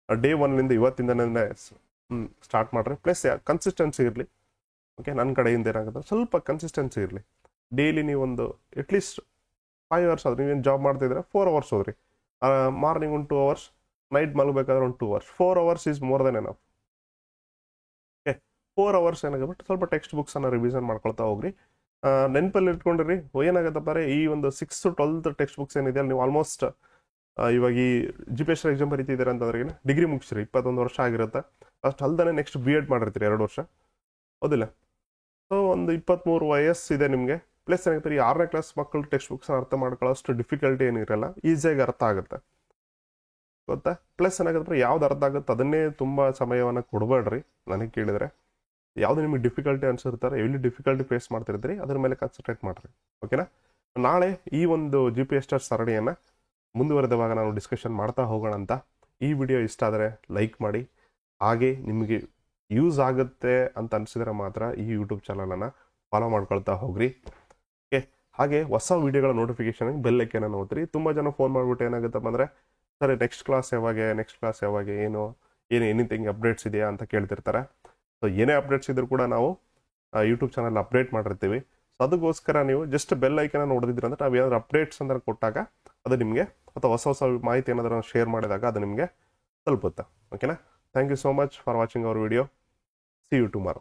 ಡೇ 1 ಇವತ್ತಿಂದನೇ ಸ್ಟಾರ್ಟ್ ಮಾಡ್ರಿ. ಪ್ಲಸ್ ಕನ್ಸಿಸ್ಟೆನ್ಸಿ ಇರಲಿ. ಓಕೆ, ನನ್ನ ಕಡೆಯಿಂದ ಏನಾಗುತ್ತೆ ಸ್ವಲ್ಪ ಕನ್ಸಿಸ್ಟೆನ್ಸಿ ಇರಲಿ. ಡೈಲಿ ನೀವೊಂದು ಅಟ್ಲೀಸ್ಟ್ 5 ಅವರ್ಸ್ ಆದ್ರೆ, ನೀವೇನು ಜಾಬ್ ಮಾಡ್ತಿದ್ರೆ 4 ಅವರ್ಸ್ ಹೋದ್ರಿ, ಮಾರ್ನಿಂಗ್ ಒಂದು 2 ಅವರ್ಸ್, ನೈಟ್ ಮಲಗಬೇಕಾದ್ರೆ ಒಂದು 2 hours, 4 hours is more than enough. Okay, 4 hours ಏನಾಗುತ್ತೆ ಸ್ವಲ್ಪ ಟೆಕ್ಸ್ಟ್ ಬುಕ್ಸನ್ನು ರಿವಿಷನ್ ಮಾಡ್ಕೊಳ್ತಾ ಹೋಗ್ರಿ. ನೆನಪಲ್ಲಿ ಇಟ್ಕೊಂಡಿರಿ. ಏನಾಗುತ್ತಪ್ಪ ಈ ಒಂದು 6th to 12th text books ಏನಿದೆ ಅಲ್ಲಿ ನೀವು ಆಲ್ಮೋಸ್ಟ್ ಇವಾಗ ಈ GPSR ಎಕ್ಸಾಮ್ ಬರೀತಿದ್ದೀರ ಅಂತಂದ್ರೆ ಡಿಗ್ರಿ ಮುಗಿಸ್ರಿ, 21 ವರ್ಷ ಆಗಿರುತ್ತೆ. ಅಷ್ಟು ಅಲ್ದೇ ನೆಕ್ಸ್ಟ್ B.Ed ಮಾಡಿರ್ತೀರಿ 2 ವರ್ಷ, ಹೌದಿಲ್ಲ? ಸೊ ಒಂದು 23 ವಯಸ್ಸಿದೆ ನಿಮಗೆ. ಪ್ಲಸ್ ಏನಾಗುತ್ತೆ, ಈ 6ನೇ ಕ್ಲಾಸ್ ಮಕ್ಕಳು ಟೆಕ್ಸ್ಟ್ ಬುಕ್ಸ್ ಅರ್ಥ ಮಾಡ್ಕೊಳ್ಳೋಷ್ಟು ಡಿಫಿಕಲ್ಟಿ ಏನಿರಲ್ಲ, ಈಸಿಯಾಗಿ ಅರ್ಥ ಆಗುತ್ತೆ, ಗೊತ್ತಾ? ಪ್ಲಸ್ ಏನಾಗುತ್ತೆ, ಯಾವ್ದು ಅರ್ಥ ಆಗುತ್ತೆ ಅದನ್ನೇ ತುಂಬ ಸಮಯವನ್ನು ಕೊಡಬೇಡ್ರಿ. ನನಗೆ ಕೇಳಿದರೆ ಯಾವುದು ನಿಮಗೆ ಡಿಫಿಕಲ್ಟಿ ಅನ್ಸಿರ್ತಾರೆ, ಎಲ್ಲಿ ಡಿಫಿಕಲ್ಟಿ ಫೇಸ್ ಮಾಡ್ತಿರ್ತೀರಿ ಅದ್ರ ಮೇಲೆ ಕಾನ್ಸಂಟ್ರೇಟ್ ಮಾಡಿರಿ. ಓಕೆನಾ? ನಾಳೆ ಈ ಒಂದು GPSR ಸರಣಿಯನ್ನು ಮುಂದುವರೆದವಾಗ ನಾನು ಡಿಸ್ಕಷನ್ ಮಾಡ್ತಾ ಹೋಗೋಣ ಅಂತ. ಈ ವಿಡಿಯೋ ಇಷ್ಟ ಆದರೆ ಲೈಕ್ ಮಾಡಿ, ಹಾಗೆ ನಿಮಗೆ ಯೂಸ್ ಆಗುತ್ತೆ ಅಂತ ಅನಿಸಿದ್ರೆ ಮಾತ್ರ ಈ ಯೂಟ್ಯೂಬ್ ಚಾನಲನ್ನು ಫಾಲೋ ಮಾಡ್ಕೊಳ್ತಾ ಹೋಗ್ರಿ. ಓಕೆ, ಹಾಗೆ ಹೊಸ ವಿಡಿಯೋಗಳ ನೋಟಿಫಿಕೇಶನ್ ಬೆಲ್ ಐಕಾನ್ ಓದ್ರಿ. ತುಂಬ ಜನ ಫೋನ್ ಮಾಡಿಬಿಟ್ಟು ಏನಾಗುತ್ತಪ್ಪ ಅಂದರೆ, ಸರ್ ನೆಕ್ಸ್ಟ್ ಕ್ಲಾಸ್ ಯಾವಾಗ, ಏನು ಎನಿಥಿಂಗ್ ಅಪ್ಡೇಟ್ಸ್ ಇದೆಯಾ ಅಂತ ಕೇಳ್ತಿರ್ತಾರೆ. ಸೊ ಏನೇ ಅಪ್ಡೇಟ್ಸ್ ಇದ್ರೂ ಕೂಡ ನಾವು ಯೂಟ್ಯೂಬ್ ಚಾನಲ್ ಅಪ್ಡೇಟ್ ಮಾಡಿರ್ತೀವಿ. ಸೊ ಅದಕ್ಕೋಸ್ಕರ ನೀವು ಜಸ್ಟ್ ಬೆಲ್ ಐಕಾನ್ ನೋಡಿದ್ರೆ ನಾವು ಏನಾದರೂ ಅಪ್ಡೇಟ್ಸ್ ಅಂತ ಕೊಟ್ಟಾಗ ಅದು ನಿಮಗೆ, ಅಥವಾ ಹೊಸ ಮಾಹಿತಿ ಏನಾದರೂ ಶೇರ್ ಮಾಡಿದಾಗ ಅದು ನಿಮಗೆ ತಲುಪುತ್ತೆ. ಓಕೆನಾ? Thank you so much for watching our video. See you tomorrow.